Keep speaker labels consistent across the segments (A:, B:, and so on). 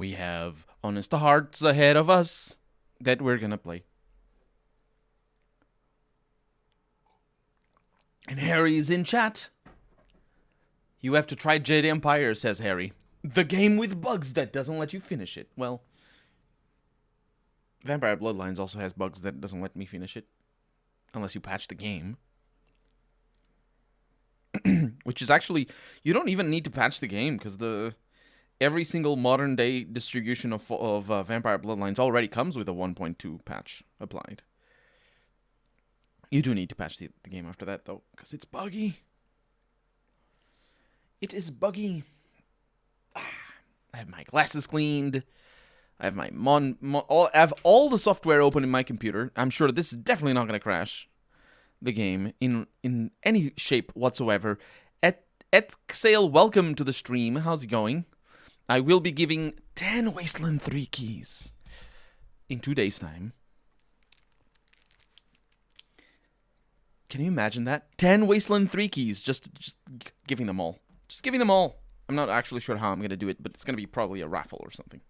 A: We have Honest to Hearts ahead of us that we're gonna play. And Harry is in chat. You have to try Jade Empire, says Harry. The game with bugs that doesn't let you finish it. Well, Vampire Bloodlines also has bugs that doesn't let me finish it. Unless you patch the game. Which is actually... You don't even need to patch the game, because every single modern day distribution of Vampire Bloodlines already comes with a 1.2 patch applied. You do need to patch the game after that, though, because it's buggy. It is buggy. I have my glasses cleaned. I have my I have all the software open in my computer. I'm sure this is definitely not going to crash the game in any shape whatsoever. Exhale, welcome to the stream. How's it going? I will be giving 10 Wasteland 3 keys in 2 days' time. Can you imagine that? 10 Wasteland 3 keys, just giving them all. Just giving them all. I'm not actually sure how I'm going to do it, but it's going to be probably a raffle or something.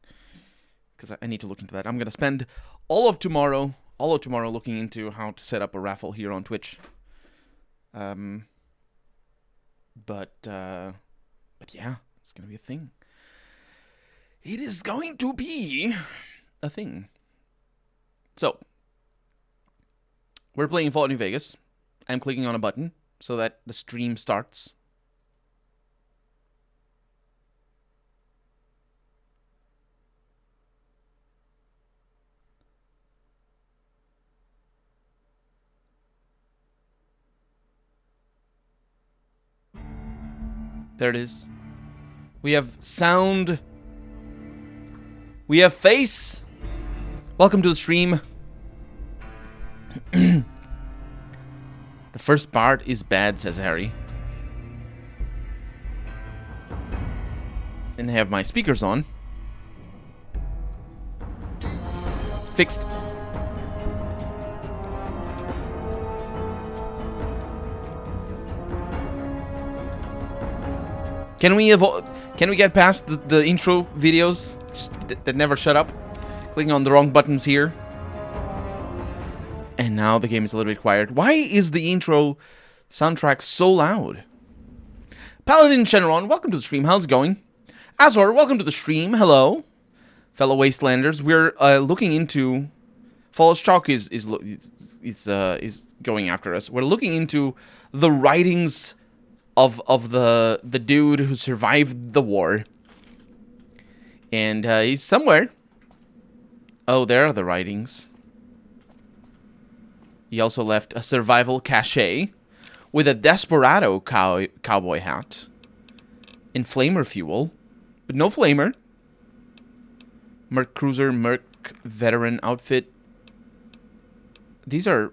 A: Because I need to look into that. I'm going to spend all of tomorrow looking into how to set up a raffle here on Twitch. But yeah, it's going to be a thing. It is going to be a thing. So, we're playing Fallout New Vegas. I'm clicking on a button so that the stream starts. There it is. We have sound. We have face. Welcome to the stream. The first part is bad, says Harry. And I have my speakers on. Fixed. Can we get past the intro videos that never shut up? Clicking on the wrong buttons here. And now the game is a little bit quiet. Why is the intro soundtrack so loud? Paladin Shenron, welcome to the stream. How's it going? Azor, welcome to the stream. Hello, fellow Wastelanders. We're looking into... Fallout Chalk is going after us. We're looking into the writings of the dude who survived the war. And he's somewhere. Oh, there are the writings. He also left a survival cachet with a Desperado cowboy hat and flamer fuel, but no flamer. Merc Cruiser, Merc Veteran outfit. These are...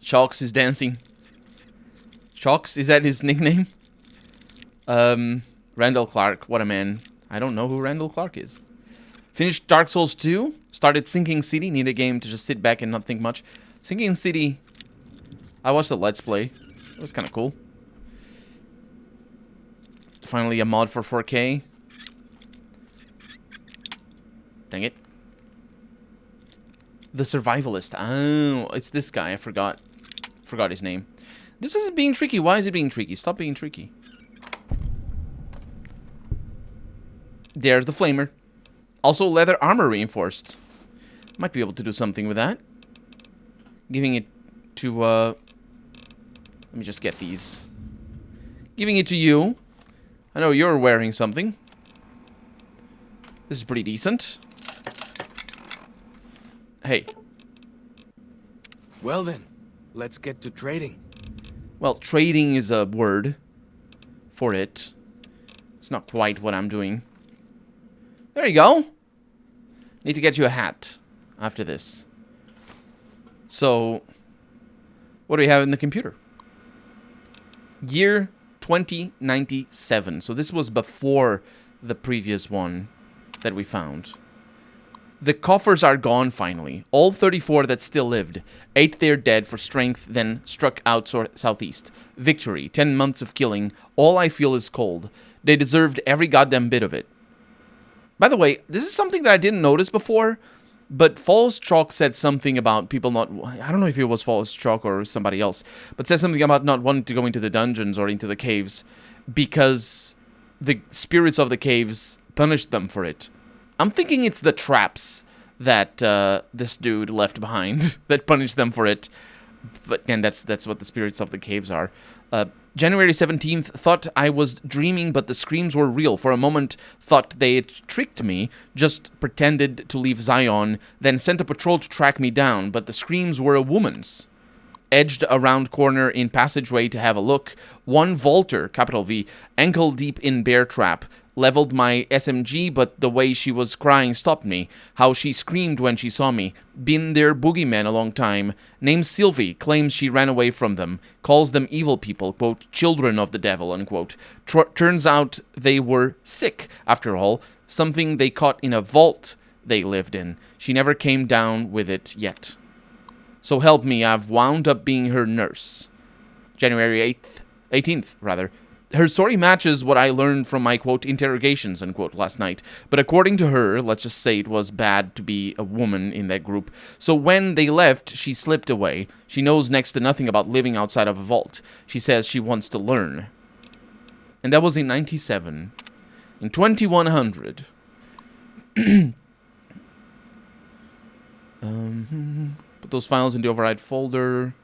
A: Chalks is dancing. Chalks, is that his nickname? Randall Clark, what a man. I don't know who Randall Clark is. Finished Dark Souls 2. Started Sinking City. Need a game to just sit back and not think much. Sinking City. I watched the Let's Play. It was kind of cool. Finally a mod for 4K. Dang it. The Survivalist. Oh, it's this guy. I forgot his name. This is being tricky. Why is it being tricky? Stop being tricky. There's the flamer. Also leather armor reinforced. Might be able to do something with that. Giving it to, let me just get these. Giving it to you. I know you're wearing something. This is pretty decent. Hey.
B: Well then, let's get to trading.
A: Well, trading is a word for it. It's not quite what I'm doing. There you go. Need to get you a hat after this. So, what do we have in the computer? Year 2097. So this was before the previous one that we found. The coffers are gone finally. All 34 that still lived. Ate their dead for strength, then struck out southeast. Victory. 10 months of killing. All I feel is cold. They deserved every goddamn bit of it. By the way, this is something that I didn't notice before, but False Chalk said something about people not... I don't know if it was False Chalk or somebody else, but said something about not wanting to go into the dungeons or into the caves because the spirits of the caves punished them for it. I'm thinking it's the traps that this dude left behind that punished them for it. But again, that's what the spirits of the caves are. January 17th, thought I was dreaming, but the screams were real. For a moment, thought they had tricked me, just pretended to leave Zion, then sent a patrol to track me down, but the screams were a woman's. Edged around corner in passageway to have a look. One vaulter, capital V, ankle deep in bear trap. Leveled my SMG, but the way she was crying stopped me. How she screamed when she saw me. Been their boogeyman a long time. Named Sylvie, claims she ran away from them. Calls them evil people, quote, children of the devil, unquote. Turns out they were sick, after all. Something they caught in a vault they lived in. She never came down with it yet. So help me, I've wound up being her nurse. January 18th, rather. Her story matches what I learned from my, quote, interrogations, unquote, last night. But according to her, let's just say it was bad to be a woman in that group. So when they left, she slipped away. She knows next to nothing about living outside of a vault. She says she wants to learn. And that was in 97. In 2100. Put those files in the override folder.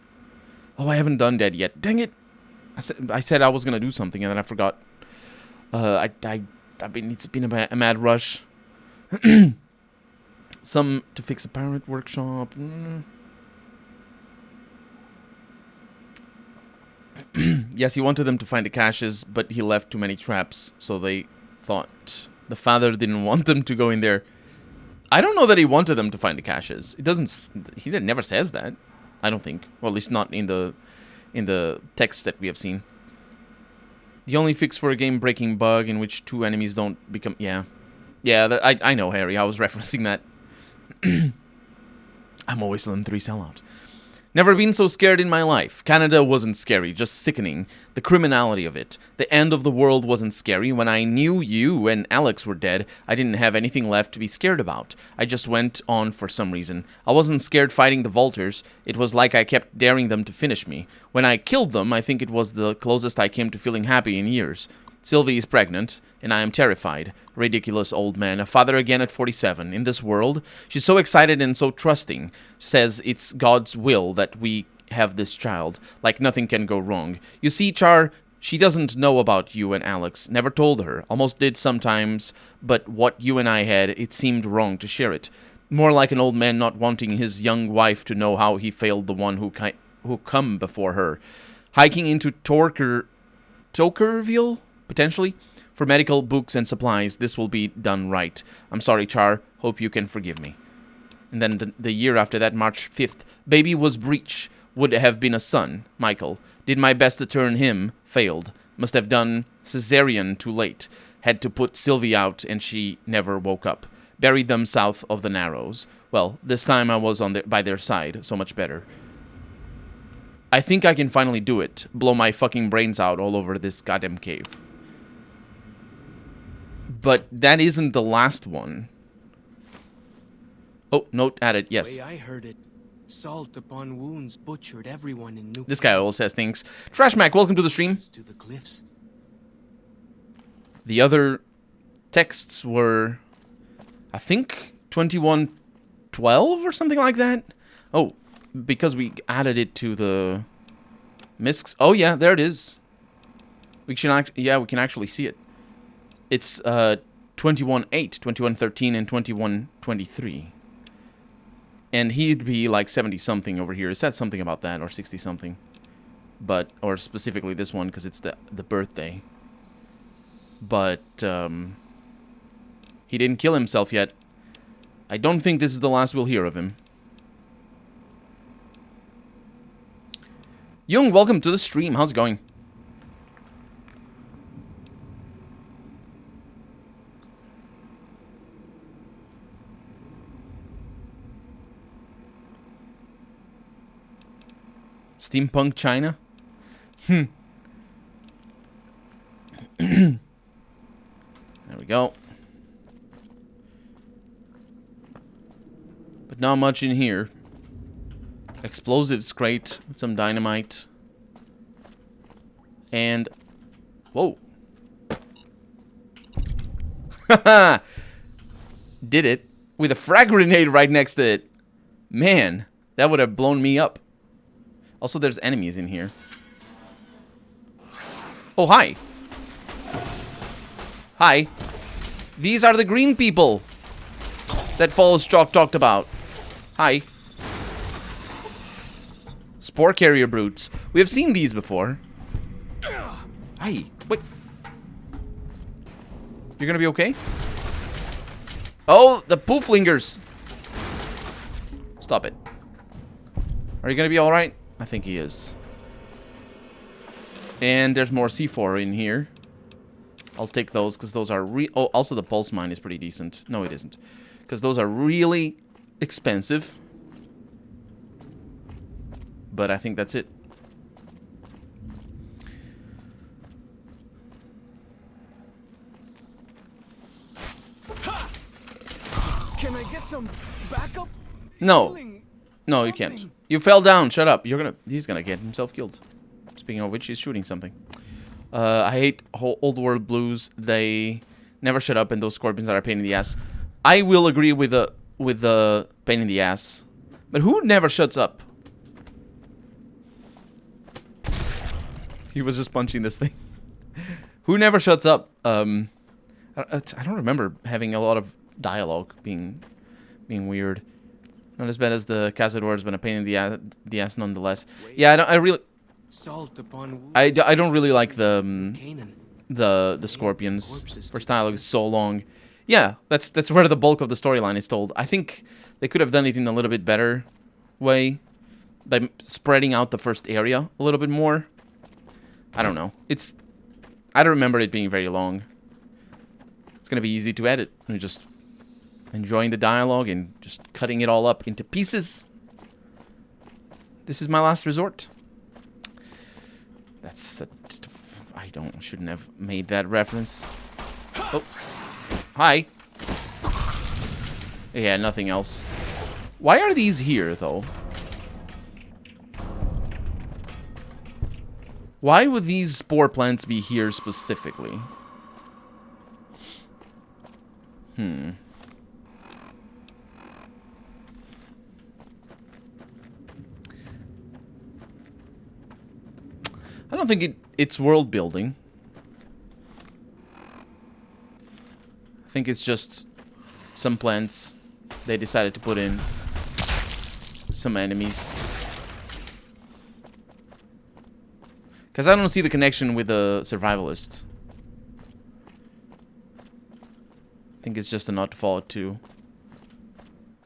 A: Oh, I haven't done that yet. Dang it. I said I was gonna do something and then I forgot. It's been a mad rush. Some to fix a pirate workshop. Yes, he wanted them to find the caches, but he left too many traps, so they thought the father didn't want them to go in there. I don't know that he wanted them to find the caches. It doesn't. He never says that. I don't think. Well, at least not in the text that we have seen. The only fix for a game-breaking bug in which two enemies don't become... Yeah. I know, Harry. I was referencing that. I'm always on 3 sellout. Never been so scared in my life. Canada wasn't scary, just sickening. The criminality of it. The end of the world wasn't scary. When I knew you and Alex were dead, I didn't have anything left to be scared about. I just went on for some reason. I wasn't scared fighting the Vultures. It was like I kept daring them to finish me. When I killed them, I think it was the closest I came to feeling happy in years. Sylvie is pregnant, and I am terrified. Ridiculous old man. A father again at 47. In this world, she's so excited and so trusting. Says it's God's will that we have this child. Like nothing can go wrong. You see, Char, she doesn't know about you and Alex. Never told her. Almost did sometimes. But what you and I had, it seemed wrong to share it. More like an old man not wanting his young wife to know how he failed the one who come before her. Hiking into Tokerville? Potentially. For medical books and supplies, this will be done right. I'm sorry, Char. Hope you can forgive me. And then the year after that, March 5th, baby was breech. Would have been a son, Michael. Did my best to turn him. Failed. Must have done cesarean too late. Had to put Sylvie out and she never woke up. Buried them south of the Narrows. Well, this time I was by their side. So much better. I think I can finally do it. Blow my fucking brains out all over this goddamn cave. But that isn't the last one. Oh, note added, yes.
B: The way I heard it, salt upon wounds butchered everyone in New.
A: This guy always says things. Trash Mac, welcome to the stream.
B: To the cliffs.
A: The other texts were, I think, 2112 or something like that. Oh, because we added it to the miscs. Oh yeah, there it is. We can actually see it. It's 21:8, 21:13, and 21:23. And he'd be like 70-something over here. It said something about that, or 60-something. But, or specifically this one, because it's the birthday. But, he didn't kill himself yet. I don't think this is the last we'll hear of him. Jung, welcome to the stream. How's it going? Steampunk China? There we go. But not much in here. Explosives crate with some dynamite. And... Whoa. Haha! Did it. With a frag grenade right next to it. Man, that would have blown me up. Also, there's enemies in here. Oh, hi. Hi. These are the green people that Falls Chalk talked about. Hi. Spore carrier brutes. We have seen these before. Hi. Wait. You're gonna be okay? Oh, the pooflingers. Stop it. Are you gonna be alright? I think he is. And there's more C4 in here. I'll take those, because those are oh, also the pulse mine is pretty decent. No, it isn't. Because those are really expensive. But I think that's it.
B: Can I get some backup?
A: No.
B: Healing?
A: No, you can't. You fell down. Shut up. He's gonna get himself killed. Speaking of which, he's shooting something. I hate old world blues. They never shut up, and those scorpions are a pain in the ass. I will agree with the pain in the ass. But who never shuts up? He was just punching this thing. Who never shuts up? I don't remember having a lot of dialogue being weird. Not as bad as the Cazadors, but a pain in the ass nonetheless. Yeah, I really.
B: Salt upon wounds.
A: I don't really like the
B: Canaan.
A: the scorpions. First dialogue is so long. Yeah, that's where the bulk of the storyline is told. I think they could have done it in a little bit better way, by spreading out the first area a little bit more. I don't know. I don't remember it being very long. It's gonna be easy to edit. I'm just enjoying the dialogue and just cutting it all up into pieces. This is my last resort. Shouldn't have made that reference. Oh, hi. Yeah, nothing else. Why are these here, though? Why would these spore plants be here specifically? I don't think it's world building. I think it's just some plants they decided to put in some enemies. Because I don't see the connection with the survivalists. I think it's just a nod to Fallout 2.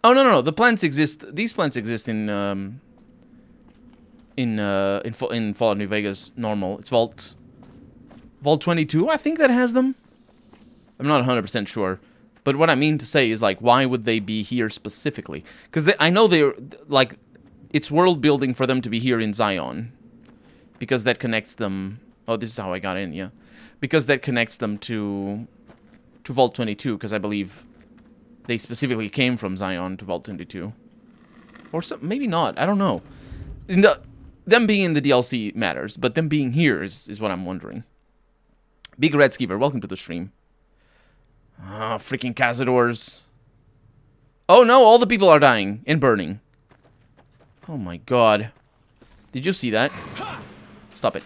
A: Oh, no. The plants exist. These plants exist in Fallout New Vegas normal. It's Vault 22, I think, that has them. I'm not 100% sure. But what I mean to say is, like, why would they be here specifically? Because I know they're, like, it's world building for them to be here in Zion. Because that connects them... Oh, this is how I got in, yeah. Because that connects them to Vault 22, because I believe they specifically came from Zion to Vault 22. Or maybe not, I don't know. Them being in the DLC matters, but them being here is what I'm wondering. Big Red Skeever, welcome to the stream. Ah, freaking Cazadors. Oh no, all the people are dying and burning. Oh my god. Did you see that? Stop it.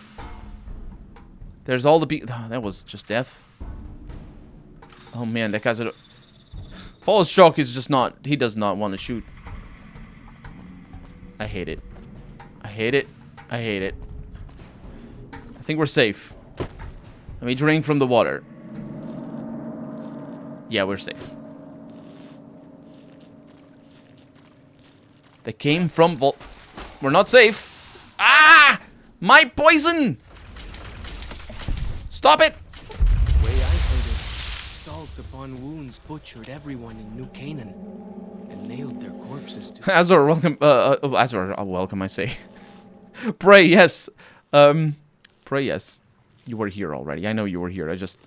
A: There's all the people. Oh, that was just death. Oh man, that Cazador. Falls Chalk is just not. He does not want to shoot. I hate it. I hate it. I hate it. I think we're safe. Let me drink from the water. Yeah, we're safe. They came from Vault. We're not safe. Ah! My poison! Stop it!
B: Way I heard it, salt upon wounds butchered everyone in New Canaan and nailed their corpses to.
A: Azor, welcome. Azor, welcome, I say. Pray, yes. Pray, yes. You were here already. I know you were here. I just...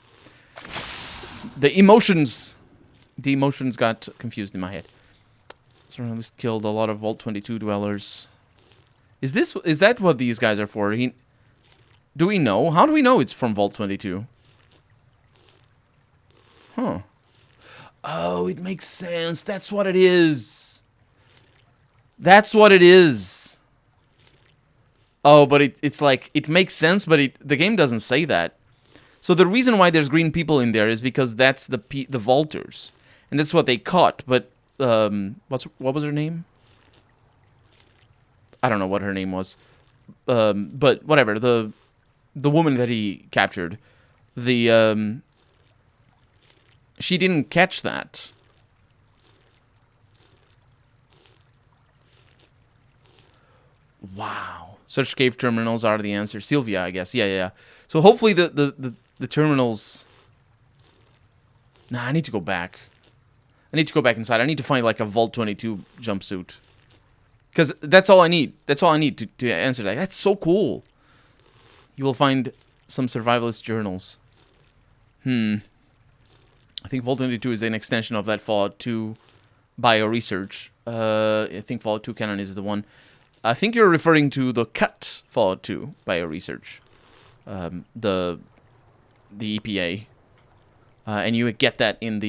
A: The emotions got confused in my head. Surrealist killed a lot of Vault 22 dwellers. Is that what these guys are for? Do we know? How do we know it's from Vault 22? Huh. Oh, it makes sense. That's what it is. That's what it is. Oh, but it's like, it makes sense, but the game doesn't say that. So the reason why there's green people in there is because that's the vaulters. And that's what they caught, but, what was her name? I don't know what her name was. But whatever, the woman that he captured, she didn't catch that. Wow. Such cave terminals are the answer. Sylvia, I guess. Yeah. So hopefully the terminals... Nah, I need to go back. I need to go back inside. I need to find like a Vault 22 jumpsuit. Because that's all I need. That's all I need to answer that. That's so cool. You will find some survivalist journals. I think Vault 22 is an extension of that Fallout 2 bio-research. I think Fallout 2 canon is the one. I think you're referring to the cut Fallout 2 bio-research. The EPA. And you get that in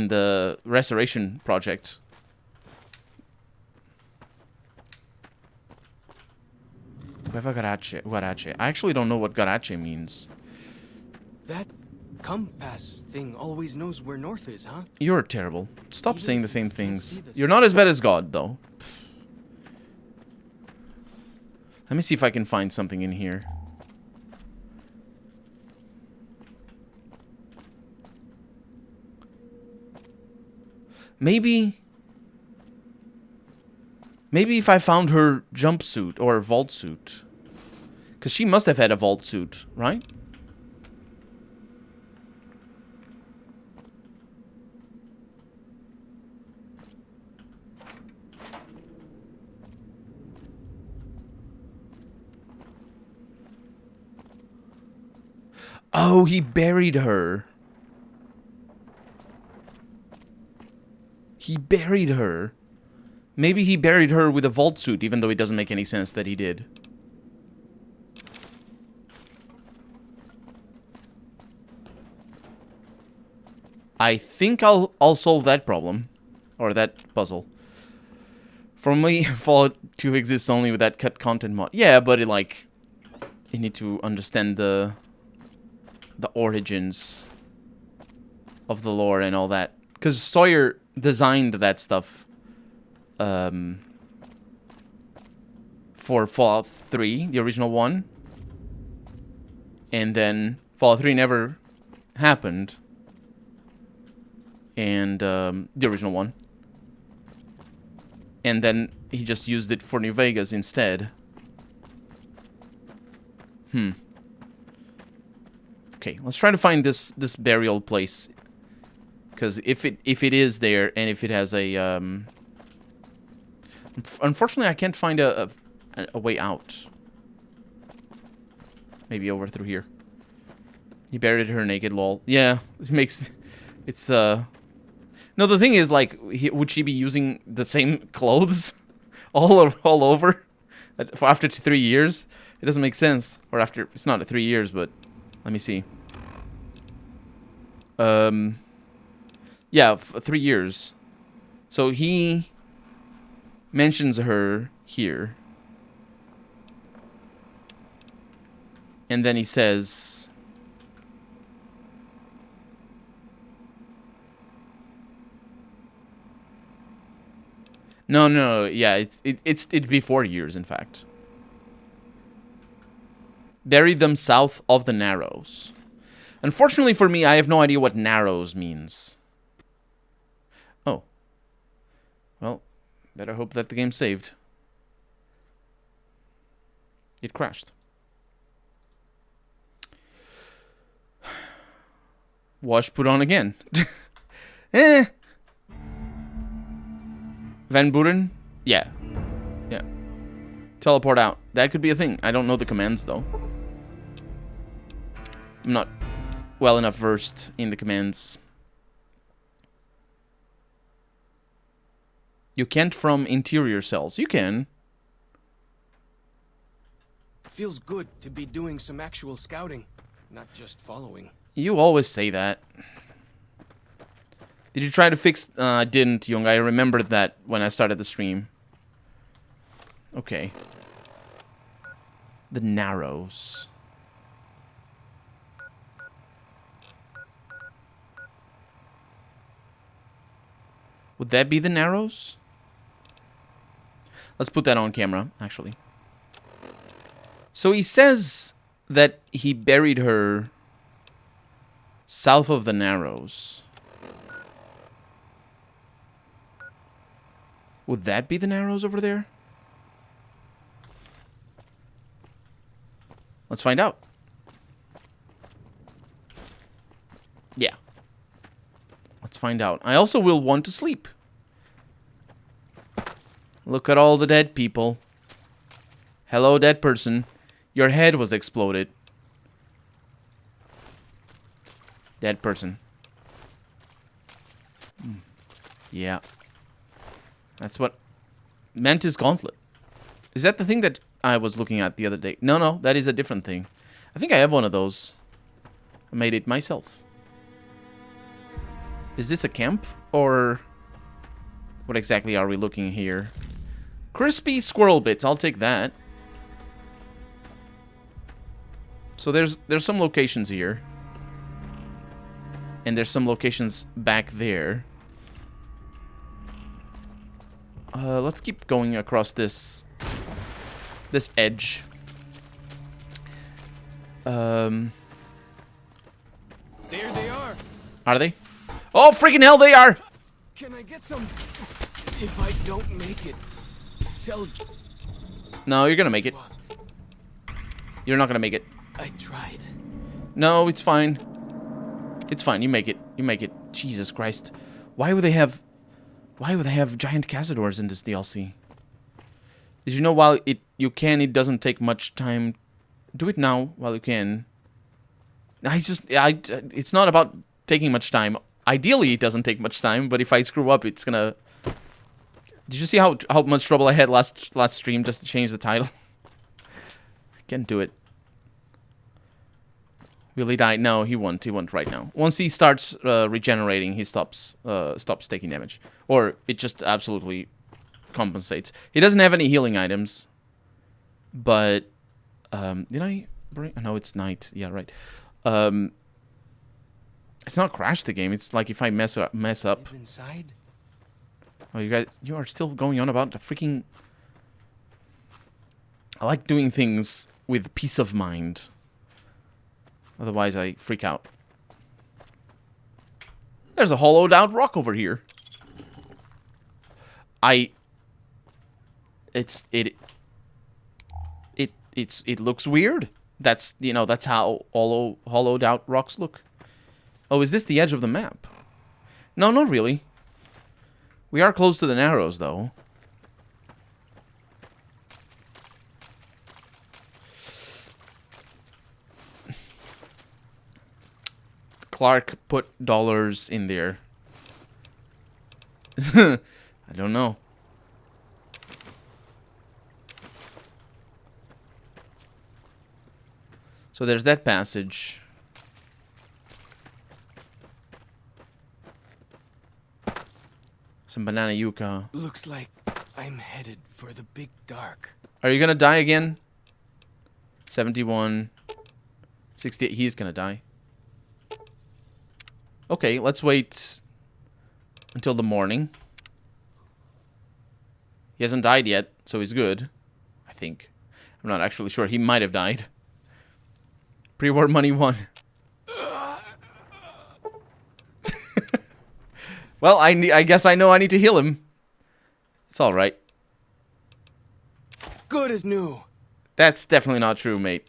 A: the restoration project. Cueva Guarache. I actually don't know what Guarache means.
B: That compass thing always knows where north is, huh?
A: You're terrible. Stop
B: Even
A: saying
B: if
A: the same
B: you can't
A: things.
B: see this-
A: You're not as bad as God, though. Let me see if I can find something in here. Maybe if I found her jumpsuit or vault suit. Because she must have had a vault suit, right? Oh, he buried her. He buried her. Maybe he buried her with a vault suit, even though it doesn't make any sense that he did. I think I'll solve that problem. Or that puzzle. For me, Fallout 2 exists only with that cut content mod. Yeah, but it, like... You need to understand the origins of the lore and all that. Because Sawyer designed that stuff for Fallout 3, the original one. And then Fallout 3 never happened. And the original one. And then he just used it for New Vegas instead. Okay, let's try to find this burial place. Because if it is there, and if it has a unfortunately I can't find a way out. Maybe over through here. He buried her naked, lol. Yeah, it makes it's no, the thing is, like, would she be using the same clothes all over after 3 years? It doesn't make sense. Or after, it's not 3 years, but let me see. Yeah, 3 years. So he mentions her here. And then he says... No, yeah, it'd be 4 years, in fact. Buried them south of the Narrows. Unfortunately for me, I have no idea what Narrows means. Oh. Well, better hope that the game's saved. It crashed. Wash put on again. Van Buren? Yeah. Teleport out. That could be a thing. I don't know the commands, though. I'm not well enough versed in the commands. You can't from interior cells. You can.
B: Feels good to be doing some actual scouting, not just following.
A: You always say that. Did you try to fix... I didn't, Young. I remembered that when I started the stream. Okay. The Narrows. Would that be the Narrows? Let's put that on camera, actually. So he says that he buried her south of the Narrows. Would that be the Narrows over there? Let's find out. Yeah. Let's find out. I also will want to sleep. Look at all the dead people. Hello, dead person. Your head was exploded. Dead person. Yeah. That's what... Mantis Gauntlet. Is that the thing that I was looking at the other day? No, that is a different thing. I think I have one of those. I made it myself. Is this a camp? Or... what exactly are we looking here? Crispy squirrel bits. I'll take that. So there's some locations here. And there's some locations back there. Let's keep going across this edge.
B: There they are.
A: Are they? Oh, freaking hell, they are!
B: Can I get some? If I don't make it, tell...
A: No, you're gonna make it. You're not gonna make it.
B: I tried.
A: No, it's fine. It's fine. You make it. You make it. Jesus Christ. Why would they have giant Cazadors in this DLC? Did you know while it doesn't take much time. Do it now while you can. It's not about taking much time. Ideally, it doesn't take much time, but if I screw up, it's gonna... Did you see how much trouble I had last stream just to change the title? I can't do it. Will he die? No, he won't. He won't right now. Once he starts regenerating, he stops taking damage. Or it just absolutely compensates. He doesn't have any healing items. But, did I bring... No, it's night. Yeah, right. It's not crash the game. It's like if I mess up.
B: Inside?
A: Oh, you are still going on about the freaking... I like doing things with peace of mind. Otherwise, I freak out. There's a hollowed out rock over here. It looks weird. That's how hollowed out rocks look. Oh, is this the edge of the map? No, not really. We are close to the Narrows, though. Clark put dollars in there. I don't know. So there's that passage. Some banana yucca.
B: Looks like I'm headed for the big dark.
A: Are you gonna die again? 71. 68. He's gonna die. Okay, let's wait until the morning. He hasn't died yet, so he's good. I think. I'm not actually sure. He might have died. Pre-war money 1. Well, I guess I know I need to heal him. It's alright.
B: Good as new.
A: That's definitely not true, mate.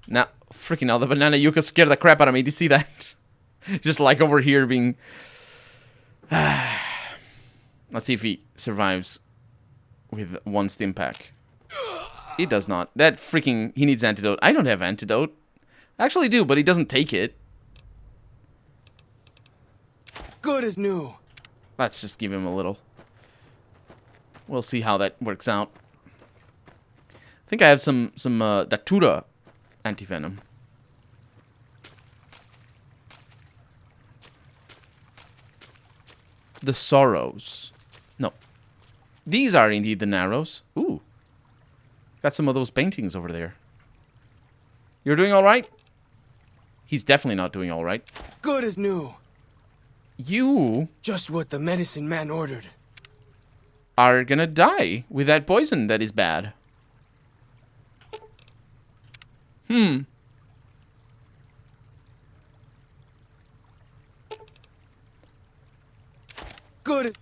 A: Now, freaking hell, the banana yucca scared the crap out of me. Did you see that? Just like over here being... Let's see if he survives. with one stim pack. He does not. That freaking... He needs antidote. I don't have antidote. I actually do, but he doesn't take it.
B: Good as new.
A: Let's just give him a little. We'll see how that works out. I think I have some Datura antivenom. The Sorrows. No. These are indeed the Narrows. Ooh. Got some of those paintings over there. You're doing all right? He's definitely not doing all right.
B: Good as new.
A: You
B: Just what the medicine man ordered.
A: are gonna die with that poison that is bad.
B: Good.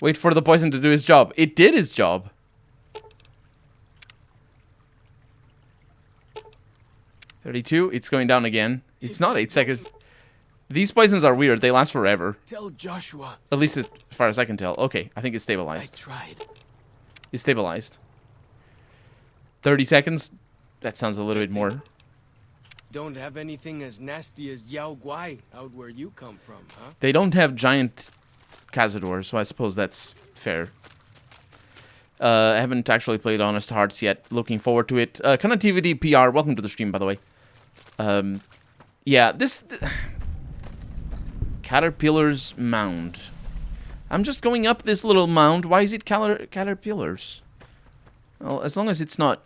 A: Wait for the poison to do his job. It did his job. $32. It's going down again. It's not 8 seconds. These poisons are weird. They last forever.
B: Tell Joshua.
A: At least as far as I can tell. Okay, I think it's
B: I
A: stabilized.
B: tried.
A: It's stabilized. 30 seconds? That sounds a little bit more.
B: Don't have anything as nasty as Yao Guai out where you come from, huh?
A: They don't have giant Cazadors, so I suppose that's fair. I haven't actually played Honest Hearts yet. Looking forward to it. Connectivity PR, welcome to the stream, by the way. Yeah, this... Caterpillar's Mound. I'm just going up this little mound. Why is it caterpillars? Well, as long as it's not...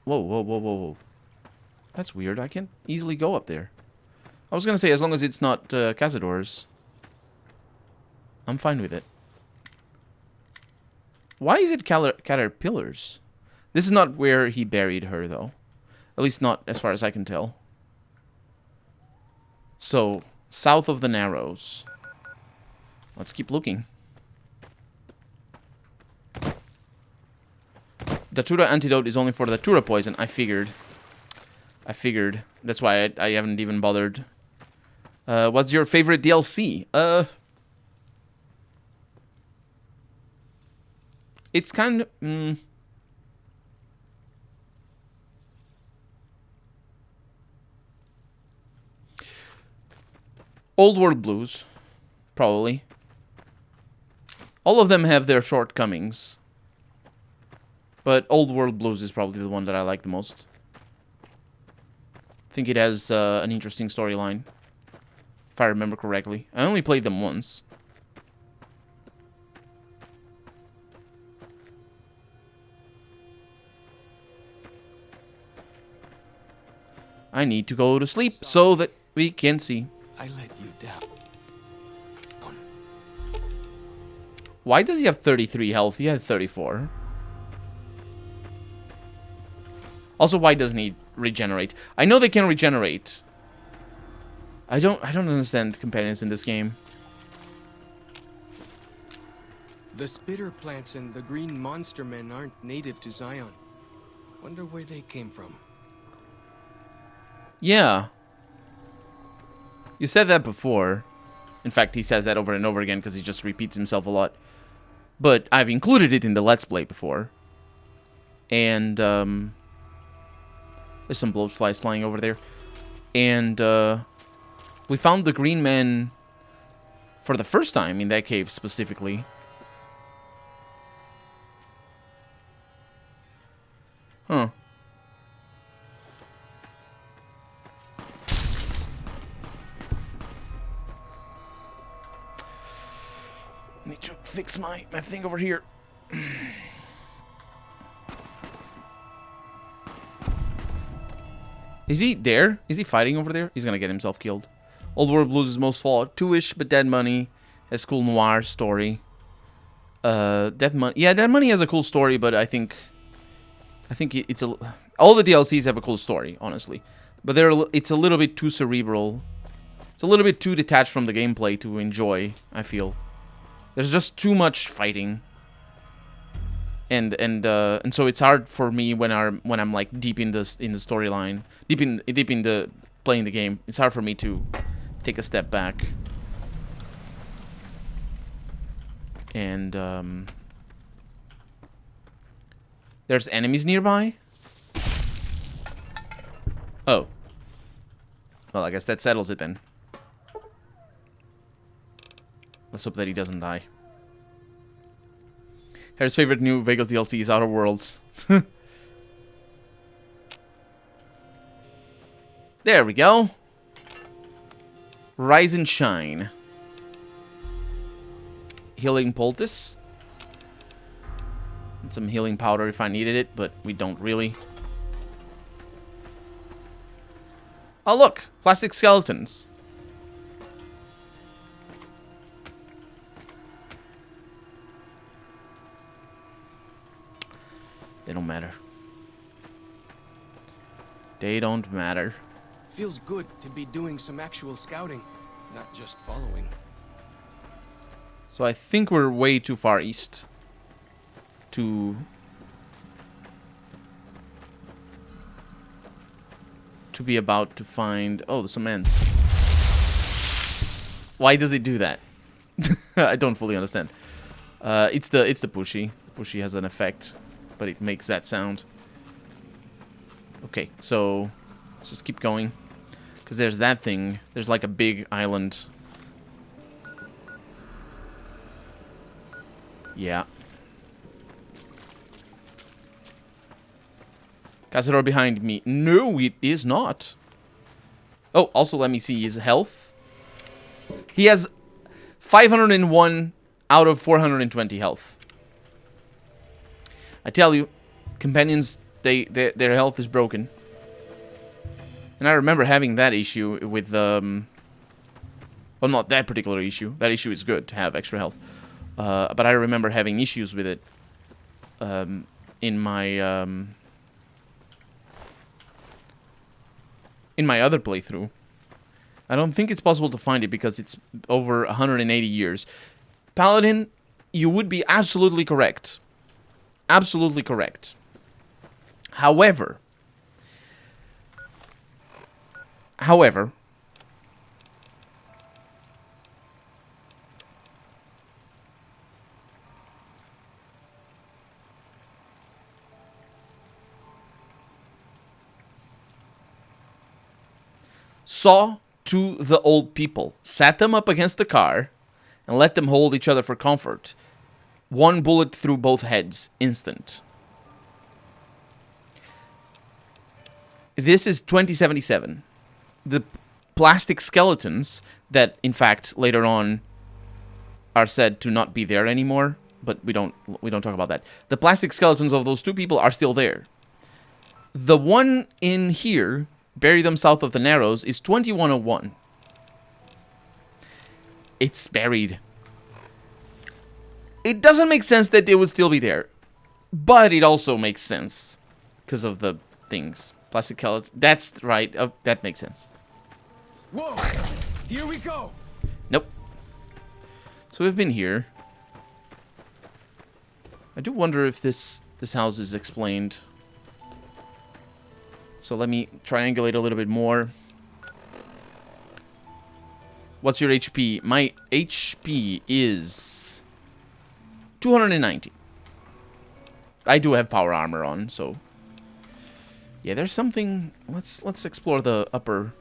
A: Whoa, whoa, whoa, whoa, whoa. That's weird. I can't easily go up there. I was going to say, as long as it's not Cazadors, I'm fine with it. Why is it caterpillars? This is not where he buried her, though. At least not as far as I can tell. So, south of the Narrows. Let's keep looking. Datura antidote is only for the Datura poison. I figured. That's why I haven't even bothered. What's your favorite DLC? It's kind of... Old World Blues. Probably. All of them have their shortcomings. But Old World Blues is probably the one that I like the most. I think it has an interesting storyline. If I remember correctly. I only played them once. I need to go to sleep so that we can see.
B: I let you down.
A: Why does he have 33 health? He had 34. Also, why doesn't he regenerate? I know they can regenerate. I don't understand companions in this game.
B: The spitter plants and the green monster men aren't native to Zion. Wonder where they came from.
A: Yeah. You said that before. In fact, he says that over and over again because he just repeats himself a lot. But I've included it in the Let's Play before. And, there's some blowflies flying over there. And, we found the green men for the first time in that cave specifically. Huh. Need to fix my thing over here. Is he there? Is he fighting over there? He's gonna get himself killed. Old World Blues is most Fallout 2-ish, but Dead Money has cool noir story. Dead Money, yeah, Dead Money has a cool story, but I think it's a... All the DLCs have a cool story, honestly, but it's a little bit too cerebral. It's a little bit too detached from the gameplay to enjoy, I feel. There's just too much fighting, and so it's hard for me when I'm like deep in the storyline, deep in the playing the game. It's hard for me to take a step back. And, there's enemies nearby? Oh. Well, I guess that settles it then. Let's hope that he doesn't die. Harry's favorite new Vegas DLC is Outer Worlds. There we go. Rise and shine. Healing poultice. And some healing powder if I needed it, but we don't really. Oh look, plastic skeletons. They don't matter. They don't matter.
B: Feels good to be doing some actual scouting, not just following.
A: So I think we're way too far east to be about to find... Oh, the cements. Why does it do that? I don't fully understand. It's the pushy. The pushy has an effect, but it makes that sound. Okay, so let's just keep going. Because there's that thing. There's like a big island. Yeah. Cazador behind me. No, it is not. Oh, also let me see his health. He has 501 out of 420 health. I tell you, companions, their health is broken. And I remember having that issue with, well, not that particular issue. That issue is good to have extra health. But I remember having issues with it in my other playthrough. I don't think it's possible to find it because it's over 180 years. Paladin, you would be absolutely correct. Absolutely correct. However, saw to the old people, sat them up against the car, and let them hold each other for comfort. One bullet through both heads, instant. This is 2077. The plastic skeletons that, in fact, later on are said to not be there anymore, but we don't talk about that. The plastic skeletons of those two people are still there. The one in here, bury them south of the Narrows, is 2101. It's buried. It doesn't make sense that it would still be there, but it also makes sense because of the things. Plastic skeletons. That's right. That makes sense.
B: Whoa! Here we go.
A: Nope. So we've been here. I do wonder if this house is explained. So let me triangulate a little bit more. What's your HP? My HP is 290. I do have power armor on, so yeah, there's something. Let's explore the upper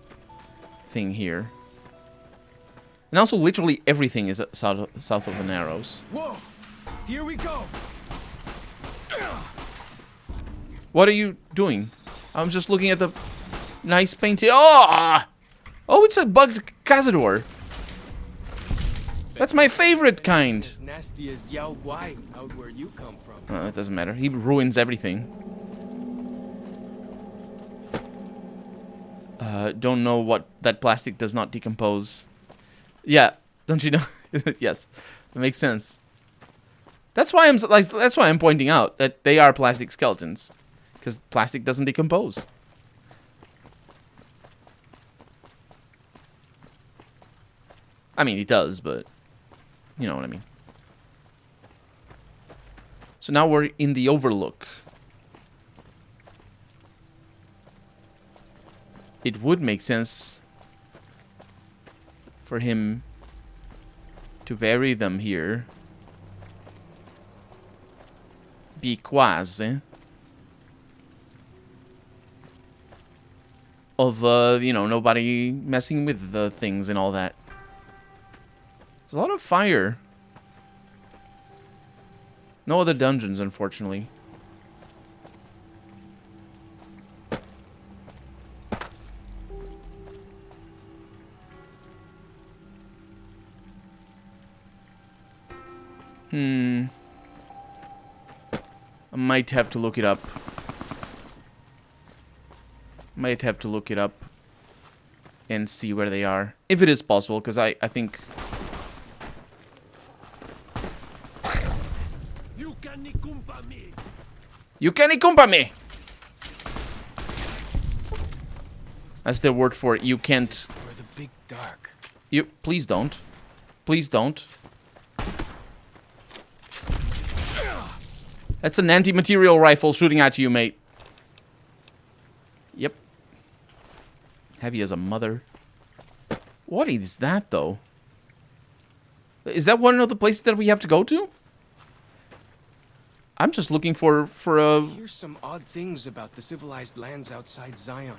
A: thing here. And also, literally everything is south of the Narrows.
B: Whoa! Here we go.
A: What are you doing? I'm just looking at the nice painting. Oh! Oh, it's a bugged Cazador. That's my favorite kind.
B: As nasty as Yao Guai out where you come from.
A: It doesn't matter. He ruins everything. Don't know what that plastic does not decompose. Yeah, don't you know? Yes, that makes sense. That's why I'm pointing out that they are plastic skeletons, because plastic doesn't decompose. I mean, it does, but you know what I mean. So now we're in the Overlook. It would make sense for him to bury them here. because of, you know, nobody messing with the things and all that. There's a lot of fire. No other dungeons, unfortunately. I might have to look it up. Might have to look it up and see where they are. If it is possible, because I think...
C: You can kumpa me.
A: You can kumpa me! That's their word for it. You can't...
B: For the big dark.
A: You... Please don't. Please don't. That's an anti-material rifle shooting at you, mate. Yep. Heavy as a mother. What is that, though? Is that one of the places that we have to go to? I'm just looking for a...
B: Here's some odd things about the civilized lands outside Zion.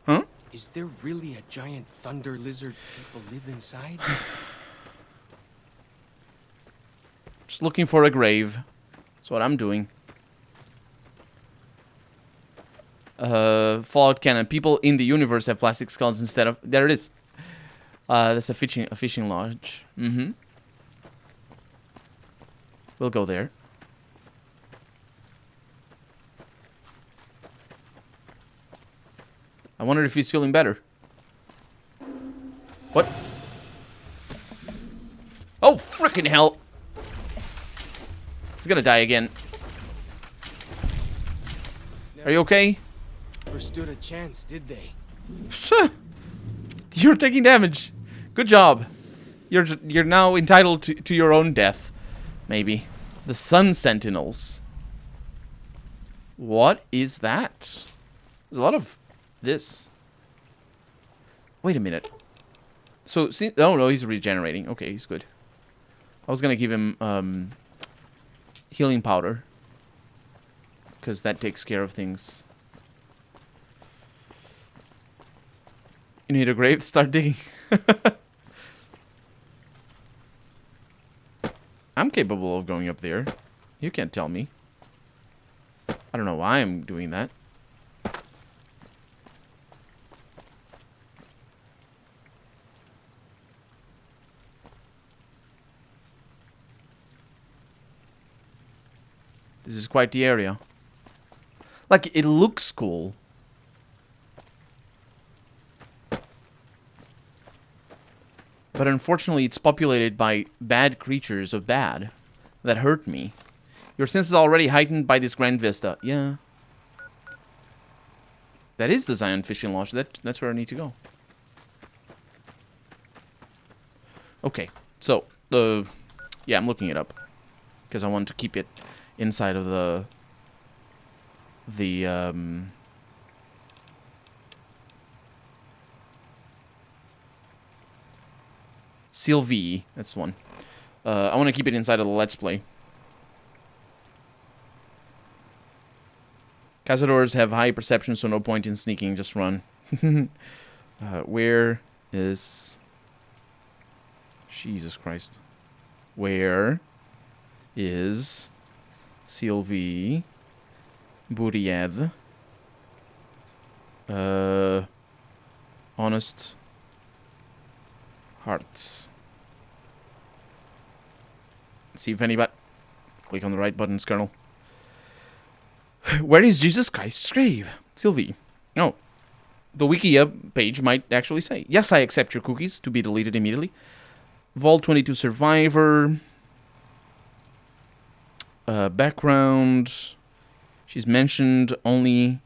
A: Huh?
B: Is there really a giant thunder lizard people live inside?
A: Just looking for a grave. That's what I'm doing. Fallout canon. People in the universe have plastic skulls instead of... There it is. That's a fishing lodge. Mm-hmm. We'll go there. I wonder if he's feeling better. What? Oh, frickin' hell! He's gonna die again. Are you okay?
B: Never stood a chance, did they?
A: You're taking damage. Good job. You're now entitled to your own death. Maybe. The Sun Sentinels. What is that? There's a lot of this. Wait a minute. So, see, oh no, he's regenerating. Okay, he's good. I was gonna give him healing powder, because that takes care of things. You need a grave? Start digging. I'm capable of going up there. You can't tell me. I don't know why I'm doing that. This is quite the area. Like, it looks cool. But unfortunately, it's populated by bad creatures of bad that hurt me. Your senses are already heightened by this grand vista. Yeah. That is the Zion Fishing Lodge. That's where I need to go. Okay. So, yeah, I'm looking it up. Because I want to keep it inside of the Sylvie, that's one. I want to keep it inside of the Let's Play. Cazadors have high perception, so no point in sneaking, just run. Where is... Jesus Christ. Where is Sylvie Bouried? Honest Hearts. See if anybody... Click on the right buttons, Colonel. Where is Jesus Christ's grave? Sylvie. Oh. The Wikia page might actually say, yes, I accept your cookies to be deleted immediately. Vault 22 Survivor. Background. She's mentioned only...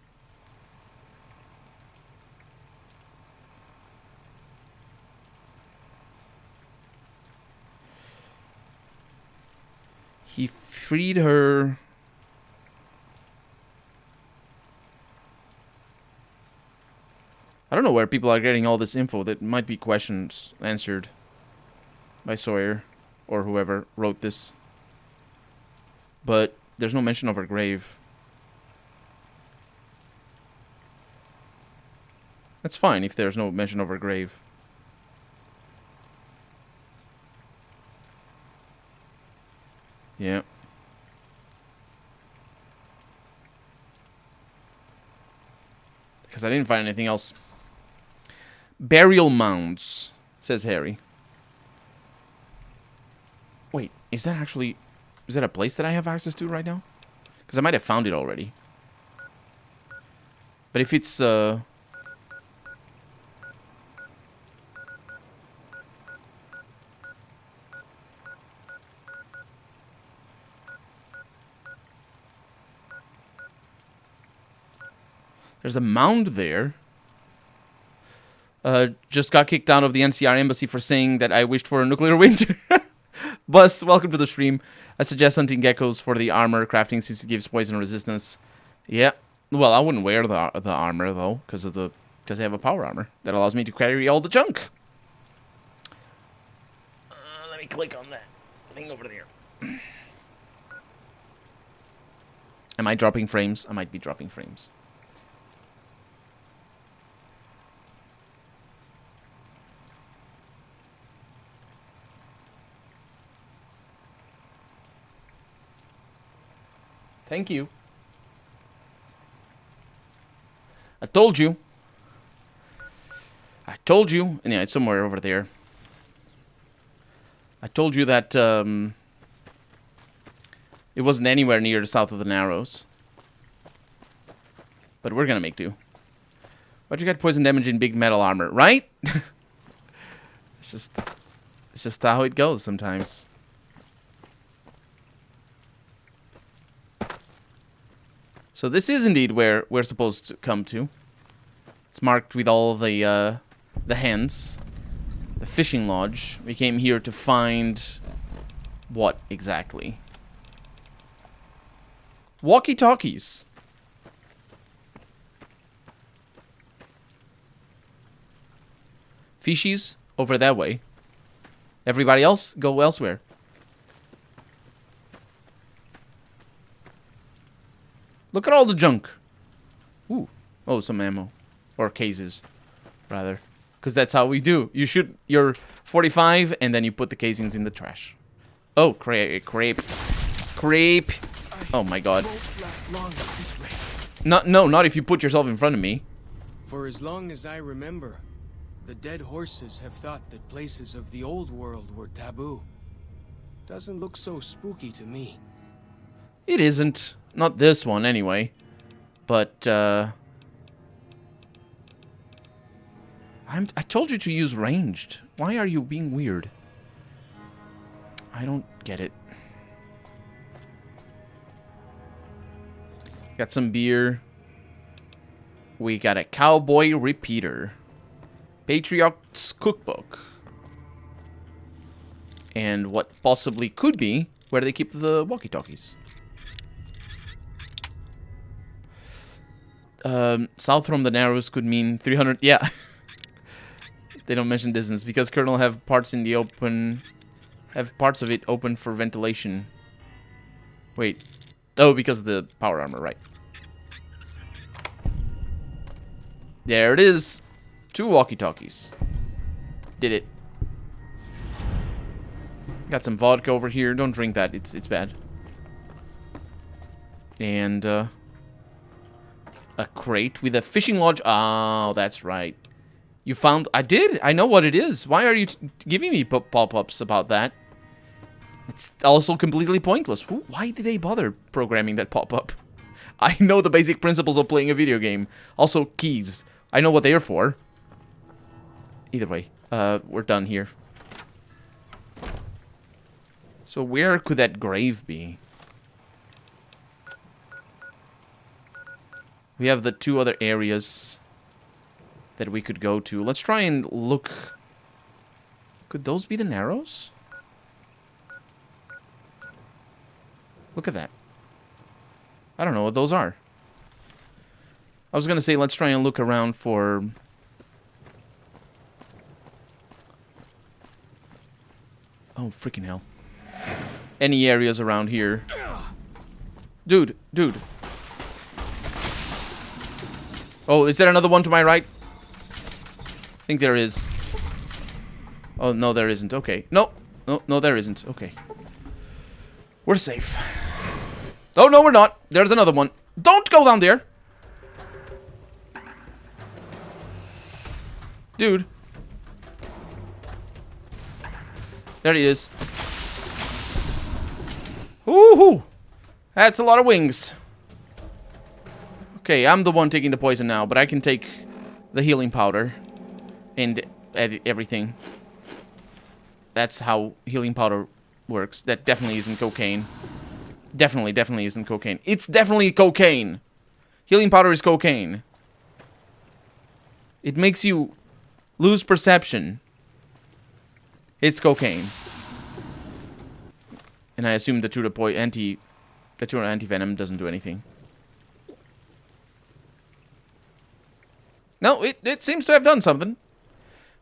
A: He freed her... I don't know where people are getting all this info. That might be questions answered by Sawyer or whoever wrote this. But there's no mention of her grave. That's fine if there's no mention of her grave. Yeah. Because I didn't find anything else. Burial mounds, says Harry. Wait, is that actually... Is that a place that I have access to right now? Because I might have found it already. But if it's... There's a mound there. Just got kicked out of the NCR embassy for saying that I wished for a nuclear winter. Bus, welcome to the stream. I suggest hunting geckos for the armor crafting since it gives poison resistance. Yeah. Well, I wouldn't wear the armor though, because I have a power armor that allows me to carry all the junk. Let me click on that thing over there. Am I dropping frames? I might be dropping frames. Thank you. I told you. I told you. And yeah, it's somewhere over there. I told you that it wasn't anywhere near the south of the Narrows. But we're gonna make do. Why'd you get poison damage in big metal armor, right? It's just how it goes sometimes. So this is indeed where we're supposed to come to. It's marked with all the hands. The fishing lodge. We came here to find what exactly? Walkie-talkies. Fishies over that way. Everybody else go elsewhere. Look at all the junk. Ooh. Oh, some ammo. Or cases, rather. Because that's how we do. You shoot your 45, and then you put the casings in the trash. Oh, crepe. Crepe. Oh, my God. No, not if you put yourself in front of me.
B: For as long as I remember, the dead horses have thought that places of the old world were taboo. Doesn't look so spooky to me.
A: It isn't. Not this one, anyway. But, I told you to use ranged. Why are you being weird? I don't get it. Got some beer. We got a cowboy repeater. Patriot's cookbook. And what possibly could be where they keep the walkie-talkies. South from the Narrows could mean 300... Yeah. They don't mention distance because Colonel have parts in the open... Have parts of it open for ventilation. Wait. Oh, because of the power armor, right. There it is. 2 walkie-talkies. Did it. Got some vodka over here. Don't drink that. It's bad. And, a crate with a fishing lodge. Oh, that's right. You found... I did. I know what it is. Why are you giving me pop-ups about that? It's also completely pointless. Why did they bother programming that pop-up? I know the basic principles of playing a video game. Also, keys. I know what they're for. Either way, we're done here. So where could that grave be? We have the 2 other areas that we could go to. Let's try and look. Could those be the Narrows? Look at that. I don't know what those are. I was going to say, let's try and look around for... Oh, freaking hell. Any areas around here Dude, dude. Oh, is there another one to my right? I think there is. Oh, no, there isn't. Okay. No. No, no, there isn't. Okay. We're safe. Oh, no, we're not. There's another one. Don't go down there. Dude. There he is. Woohoo! That's a lot of wings. Okay, I'm the one taking the poison now, but I can take the healing powder and everything. That's how healing powder works. That definitely isn't cocaine. Definitely isn't cocaine. It's definitely cocaine. Healing powder is cocaine. It makes you lose perception. It's cocaine. And I assume the Tura anti-venom doesn't do anything. No, it seems to have done something.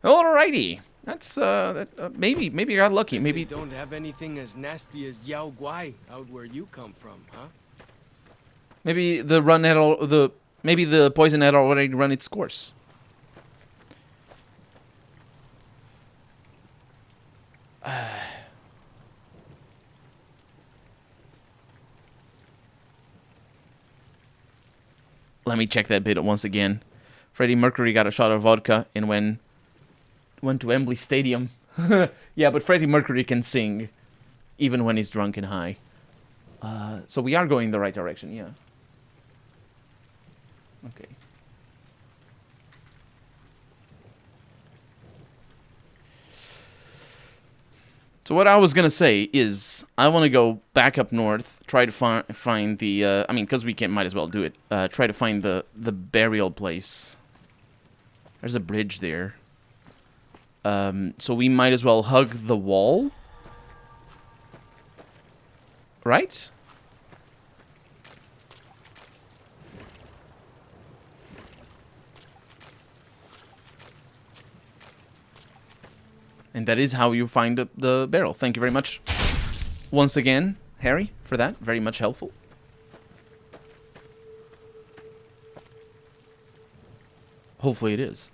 A: Alrighty. That's maybe I got lucky. Maybe
B: they don't have anything as nasty as Yao Guai out where you come from, huh?
A: maybe the run had maybe the poison had already run its course. Let me check that bit once again. Freddie Mercury got a shot of vodka and went to Wembley Stadium. Yeah, but Freddie Mercury can sing even when he's drunk and high. So we are going in the right direction, yeah. Okay. So what I was gonna say is, I want to go back up north, try to find the, I mean, because we might as well do it, try to find the burial place. There's a bridge there. So we might as well hug the wall. Right? And that is how you find the barrel. Thank you very much. Once again, Harry, for that. Very much helpful. Hopefully it is.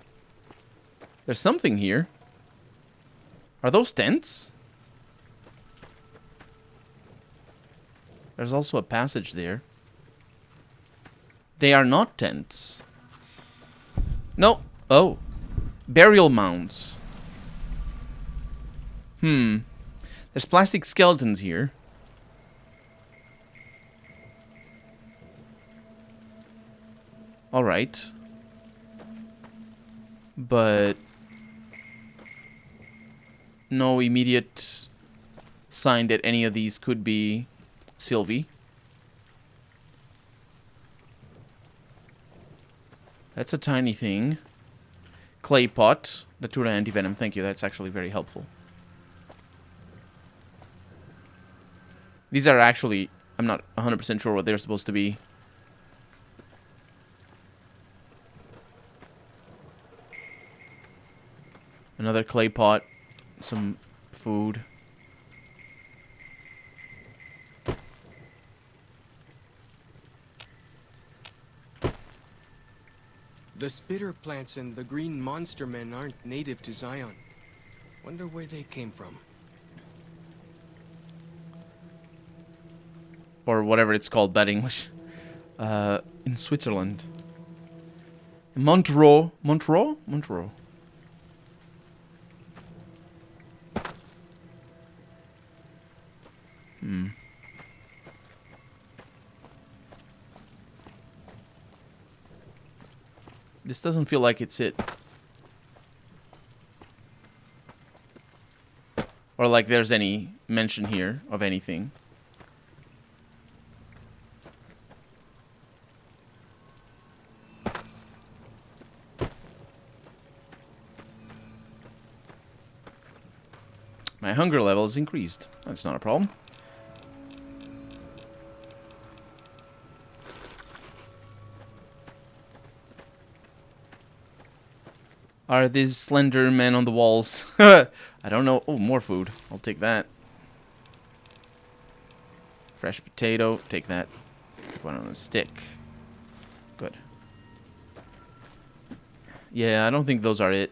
A: There's something here. Are those tents? There's also a passage there. They are not tents. No. Oh. Burial mounds. There's plastic skeletons here. Alright. But no immediate sign that any of these could be Sylvie. That's a tiny thing. Clay pot. The Tura anti-venom. Thank you. That's actually very helpful. These are actually... I'm not 100% sure what they're supposed to be. Another clay pot. Some food.
B: The spitter plants and the green monster men aren't native to Zion. Wonder where they came from.
A: Or whatever it's called, bad English. In Switzerland. Montreux. Montreux? Montreux. This doesn't feel like it's it. Or like there's any mention here of anything. My hunger level is increased. That's not a problem. Are these slender men on the walls? I don't know. Oh, more food. I'll take that. Fresh potato. Take that. One on a stick. Good. Yeah, I don't think those are it.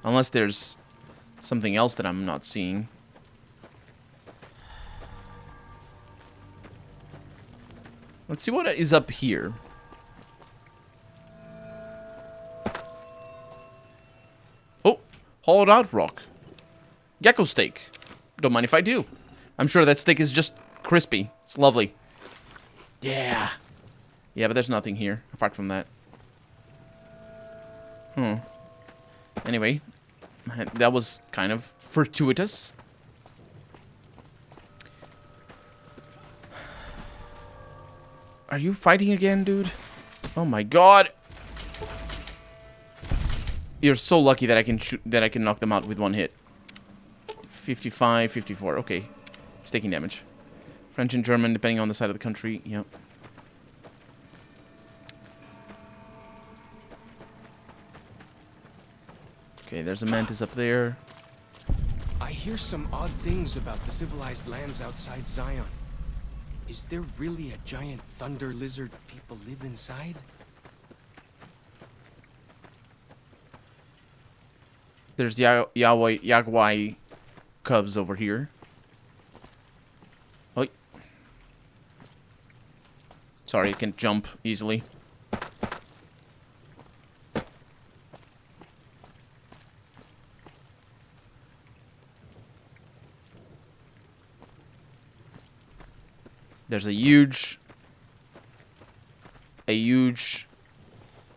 A: Unless there's something else that I'm not seeing. Let's see what is up here. Oh, hollowed out rock. Gecko steak. Don't mind if I do. I'm sure that steak is just crispy. It's lovely. Yeah. Yeah, but there's nothing here apart from that. Anyway, that was kind of fortuitous. Are you fighting again, dude? Oh my god. You're so lucky that I can shoot, that I can knock them out with one hit. 55, 54. Okay. It's taking damage. French and German, depending on the side of the country. Yep. Okay, there's a mantis up there.
B: I hear some odd things about the civilized lands outside Zion. Is there really a giant thunder lizard people live inside?
A: There's Yaguai cubs over here. Oh. Sorry, I can't jump easily. There's a huge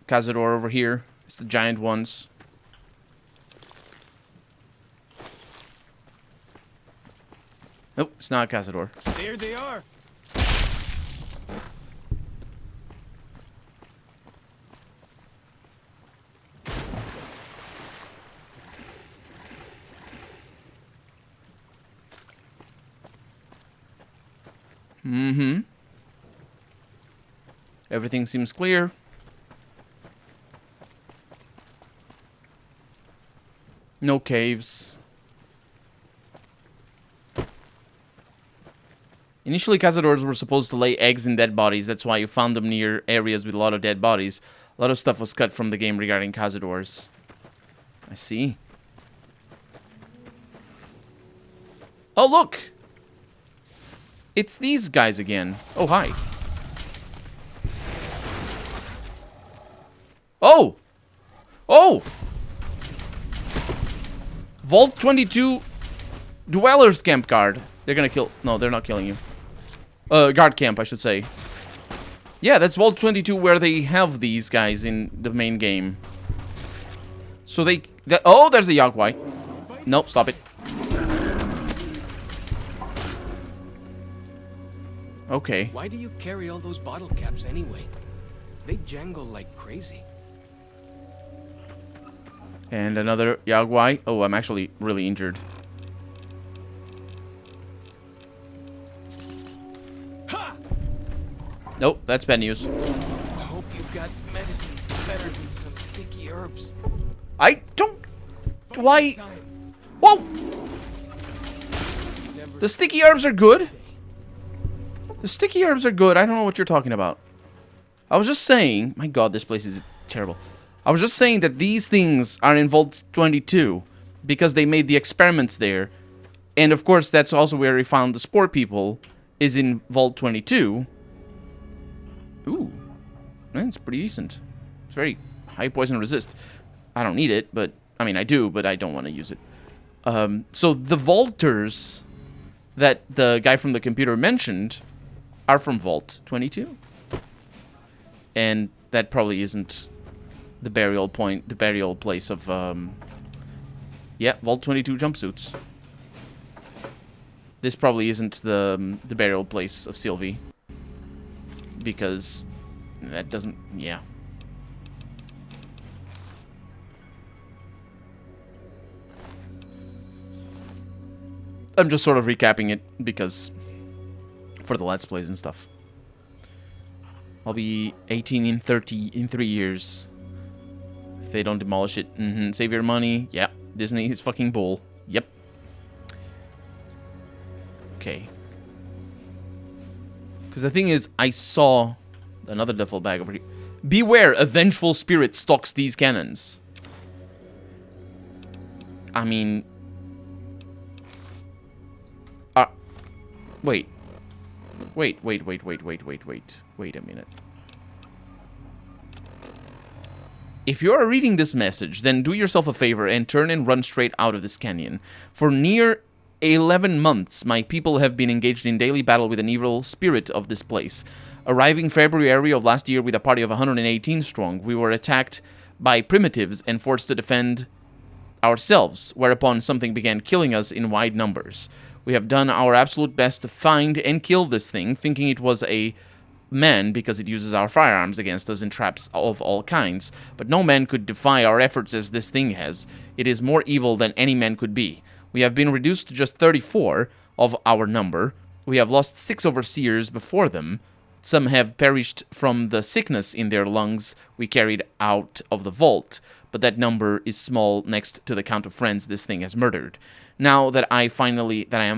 A: Cazador over here. It's the giant ones. Nope, it's not a Cazador.
B: There they are.
A: Mm-hmm. Everything seems clear. No caves. Initially, Cazadors were supposed to lay eggs in dead bodies. That's why you found them near areas with a lot of dead bodies. A lot of stuff was cut from the game regarding Cazadors. I see. Oh, look! It's these guys again. Oh, hi. Oh! Oh! Vault 22 Dwellers Camp Guard. They're gonna kill... No, they're not killing you. Guard Camp, I should say. Yeah, that's Vault 22 where they have these guys in the main game. So they... oh, there's the Yaguai. Nope, stop it. Okay.
B: Why do you carry all those bottle caps anyway? They jangle like crazy.
A: And another Yaguai. Oh, I'm actually really injured.
B: Ha!
A: Nope, that's bad news.
B: I hope you've got medicine better than some sticky herbs.
A: I don't... Why...
B: Time.
A: Whoa! The sticky herbs are good. The sticky herbs are good. I don't know what you're talking about. I was just saying... My god, this place is terrible. I was just saying that these things are in Vault 22 because they made the experiments there. And of course, that's also where we found the spore people, is in Vault 22. Ooh. That's pretty decent. It's very high poison resist. I don't need it, but... I mean, I do, but I don't want to use it. So the Vaulters that the guy from the computer mentioned are from Vault 22. And that probably isn't the burial point, the burial place of, yeah, Vault 22 jumpsuits. This probably isn't the burial place of Sylvie. Because that doesn't, yeah. I'm just sort of recapping it because for the Let's Plays and stuff. I'll be 18 in 3 years. If they don't demolish it. Save your money. Yeah. Disney is fucking bull. Yep. Okay. Because the thing is, I saw another duffel bag over here. Beware, a vengeful spirit stalks these cannons. I mean... Wait. Wait a minute. If you are reading this message, then do yourself a favor and turn and run straight out of this canyon. For near 11 months, my people have been engaged in daily battle with an evil spirit of this place. Arriving February of last year with a party of 118 strong, we were attacked by primitives and forced to defend ourselves, whereupon something began killing us in wide numbers. We have done our absolute best to find and kill this thing, thinking it was a man because it uses our firearms against us in traps of all kinds. But no man could defy our efforts as this thing has. It is more evil than any man could be. We have been reduced to just 34 of our number. We have lost 6 overseers before them. Some have perished from the sickness in their lungs we carried out of the vault, but that number is small next to the count of friends this thing has murdered. Now that I am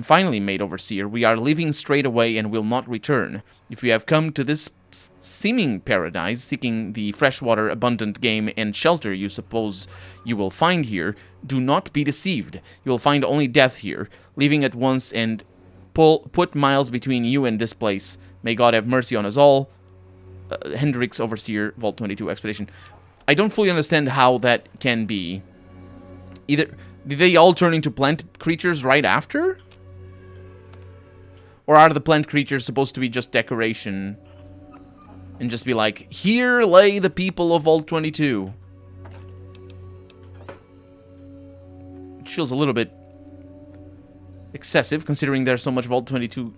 A: finally made overseer, we are leaving straight away and will not return. If you have come to this seeming paradise, seeking the freshwater, abundant game, and shelter you suppose you will find here, do not be deceived. You will find only death here. Leaving at once and put miles between you and this place. May God have mercy on us all. Hendrix, Overseer, Vault 22 Expedition. I don't fully understand how that can be. Either... Did they all turn into plant creatures right after? Or are the plant creatures supposed to be just decoration? And just be like, here lay the people of Vault 22. Which feels a little bit excessive, considering there's so much Vault 22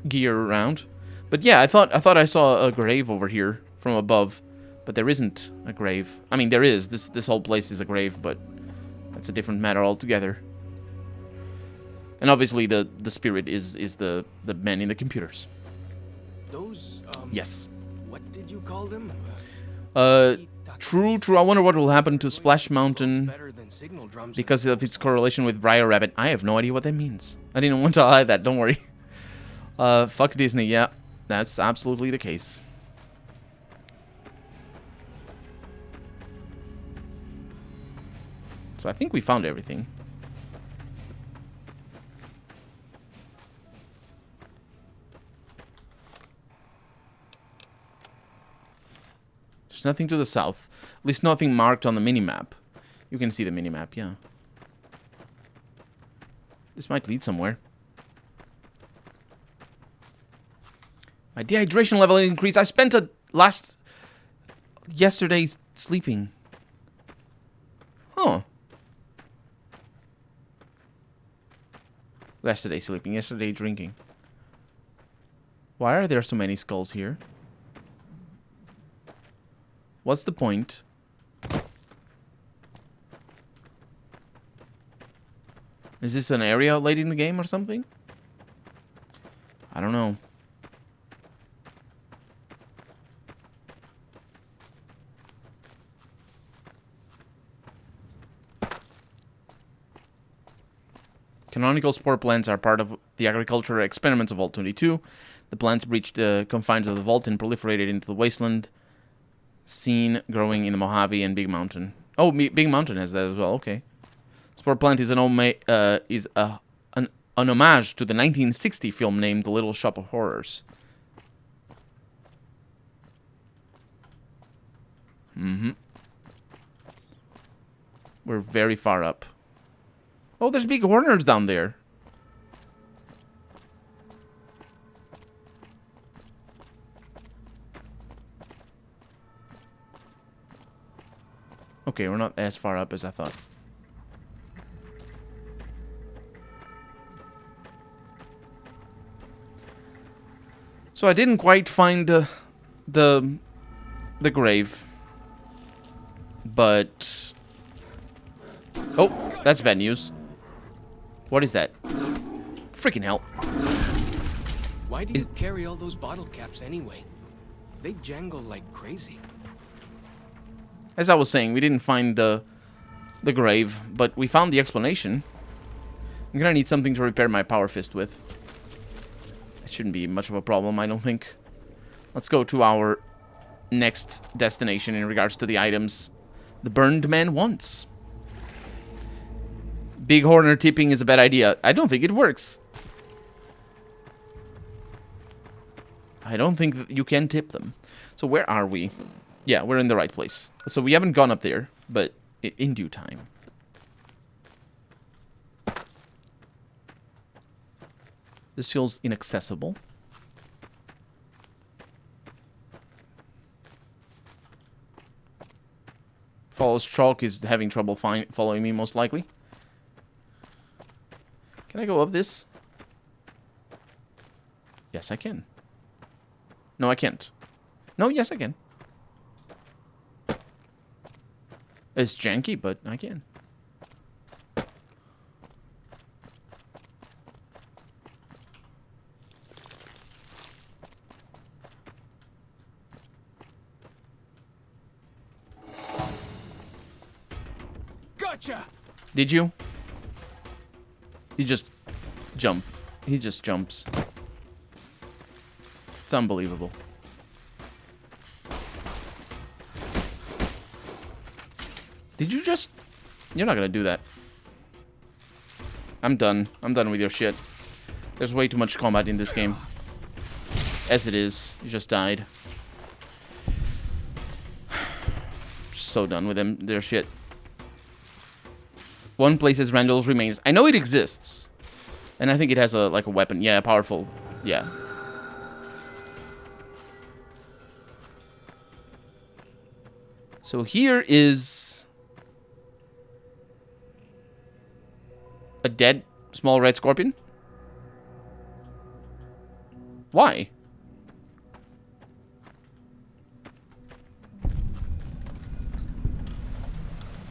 A: gear around. But yeah, I thought I saw a grave over here from above. But there isn't a grave. I mean, there is. This whole place is a grave, but... that's a different matter altogether. And obviously the spirit is the men in the computers.
B: Those,
A: yes.
B: What did you call them?
A: True. I wonder what will happen to Splash Mountain because of its correlation with Briar Rabbit. I have no idea what that means. I didn't want to hide that, don't worry. Fuck Disney, yeah. That's absolutely the case. So I think we found everything. There's nothing to the south. At least nothing marked on the minimap. You can see the minimap, yeah. This might lead somewhere. My dehydration level increased. I spent yesterday sleeping. Huh. Yesterday sleeping, yesterday drinking. Why are there so many skulls here? What's the point? Is this an area late in the game or something? I don't know. Canonical spore plants are part of the agricultural experiments of Vault 22. The plants breached the confines of the vault and proliferated into the wasteland scene growing in the Mojave and Big Mountain. Oh, Big Mountain has that as well. Okay. Spore plant is an homage to the 1960 film named The Little Shop of Horrors. We're very far up. Oh, there's big horners down there. Okay, we're not as far up as I thought. So I didn't quite find the grave. But... oh, that's bad news. What is that? Freaking hell.
B: Why do you carry all those bottle caps anyway? They jangle like crazy.
A: As I was saying, we didn't find the grave, but we found the explanation. I'm gonna need something to repair my power fist with. It shouldn't be much of a problem, I don't think. Let's go to our next destination in regards to the items the burned man wants. Big Horner tipping is a bad idea. I don't think it works. I don't think that you can tip them. So where are we? Yeah, we're in the right place. So we haven't gone up there, but in due time. This feels inaccessible. Follows Chalk is having trouble following me, most likely. Can I go up this? Yes, I can. No, I can't. No, yes, I can. It's janky, but I can.
B: Gotcha!
A: Did you? You just jump. He just jumps. It's unbelievable. Did you just... You're not gonna do that. I'm done. I'm done with your shit. There's way too much combat in this game. As it is. You just died. So done with them. Their shit. One places Randall's remains. I know it exists. And I think it has a like a weapon. Yeah, powerful. Yeah. So here is a dead small red scorpion. Why?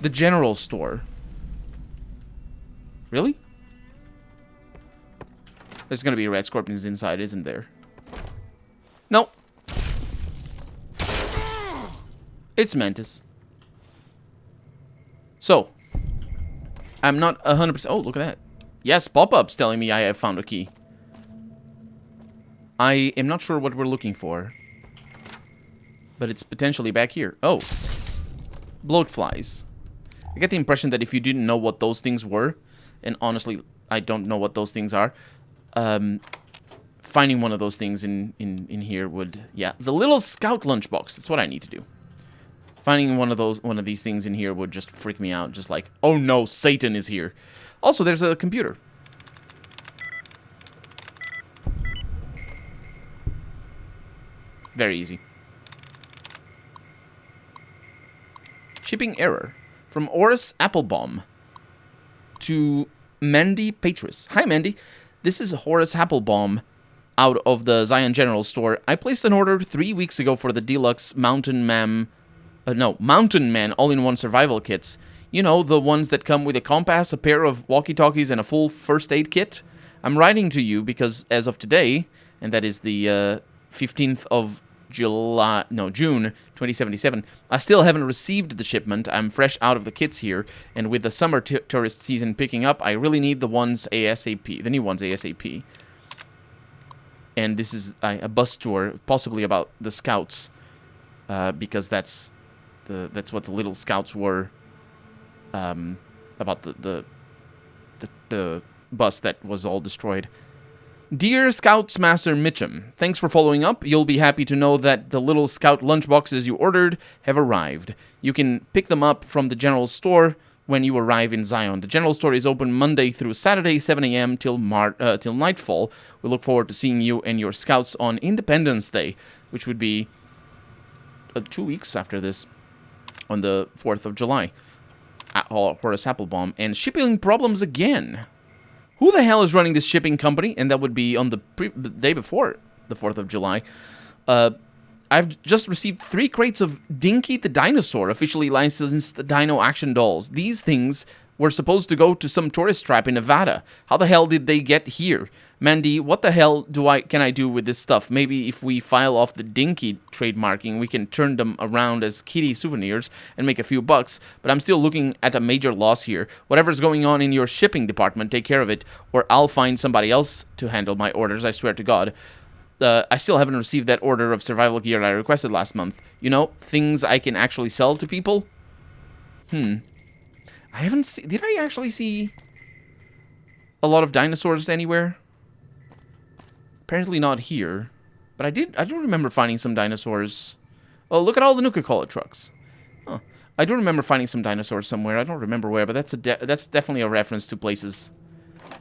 A: The general store. Really? There's gonna be red scorpions inside, isn't there? Nope. It's Mantis. So, I'm not 100%... Oh, look at that. Yes, pop-up's telling me I have found a key. I am not sure what we're looking for. But it's potentially back here. Oh. Bloatflies. I get the impression that if you didn't know what those things were, and honestly, I don't know what those things are, finding one of those things in here would... Yeah, the little scout lunchbox. That's what I need to do. Finding one of these things in here would just freak me out. Just like, oh no, Satan is here. Also, there's a computer. Very easy. Shipping error. From Oris Applebaum to Mandy Patris. Hi, Mandy. This is Horace Applebaum out of the Zion General Store. I placed an order 3 weeks ago for the deluxe Mountain Man all-in-one survival kits. You know, the ones that come with a compass, a pair of walkie-talkies, and a full first aid kit. I'm writing to you because as of today, and that is the 15th of June 2077, I still haven't received the shipment. I'm fresh out of the kits here, and with the summer tourist season picking up, I really need the ones ASAP, the new ones ASAP. And this is a bus tour, possibly about the scouts, because that's what the little scouts were, about the bus that was all destroyed. Dear Scouts Master Mitchum, thanks for following up. You'll be happy to know that the little scout lunchboxes you ordered have arrived. You can pick them up from the general store when you arrive in Zion. The general store is open Monday through Saturday, 7 a.m. till nightfall. We look forward to seeing you and your scouts on Independence Day, which would be 2 weeks after this, on the 4th of July. Horace Applebaum. And shipping problems again. Who the hell is running this shipping company? And that would be on the day before the 4th of July. I've just received 3 crates of Dinky the Dinosaur, officially licensed Dino Action Dolls. These things were supposed to go to some tourist trap in Nevada. How the hell did they get here? Mandy, what the hell can I do with this stuff? Maybe if we file off the Dinky trademarking, we can turn them around as kitty souvenirs and make a few bucks, but I'm still looking at a major loss here. Whatever's going on in your shipping department, take care of it, or I'll find somebody else to handle my orders, I swear to God. I still haven't received that order of survival gear I requested last month. You know, things I can actually sell to people. I haven't seen... Did I actually see a lot of dinosaurs anywhere? Apparently not here. But I do remember finding some dinosaurs. Oh, look at all the Nuka-Cola trucks. Huh. I do remember finding some dinosaurs somewhere. I don't remember where, but that's definitely a reference to places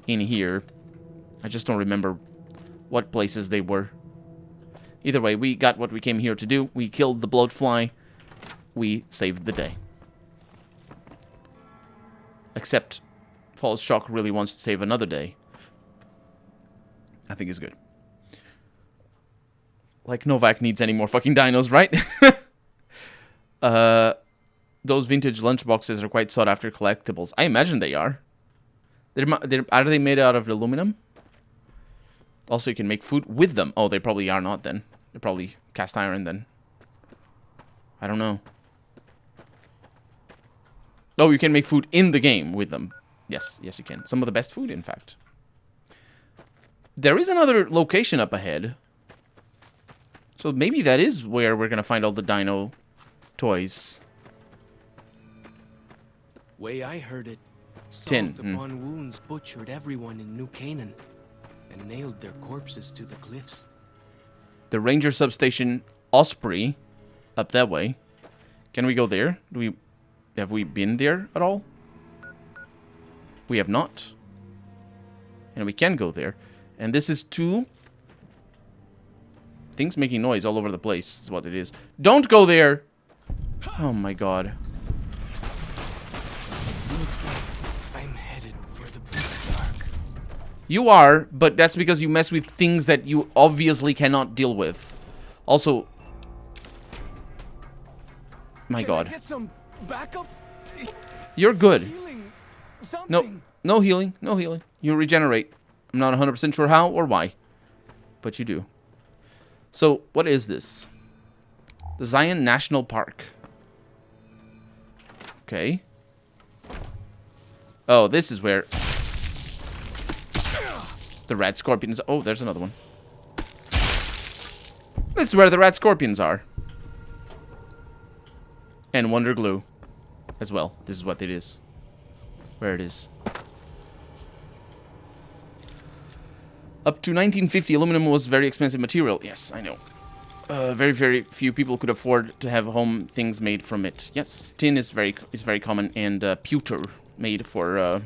A: in here. I just don't remember what places they were. Either way, we got what we came here to do. We killed the bloatfly. We saved the day. Except False Shock really wants to save another day. I think it's good. Like Novak needs any more fucking dinos, right? Those vintage lunchboxes are quite sought after collectibles. I imagine they are. Are they made out of aluminum? Also, you can make food with them. Oh, they probably are not then. They're probably cast iron then. I don't know. Oh, you can make food in the game with them. Yes, yes you can. Some of the best food, in fact. There is another location up ahead. So maybe that is where we're going to find all the dino toys.
B: Way I heard it,
A: Tin.
B: salt upon wounds butchered everyone in New Canaan and nailed their corpses to the cliffs.
A: The ranger substation Osprey up that way. Can we go there? Have we been there at all? We have not. And we can go there. And this is two things making noise all over the place is what it is. Don't go there! Oh my god.
B: Looks like I'm headed for the big dark.
A: You are, but that's because you mess with things that you obviously cannot deal with. Also... My god.
B: Can I get some backup?
A: You're good.
B: Healing?
A: No,
B: Something.
A: no healing. No healing. You regenerate. I'm not 100% sure how or why. But you do. So, what is this? The Zion National Park. Okay. Oh, this is where... the rat scorpions... Oh, there's another one. This is where the rat scorpions are. And Wonder Glue. As well. This is what it is. Where it is. Up to 1950, aluminum was very expensive material. Yes, I know. Very, very few people could afford to have home things made from it. Yes, tin is very common, and pewter made for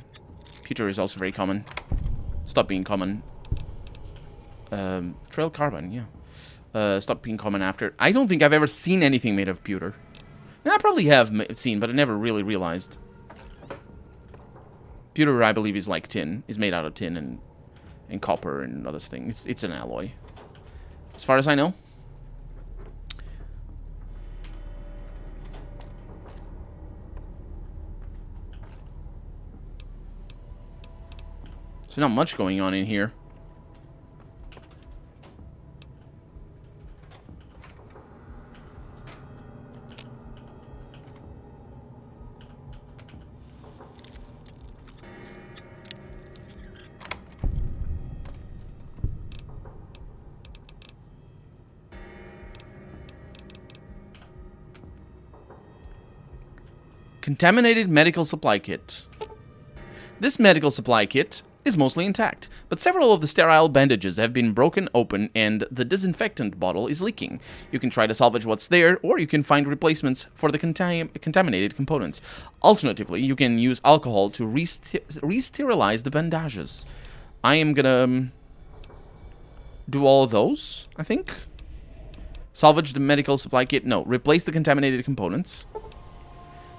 A: pewter is also very common. Stop being common. Trail carbon, yeah. Stop being common after. I don't think I've ever seen anything made of pewter. I probably have seen, but I never really realized. Pewter, I believe, is like tin. Is made out of tin and copper and other things. It's an alloy. As far as I know. There's not much going on in here. Contaminated medical supply kit. This medical supply kit is mostly intact, but several of the sterile bandages have been broken open and the disinfectant bottle is leaking. You can try to salvage what's there, or you can find replacements for the contaminated components. Alternatively, you can use alcohol to re-sterilize the bandages. I am gonna do all of those, I think. Salvage the medical supply kit. No, replace the contaminated components.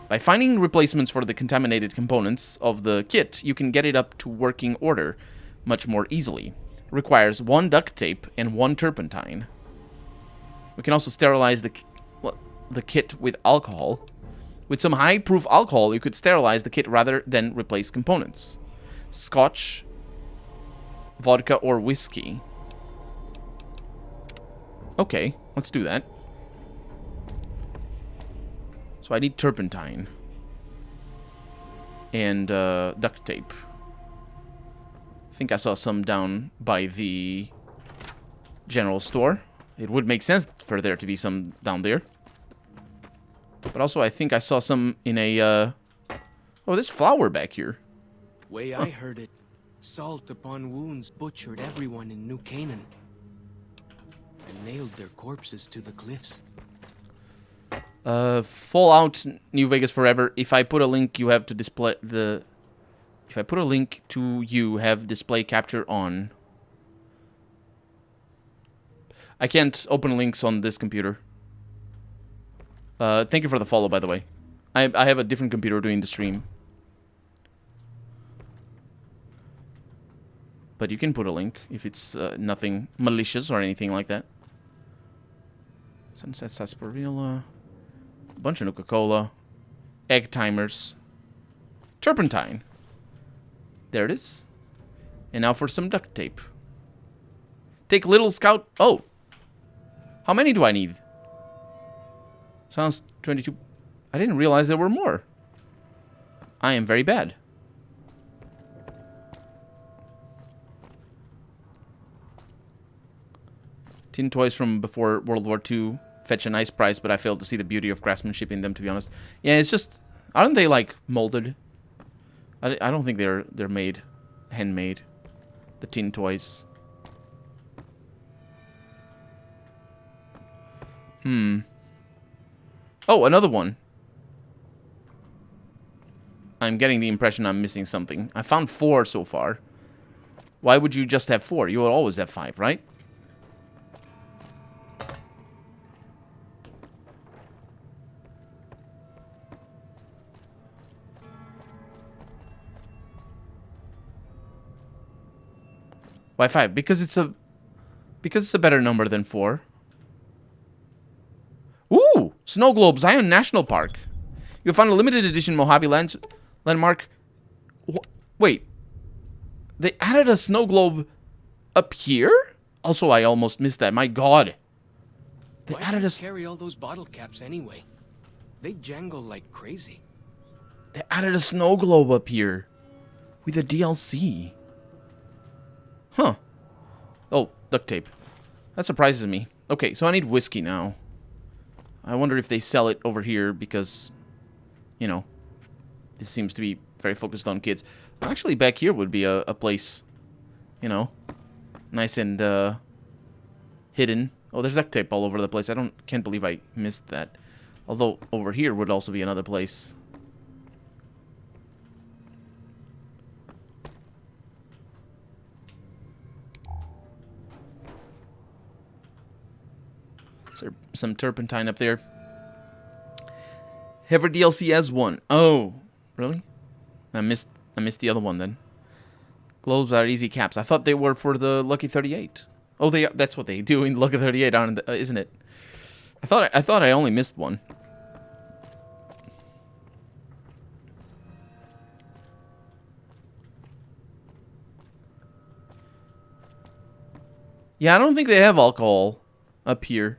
A: By finding replacements for the contaminated components of the kit, you can get it up to working order much more easily. Requires 1 duct tape and 1 turpentine. We can also sterilize the kit with alcohol. With some high-proof alcohol, you could sterilize the kit rather than replace components. Scotch, vodka, or whiskey. Okay, let's do that. So I need turpentine. And duct tape. I think I saw some down by the general store. It would make sense for there to be some down there. But also, I think I saw some in a, oh, there's flour back here.
B: Way I heard it, salt upon wounds butchered everyone in New Canaan. And nailed their corpses to the cliffs.
A: Fallout New Vegas Forever. If I put a link, you have to display the... If I put a link to you, have display capture on. I can't open links on this computer. Thank you for the follow, by the way. I have a different computer doing the stream. But you can put a link if it's nothing malicious or anything like that. Sunset Sarsaparilla. A bunch of Nuka-Cola. Egg timers. Turpentine. There it is. And now for some duct tape. Take Little Scout... Oh! How many do I need? Sounds 22... I didn't realize there were more. I am very bad. Tin toys from before World War II fetch a nice price, but I failed to see the beauty of craftsmanship in them, to be honest. Yeah, it's just... Aren't they, like, molded? I don't think they're made, handmade, the tin toys. Oh, another one. I'm getting the impression I'm missing something. I found 4 so far. Why would you just have 4? You would always have 5, right? Why 5? Because it's a better number than 4. Ooh! Snow Globe, Zion National Park. You'll find a limited edition Mojave landmark. Wait. They added a snow globe up here? Also, I almost missed that. My god. They
B: Why
A: added
B: do
A: a...
B: you carry all those bottle caps anyway? They jangle like crazy.
A: They added a snow globe up here. With a DLC. Huh. Oh, duct tape. That surprises me. Okay, so I need whiskey now. I wonder if they sell it over here because, you know, this seems to be very focused on kids. Actually, back here would be a place, you know, nice and hidden. Oh, there's duct tape all over the place. Can't believe I missed that. Although over here would also be another place. Is there some turpentine up there? Ever DLC as one. Oh, really? I missed the other one then. Globes are easy caps. I thought they were for the Lucky 38. Oh, that's what they do in Lucky 38, isn't it? I thought I only missed one. Yeah, I don't think they have alcohol up here.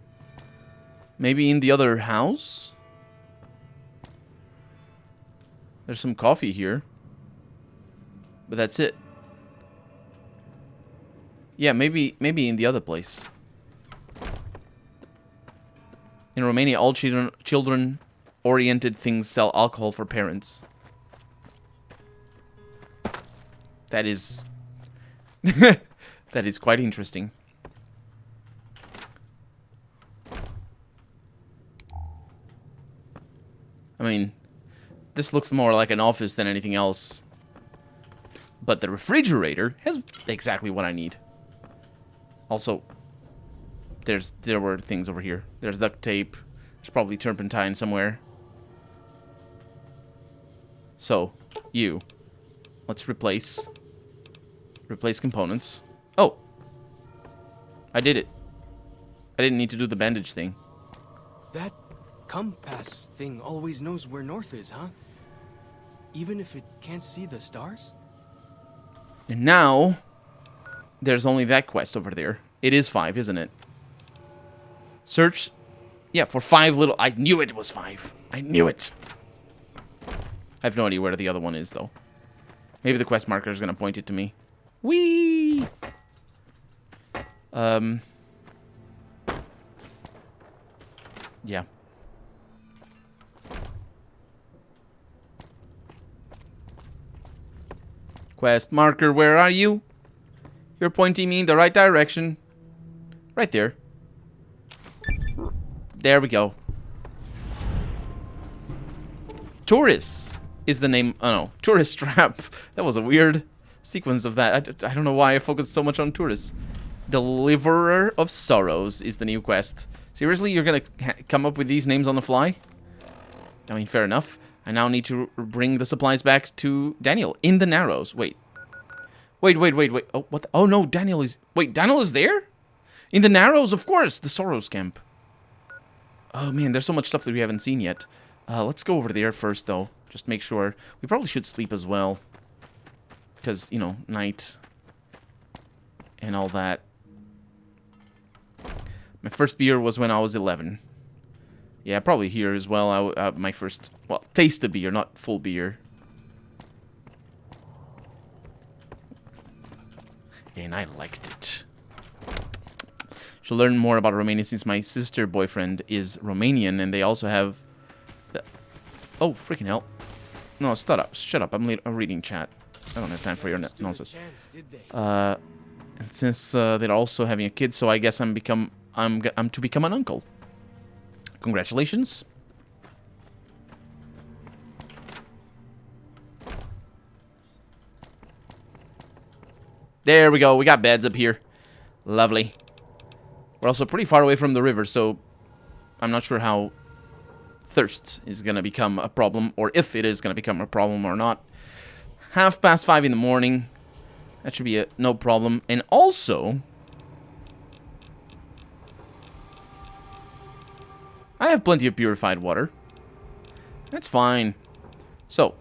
A: Maybe in the other house? There's some coffee here. But that's it. Yeah, maybe in the other place. In Romania, all children-oriented things sell alcohol for parents. That is... that is quite interesting. I mean, this looks more like an office than anything else. But the refrigerator has exactly what I need. Also, there were things over here. There's duct tape. There's probably turpentine somewhere. So, let's replace components. Oh, I did it. I didn't need to do the bandage thing.
B: That compass thing always knows where north is, huh? Even if it can't see the stars?
A: And now, there's only that quest over there. It is 5, isn't it? Search, yeah, for 5 little... I knew it was 5. I knew it. I have no idea where the other one is, though. Maybe the quest marker is going to point it to me. Whee! Yeah. Quest marker, where are you? You're pointing me in the right direction. Right there. There we go. Tourists is the name. Oh no, Tourist Trap. That was a weird sequence of that. I don't know why I focused so much on tourists. Deliverer of Sorrows is the new quest. Seriously, you're gonna come up with these names on the fly? I mean, fair enough. I now need to bring the supplies back to Daniel in the Narrows. Wait. Wait. Oh, what? Oh no, Daniel is... Wait, Daniel is there? In the Narrows, of course. The Sorrows camp. Oh man, there's so much stuff that we haven't seen yet. Let's go over there first, though. Just make sure. We probably should sleep as well. Because, you know, night. And all that. My first beer was when I was 11. Yeah, probably here as well. My first, well, taste of beer, not full beer. And I liked it. Should learn more about Romania since my sister boyfriend is Romanian, and they also have... Oh, freaking hell. No, shut up. I'm reading chat. I don't have time for your nonsense. And since they're also having a kid, so I guess I'm to become an uncle. Congratulations. There we go. We got beds up here. Lovely. We're also pretty far away from the river, so I'm not sure how thirst is going to become a problem, or if it is going to become a problem or not. 5:30 in the morning. That should be no problem. And also, I have plenty of purified water. That's fine. So,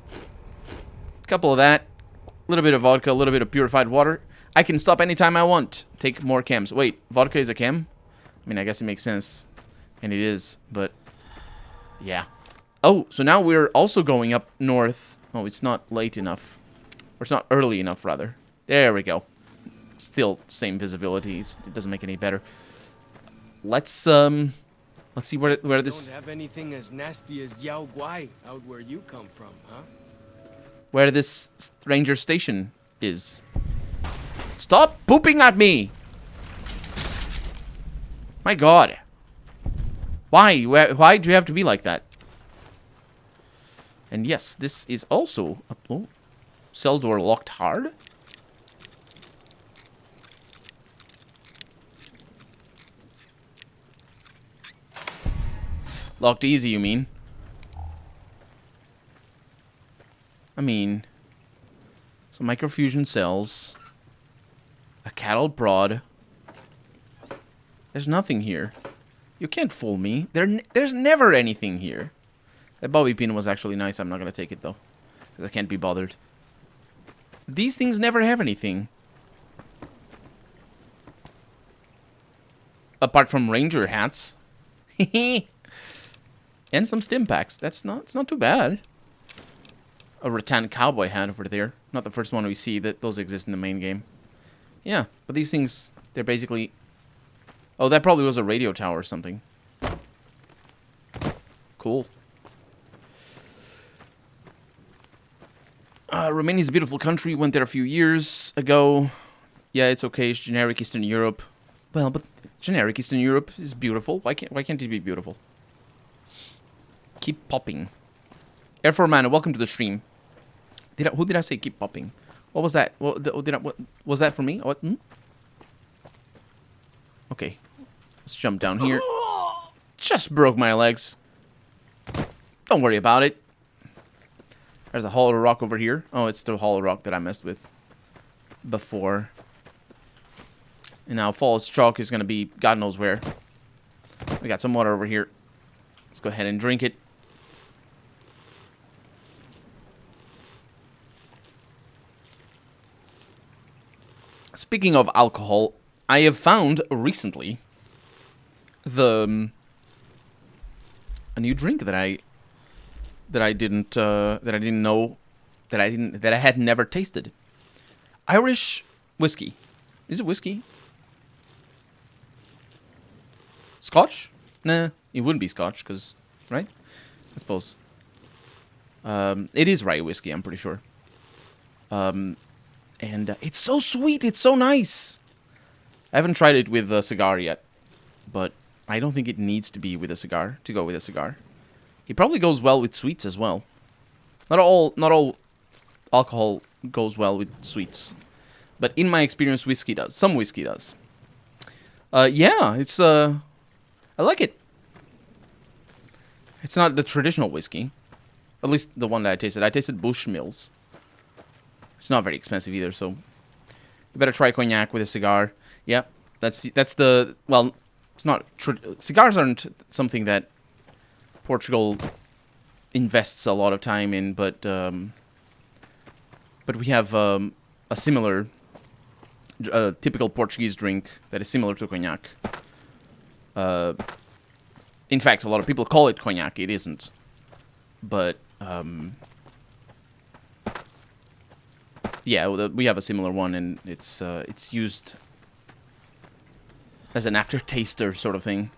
A: a couple of that. A little bit of vodka, a little bit of purified water. I can stop anytime I want. Take more chems. Wait, vodka is a chem? I mean, I guess it makes sense. And it is, but... yeah. Oh, so now we're also going up north. Oh, it's not late enough. Or it's not early enough, rather. There we go. Still same visibility. It doesn't make it any better. Let's see where this...
B: Don't have anything as nasty as Yao Guai out where you come from, huh?
A: Where this ranger station is. Stop pooping at me! My god. Why? Why do you have to be like that? And yes, this is also... oh, cell door locked hard? Locked easy, you mean? I mean... some microfusion cells. A cattle prod. There's nothing here. You can't fool me. There's never anything here. That bobby pin was actually nice. I'm not going to take it, though. Because I can't be bothered. These things never have anything. Apart from ranger hats. And some stim packs. It's not too bad. A rattan cowboy hat over there. Not the first one we see. Those exist in the main game. Yeah, but these things, they're basically... oh, that probably was a radio tower or something. Cool. Romania's a beautiful country. Went there a few years ago. Yeah, it's okay. It's generic Eastern Europe. Well, but generic Eastern Europe is beautiful. Why can't it be beautiful? Keep popping. Air for Man, welcome to the stream. Who did I say keep popping? What was that? What was that for me? What? Hmm? Okay. Let's jump down here. Just broke my legs. Don't worry about it. There's a hollow rock over here. Oh, it's the hollow rock that I messed with before. And now Falls Chalk is going to be God knows where. We got some water over here. Let's go ahead and drink it. Speaking of alcohol, I have found recently a new drink that I didn't know that I had never tasted. Irish whiskey. Is it whiskey? Scotch? Nah, it wouldn't be Scotch, because, right? I suppose. It is rye whiskey, I'm pretty sure. And it's so sweet, it's so nice. I haven't tried it with a cigar yet, but I don't think it needs to be with a cigar, to go with a cigar. It probably goes well with sweets as well. Not all alcohol goes well with sweets. But in my experience, whiskey does. Some whiskey does. Yeah, it's, I like it. It's not the traditional whiskey. At least the one that I tasted. I tasted Bushmills. It's not very expensive either, so... You better try cognac with a cigar. Yeah, that's the... Well, it's not... Cigars aren't something that Portugal invests a lot of time in, but we have a similar... typical Portuguese drink that is similar to cognac. In fact, a lot of people call it cognac. It isn't. But, yeah, we have a similar one, and it's used as an aftertaster sort of thing.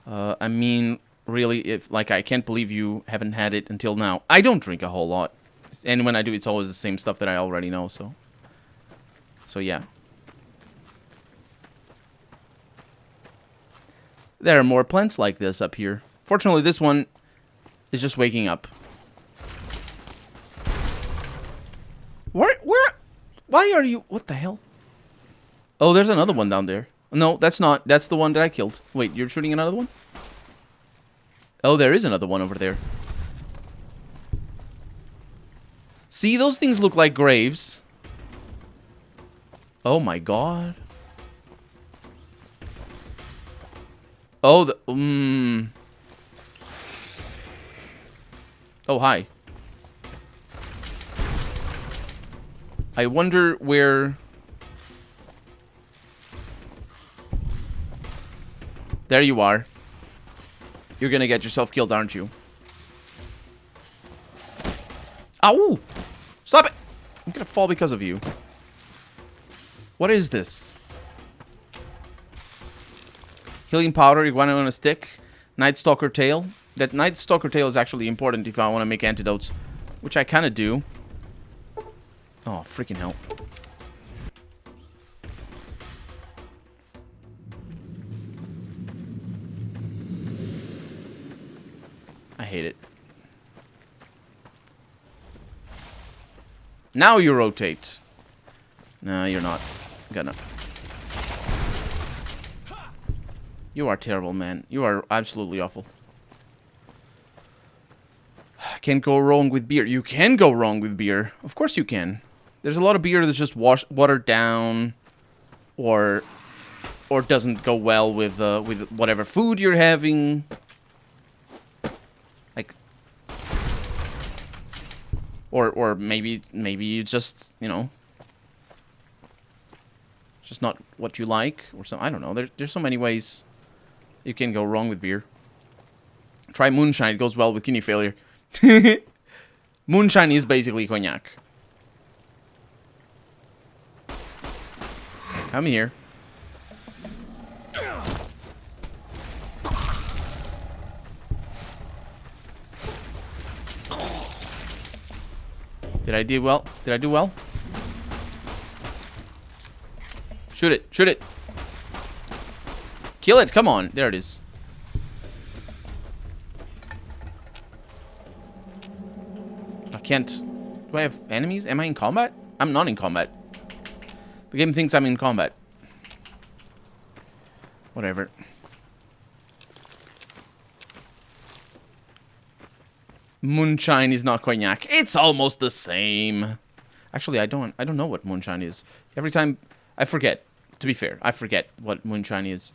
A: I mean, really, I can't believe you haven't had it until now. I don't drink a whole lot. And when I do, it's always the same stuff that I already know, so... So, yeah. There are more plants like this up here. Fortunately, this one is just waking up. Where? Why are you... What the hell? Oh, there's another one down there. No, that's not. That's the one that I killed. Wait, you're shooting another one? Oh, there is another one over there. See, those things look like graves. Oh my god. Oh, Oh, hi. I wonder where... There you are. You're gonna get yourself killed, aren't you? Ow! Stop it! I'm gonna fall because of you. What is this? Healing powder, iguana on a stick. Night Stalker tail. That Night Stalker tail is actually important if I want to make antidotes. Which I kind of do. Oh, freaking hell. I hate it. Now you rotate. No, you're not gonna. You are terrible, man. You are absolutely awful. Can't go wrong with beer. You can go wrong with beer. Of course you can. There's a lot of beer that's just watered down, or doesn't go well with whatever food you're having. Like, or maybe you just, you know, just not what you like, or something. I don't know. There's so many ways you can go wrong with beer. Try moonshine. It goes well with kidney failure. Moonshine is basically cognac. Come here. Did I do well? Did I do well? Shoot it. Shoot it. Kill it. Come on. There it is. I can't. Do I have enemies? Am I in combat? I'm not in combat. The game thinks I'm in combat. Whatever. Moonshine is not cognac. It's almost the same. Actually, I don't know what moonshine is. Every time I forget. To be fair, I forget what moonshine is.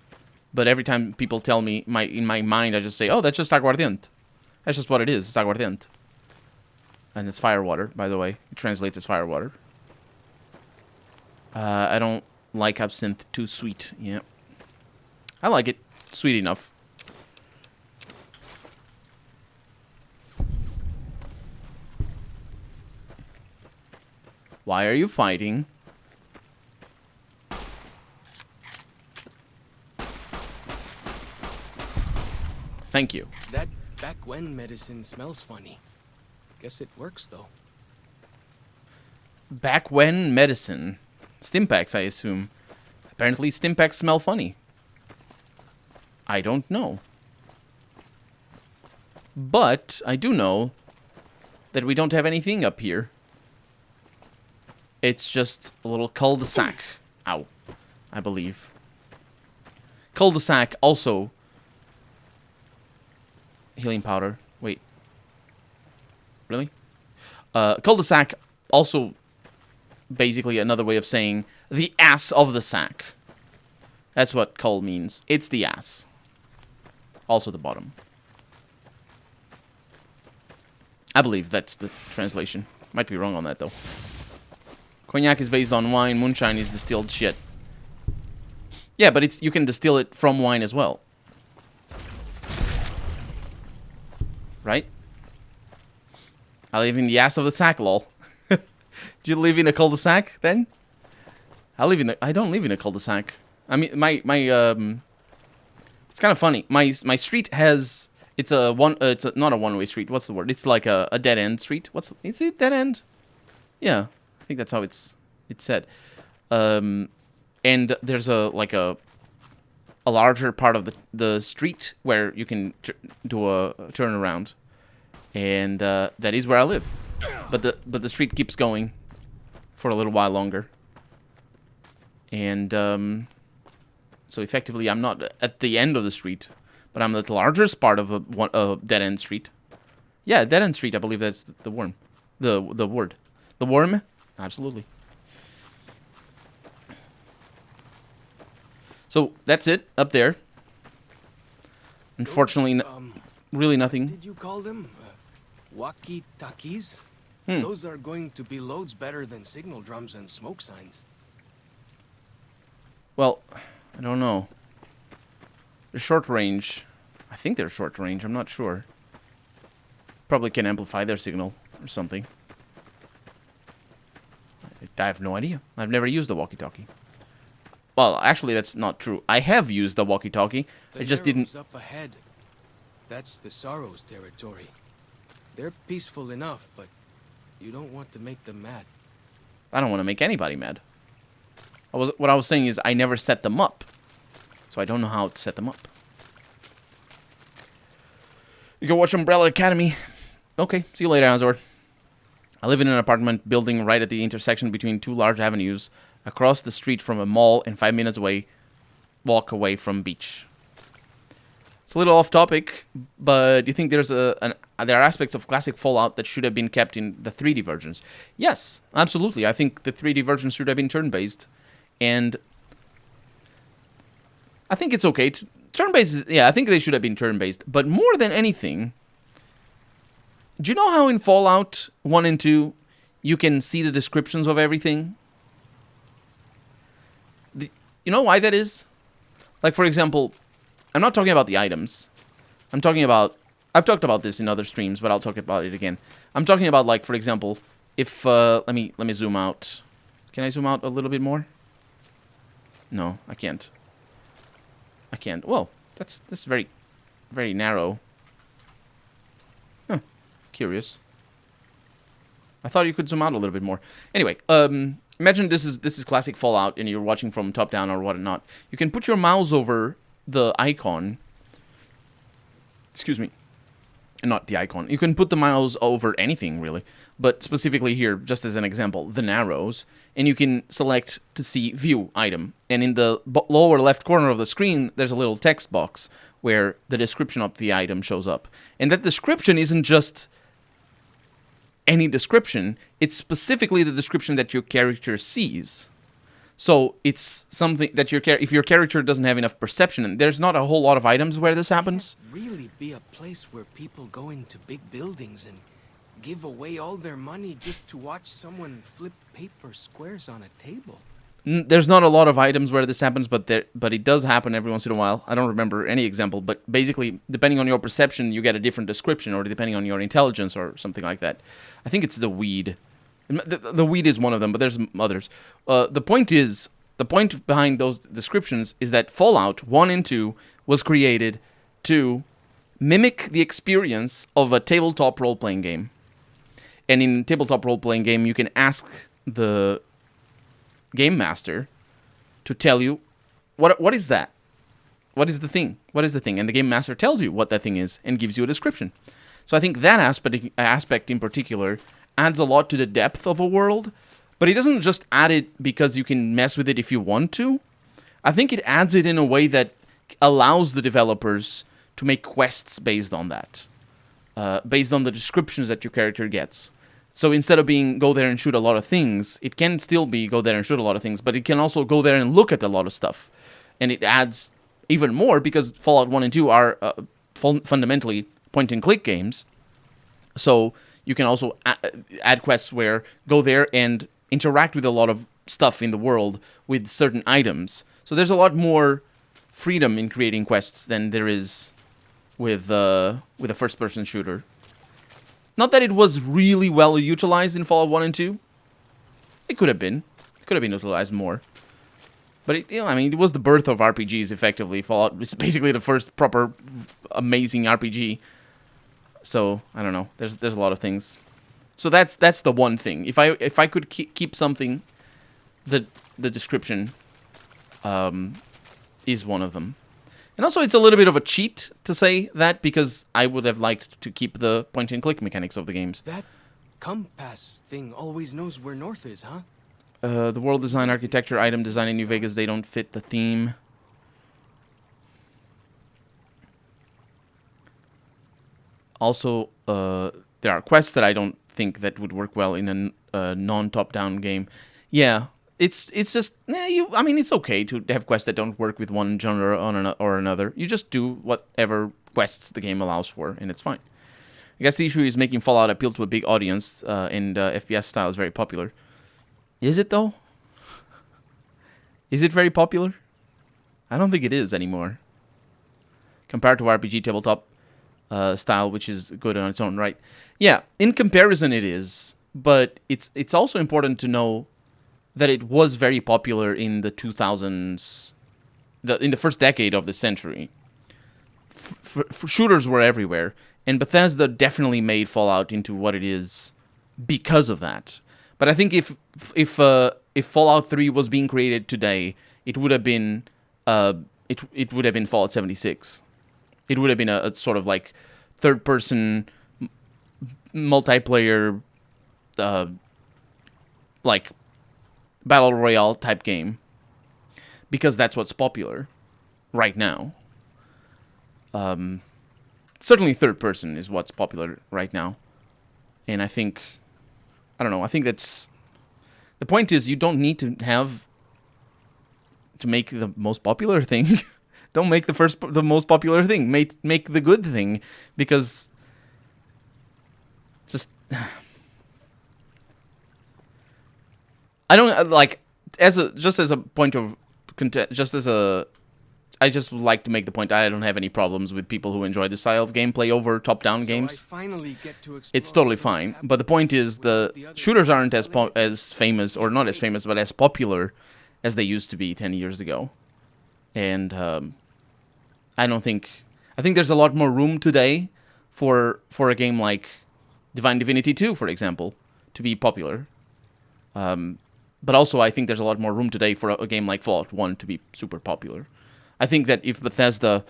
A: But every time people tell me, in my mind, I just say, "Oh, that's just aguardiente." That's just what it is. It's aguardiente. And it's firewater, by the way. It translates as firewater. I don't like absinthe. Too sweet. Yeah. I like it. Sweet enough. Why are you fighting? Thank you.
B: That back when medicine smells funny. Guess it works though.
A: Back when medicine. Stimpaks, I assume. Apparently Stimpaks smell funny. I don't know. But I do know that we don't have anything up here. It's just a little cul-de-sac. Ow. I believe. Cul-de-sac also. Healing powder. Wait. Really? Cul-de-sac also basically another way of saying the ass of the sack. That's what cul means. It's the ass. Also the bottom. I believe that's the translation. Might be wrong on that though. Cognac is based on wine. Moonshine is distilled shit. Yeah, but it's you can distill it from wine as well. Right? I live in the ass of the sack, lol. Do you live in a cul-de-sac then? I don't live in a cul-de-sac. I mean, it's kind of funny. My street has it's not a one-way street. What's the word? It's like a dead end street. Is it dead end? Yeah, I think that's how it's said. And there's a larger part of the street where you can do a turnaround, and that is where I live. But the street keeps going for a little while longer, and so effectively I'm not at the end of the street, but I'm at the largest part of a dead end street. Yeah, dead end street. I believe that's the worm, the word, the worm. Absolutely. So that's it up there. Unfortunately, really nothing.
B: Did you call them walkie-talkies?
A: Hmm.
B: Those are going to be loads better than signal drums and smoke signs.
A: Well, I don't know. They're short range. I think they're short range. I'm not sure. Probably can amplify their signal or something. I have no idea. I've never used a walkie-talkie. Well, actually, that's not true. I have used the walkie-talkie. I just didn't.
B: Up ahead. That's the Sorrow's territory. They're peaceful enough, but you don't want to make them mad.
A: I don't want to make anybody mad. What I was saying is I never set them up, so I don't know how to set them up. You can watch Umbrella Academy. Okay, see you later, Azor. I live in an apartment building right at the intersection between two large avenues, across the street from a mall and 5 minutes walk away from beach. It's a little off topic, but you think there are aspects of classic Fallout that should have been kept in the 3D versions? Yes, absolutely. I think the 3D versions should have been turn-based, and I think it's okay. Turn-based, yeah, I think they should have been turn-based, but more than anything, do you know how in Fallout 1 and 2 you can see the descriptions of everything? You know why that is? Like, for example, I'm not talking about the items. I'm talking about... I've talked about this in other streams, but I'll talk about it again. I'm talking about, like, for example, if... let me zoom out. Can I zoom out a little bit more? No, I can't. I can't. Well, that's very, very narrow. Huh. Curious. I thought you could zoom out a little bit more. Anyway, imagine this is classic Fallout and you're watching from top down or whatnot. You can put your mouse over the icon. Excuse me. Not the icon. You can put the mouse over anything, really. But specifically here, just as an example, the arrows. And you can select to see view item. And in the lower left corner of the screen, there's a little text box where the description of the item shows up. And that description isn't just any description. It's specifically the description that your character sees. So it's something that if your character doesn't have enough perception, and there's not a whole lot of items where this happens.
B: Really be a place where people go into big buildings and give away all their money just to watch someone flip paper squares on a table.
A: There's not a lot of items where this happens, but it does happen every once in a while. I don't remember any example, but basically, depending on your perception, you get a different description, or depending on your intelligence or something like that. I think it's the weed. The weed is one of them, but there's others. The point behind those descriptions is that Fallout 1 and 2 was created to mimic the experience of a tabletop role-playing game. And in tabletop role-playing game, you can ask the game master to tell you, what is that? What is the thing? What is the thing? And the game master tells you what that thing is and gives you a description. So I think that aspect in particular adds a lot to the depth of a world, but it doesn't just add it because you can mess with it if you want to. I think it adds it in a way that allows the developers to make quests based on that, based on the descriptions that your character gets. So instead of being go there and shoot a lot of things, it can still be go there and shoot a lot of things, but it can also go there and look at a lot of stuff. And it adds even more because Fallout 1 and 2 are fundamentally point-and-click games. So you can also add quests where go there and interact with a lot of stuff in the world with certain items. So there's a lot more freedom in creating quests than there is with a first-person shooter. Not that it was really well utilized in Fallout 1 and 2. It could have been. It could have been utilized more. But, it was the birth of RPGs, effectively. Fallout was basically the first proper, amazing RPG. So, I don't know. There's a lot of things. So that's the one thing. If I could keep something, the description is one of them. And also, it's a little bit of a cheat to say that, because I would have liked to keep the point-and-click mechanics of the games.
B: That compass thing always knows where north is, huh?
A: The world design, architecture, item design in New Vegas, they don't fit the theme. Also, there are quests that I don't think that would work well in a non-top-down game. Yeah. It's just, it's okay to have quests that don't work with one genre or another. You just do whatever quests the game allows for, and it's fine. I guess the issue is making Fallout appeal to a big audience, and FPS style is very popular. Is it, though? Is it very popular? I don't think it is anymore. Compared to RPG tabletop style, which is good on its own right. Yeah, in comparison it is, but it's also important to know that it was very popular in the 2000s, in the first decade of the century. Shooters were everywhere, and Bethesda definitely made Fallout into what it is because of that. But I think if Fallout 3 was being created today, it would have been it would have been Fallout 76. It would have been a sort of like third-person multiplayer, like battle royale type game, because that's what's popular right now. Certainly third person is what's popular right now, and I think that's the point. Is you don't need to make the most popular thing. Don't make the most popular thing. Make the good thing, because just I don't like as a point of I just would like to make the point I don't have any problems with people who enjoy the style of gameplay over top-down games. It's totally fine. But the point is the shooters aren't as famous, or not as famous, but as popular as they used to be 10 years ago. And I think there's a lot more room today for a game like Divine Divinity 2, for example, to be popular. But also, I think there's a lot more room today for a game like Fallout 1 to be super popular. I think that if Bethesda...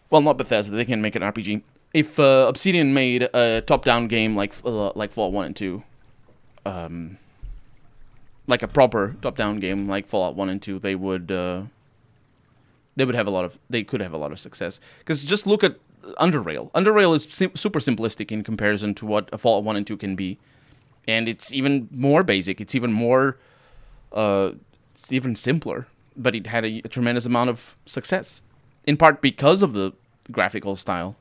A: Well, not Bethesda, they can make an RPG. If Obsidian made a top-down game like Fallout 1 and 2, like a proper top-down game like Fallout 1 and 2, they could have a lot of success. Because just look at Underrail. Underrail is super simplistic in comparison to what a Fallout 1 and 2 can be. And it's even more basic. It's even more... it's even simpler. But it had a tremendous amount of success. In part because of the graphical style.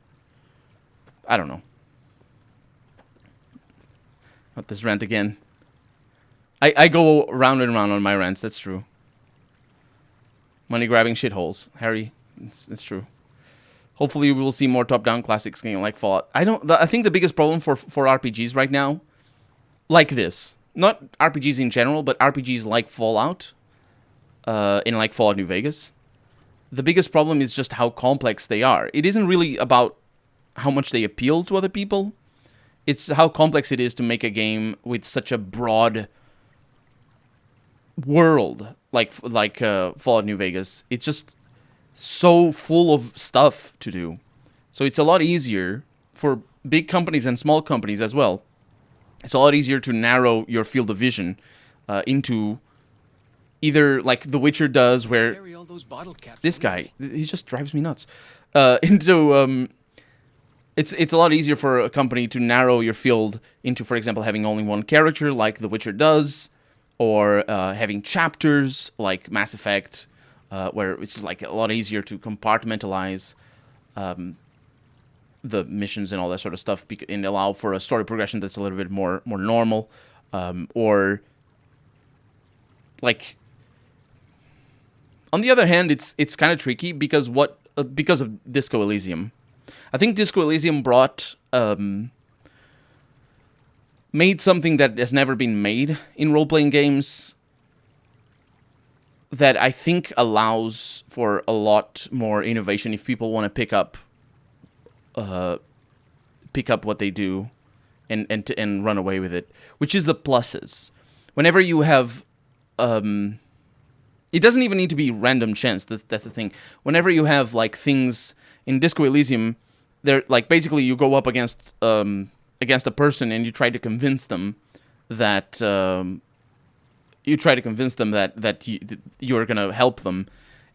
A: I don't know. Not this rant again. I go round and round on my rants, that's true. Money-grabbing shitholes. Harry, it's true. Hopefully we will see more top-down classics game like Fallout. I think the biggest problem for RPGs right now, like this, not RPGs in general, but RPGs like Fallout, in like Fallout New Vegas, the biggest problem is just how complex they are. It isn't really about how much they appeal to other people. It's how complex it is to make a game with such a broad world like Fallout New Vegas. It's just so full of stuff to do. So it's a lot easier for big companies and small companies as well. It's a lot easier to narrow your field of vision into either like The Witcher does, where
B: Carry all those bottle caps
A: this
B: with
A: guy,
B: me.
A: he just drives me nuts. It's a lot easier for a company to narrow your field into, for example, having only one character like The Witcher does, or having chapters like Mass Effect, where it's like a lot easier to compartmentalize the missions and all that sort of stuff, and allow for a story progression that's a little bit more normal, or like. On the other hand, it's kind of tricky because because of Disco Elysium. I think Disco Elysium made something that has never been made in role-playing games that I think allows for a lot more innovation if people want to pick up what they do and run away with it, which is the pluses. Whenever you have it doesn't even need to be random chance. That's the thing. Whenever you have like things in Disco Elysium, they're like basically you go up against a person and you try to convince them that you're gonna help them,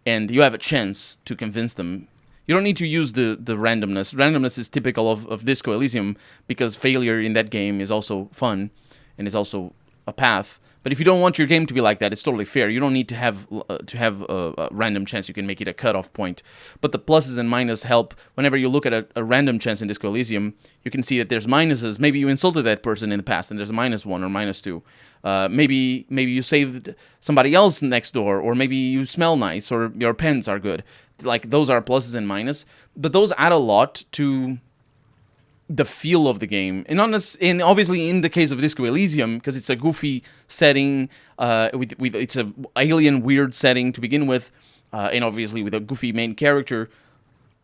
A: and you have a chance to convince them. You don't need to use the randomness. Randomness is typical of Disco Elysium because failure in that game is also fun and is also a path. But if you don't want your game to be like that, it's totally fair. You don't need to have a random chance. You can make it a cutoff point. But the pluses and minuses help. Whenever you look at a random chance in Disco Elysium, you can see that there's minuses. Maybe you insulted that person in the past, and there's a -1 or -2. Maybe you saved somebody else next door, or maybe you smell nice, or your pens are good. Like, those are pluses and minuses. But those add a lot to the feel of the game, and obviously in the case of Disco Elysium, because it's a goofy setting, it's a alien weird setting to begin with, and obviously with a goofy main character.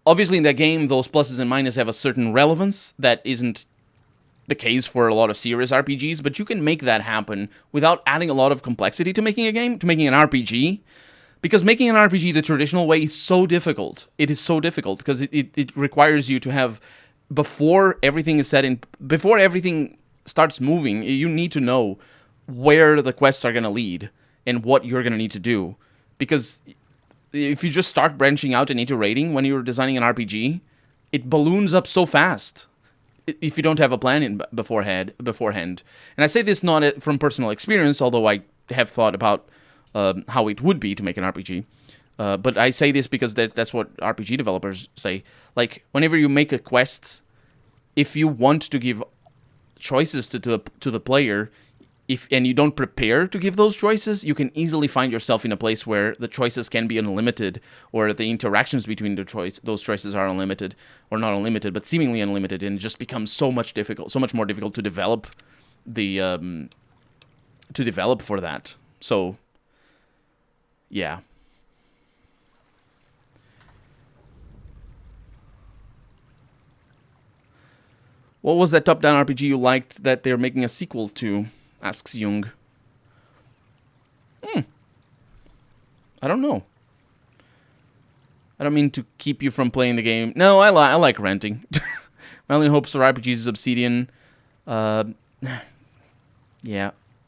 A: Obviously in that game, those pluses and minuses have a certain relevance that isn't the case for a lot of serious RPGs, but you can make that happen without adding a lot of complexity to making a game, to making an RPG. Because making an RPG the traditional way is so difficult. It is so difficult because it requires you to have, before everything is set in, before everything starts moving, you need to know where the quests are going to lead and what you're going to need to do. Because if you just start branching out and iterating when you're designing an RPG, it balloons up so fast if you don't have a plan beforehand. And I say this not from personal experience, although I have thought about how it would be to make an RPG. But I say this because that's what RPG developers say. Like, whenever you make a quest, if you want to give choices to the player, and you don't prepare to give those choices, you can easily find yourself in a place where the choices can be unlimited, or the interactions between those choices are unlimited, or not unlimited, but seemingly unlimited, and it just becomes so much more difficult to develop for that. So, yeah. What was that top-down RPG you liked that they're making a sequel to? Asks Jung. I don't know. I don't mean to keep you from playing the game. No, I like renting. My only hopes for RPGs is Obsidian. Yeah.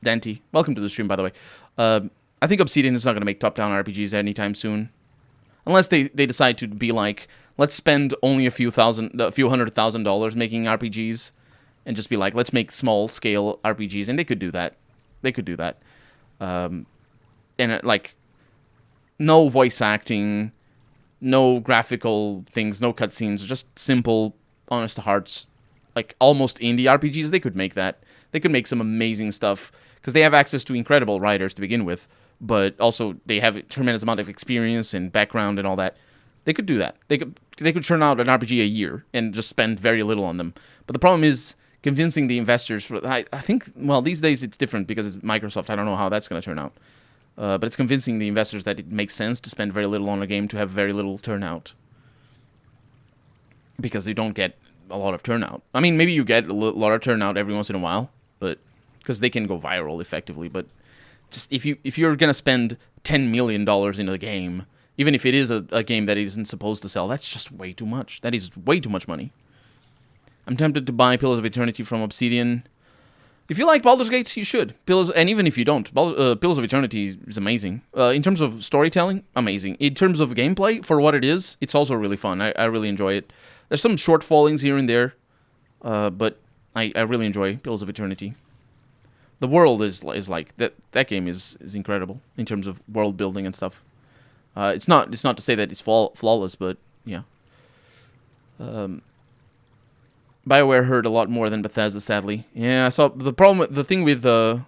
A: Dante, welcome to the stream, by the way. I think Obsidian is not going to make top-down RPGs anytime soon. Unless they decide to be like, let's spend only a few $100,000 making RPGs, and just be like, let's make small-scale RPGs, and they could do that. And like, no voice acting, no graphical things, no cutscenes, just simple, honest-to-hearts, like almost indie RPGs. They could make that. They could make some amazing stuff because they have access to incredible writers to begin with, but also they have a tremendous amount of experience and background and all that. They could do that. They could churn out an RPG a year and just spend very little on them. But the problem is convincing the investors. I think, well, these days it's different because it's Microsoft. I don't know how that's going to turn out. But it's convincing the investors that it makes sense to spend very little on a game to have very little turnout. Because you don't get a lot of turnout. I mean, maybe you get a lot of turnout every once in a while, but because they can go viral effectively. But just if you're gonna spend $10 million in a game, even if it is a game that isn't supposed to sell, that's just way too much. That is way too much money. I'm tempted to buy Pillars of Eternity from Obsidian. If you like Baldur's Gate, you should. And even if you don't, Pillars of Eternity is amazing. In terms of storytelling, amazing. In terms of gameplay, for what it is, it's also really fun. I really enjoy it. There's some shortfallings here and there, but I really enjoy Pillars of Eternity. The world is like that game is incredible in terms of world building and stuff. It's not to say that it's flawless, but yeah. BioWare heard a lot more than Bethesda, sadly. Yeah, I saw the problem. The thing with I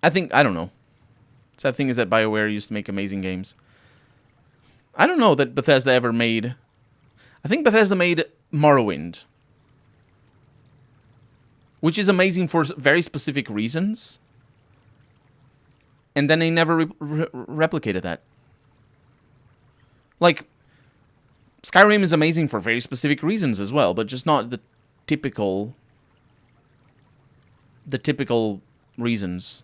A: don't know. Sad thing is that BioWare used to make amazing games. I don't know that Bethesda ever made. I think Bethesda made Morrowind, which is amazing for very specific reasons. And then they never replicated that. Like, Skyrim is amazing for very specific reasons as well, but just not the typical reasons.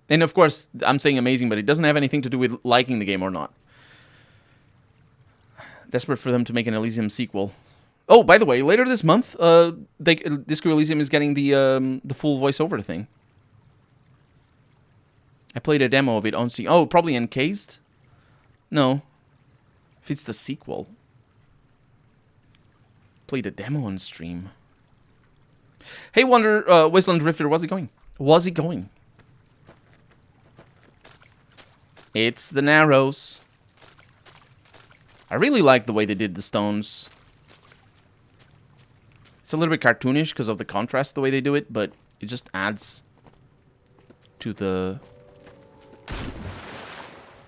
A: And of course, I'm saying amazing, but it doesn't have anything to do with liking the game or not. Desperate for them to make an Elysium sequel. Oh, by the way, later this month, Disco Elysium is getting the full voiceover thing. I played a demo of it on Steam. Oh, probably Encased? No. If it's the sequel. Played a demo on stream. Hey, Wasteland Drifter, was it going? Was it going? It's the Narrows. I really like the way they did the stones. It's a little bit cartoonish because of the contrast, the way they do it, but it just adds to the...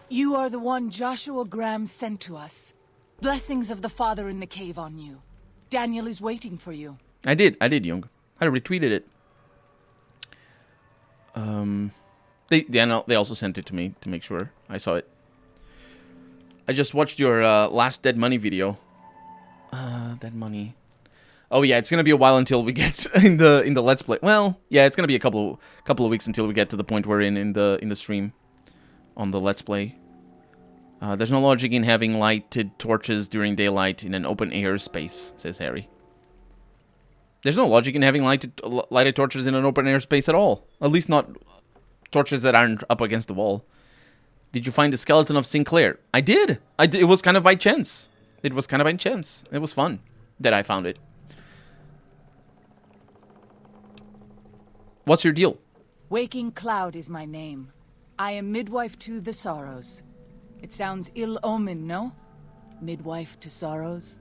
D: You are the one Joshua Graham sent to us. Blessings of the Father in the cave on you. Daniel is waiting for you.
A: I did, Jung. I retweeted it. They also sent it to me to make sure I saw it. I just watched your last Dead Money video. Dead Money. Oh yeah, it's gonna be a while until we get in the Let's Play. Well, yeah, it's gonna be a couple of weeks until we get to the point we're in the stream on the Let's Play. There's no logic in having lighted torches during daylight in an open air space, says Harry. There's no logic in having lighted torches in an open air space at all. At least not torches that aren't up against the wall. Did you find the skeleton of Sinclair? I did. It was kind of by chance. It was fun that I found it. What's your deal?
D: Waking Cloud is my name. I am midwife to the Sorrows. It sounds ill omen, no? Midwife to Sorrows?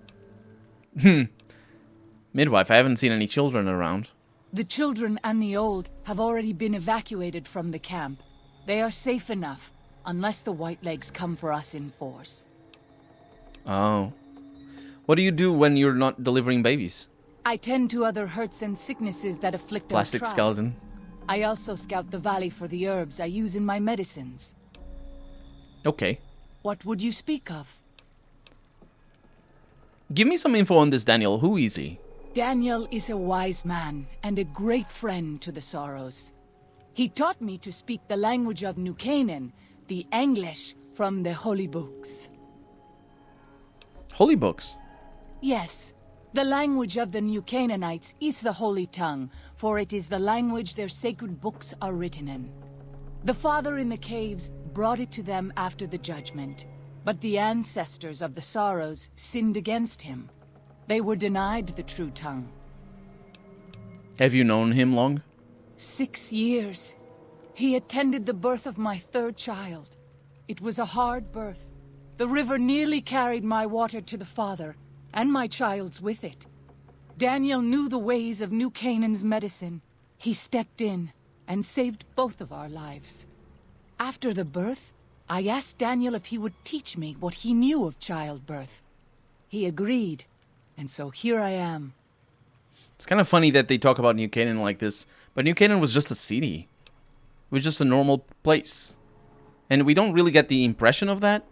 A: Midwife, I haven't seen any children around.
D: The children and the old have already been evacuated from the camp. They are safe enough, unless the Whitelegs come for us in force.
A: Oh. What do you do when you're not delivering babies?
D: I tend to other hurts and sicknesses that afflict our
A: Plastic
D: tribe.
A: skeleton.
D: I also scout the valley for the herbs I use in my medicines.
A: Okay.
D: What would you speak of?
A: Give me some info on this Daniel. Who is he?
D: Daniel is a wise man and a great friend to the Sorrows. He taught me to speak the language of New Canaan, the English from the Holy Books.
A: Holy Books?
D: Yes. The language of the New Canaanites is the Holy Tongue, for it is the language their sacred books are written in. The Father in the caves brought it to them after the judgment, but the ancestors of the Sorrows sinned against him. They were denied the true tongue.
A: Have you known him long?
D: 6 years. He attended the birth of my third child. It was a hard birth. The river nearly carried my water to the Father, and my child's with it. Daniel knew the ways of New Canaan's medicine. He stepped in and saved both of our lives. After the birth, I asked Daniel if he would teach me what he knew of childbirth. He agreed, and so here I am.
A: It's kind of funny that they talk about New Canaan like this, but New Canaan was just a city. It was just a normal place. And we don't really get the impression of that,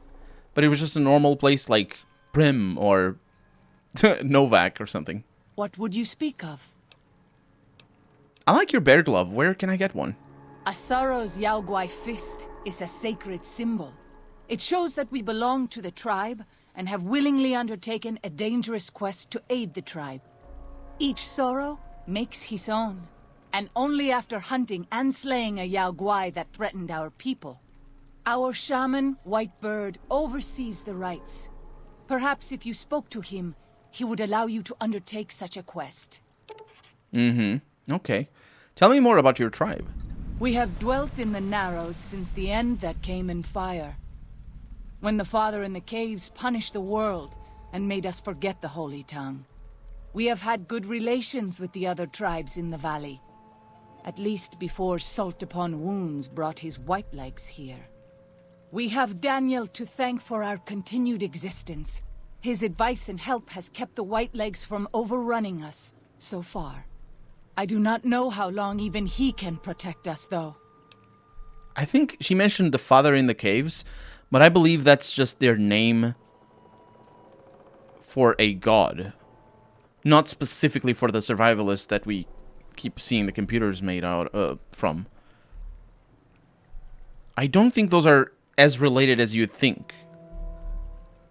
A: but it was just a normal place like Prim or Novak or something.
D: What would you speak of?
A: I like your bear glove. Where can I get one?
D: Asaro's Yaoguai fist is a sacred symbol. It shows that we belong to the tribe and have willingly undertaken a dangerous quest to aid the tribe. Each Sorrow makes his own, and only after hunting and slaying a Yaoguai that threatened our people. Our shaman, Whitebird, oversees the rites. Perhaps if you spoke to him, he would allow you to undertake such a quest.
A: Okay. Tell me more about your tribe.
D: We have dwelt in the Narrows since the end that came in fire. When the Father in the Caves punished the world and made us forget the Holy Tongue. We have had good relations with the other tribes in the valley. At least before Salt Upon Wounds brought his white legs here. We have Daniel to thank for our continued existence. His advice and help has kept the white legs from overrunning us so far. I do not know how long even he can protect us, though.
A: I think she mentioned the Father in the Caves, but I believe that's just their name for a god. Not specifically for the survivalists that we keep seeing the computers made out from. I don't think those are as related as you'd think,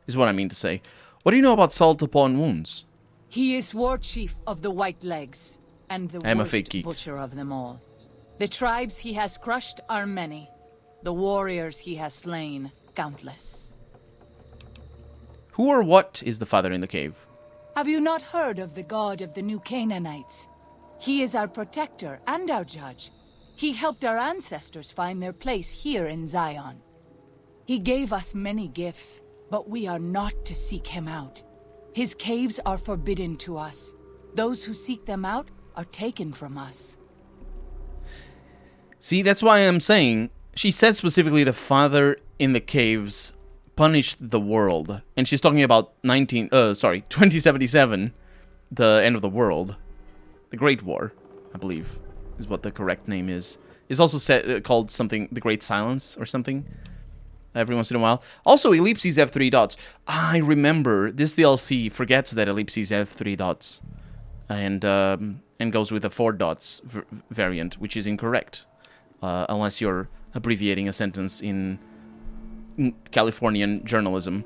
A: is what I mean to say. What do you know about Salt Upon Wounds?
D: He is war chief of the White Legs, and the
A: I'm a
D: worst
A: fake geek.
D: butcher of them all. The tribes he has crushed are many. The warriors he has slain, countless.
A: Who or what is the Father in the Cave?
D: Have you not heard of the god of the New Canaanites? He is our protector and our judge. He helped our ancestors find their place here in Zion. He gave us many gifts, but we are not to seek him out. His caves are forbidden to us. Those who seek them out are taken from us.
A: See, that's why I'm saying, she said specifically the Father in the Caves punished the world. And she's talking about 2077, the end of the world. The Great War, I believe, is what the correct name is. It's also called something, the Great Silence or something, every once in a while. Also, ellipses have 3 dots. I remember, this DLC forgets that ellipses have 3 dots. And goes with a 4 dots variant, which is incorrect. Unless you're abbreviating a sentence in Californian journalism.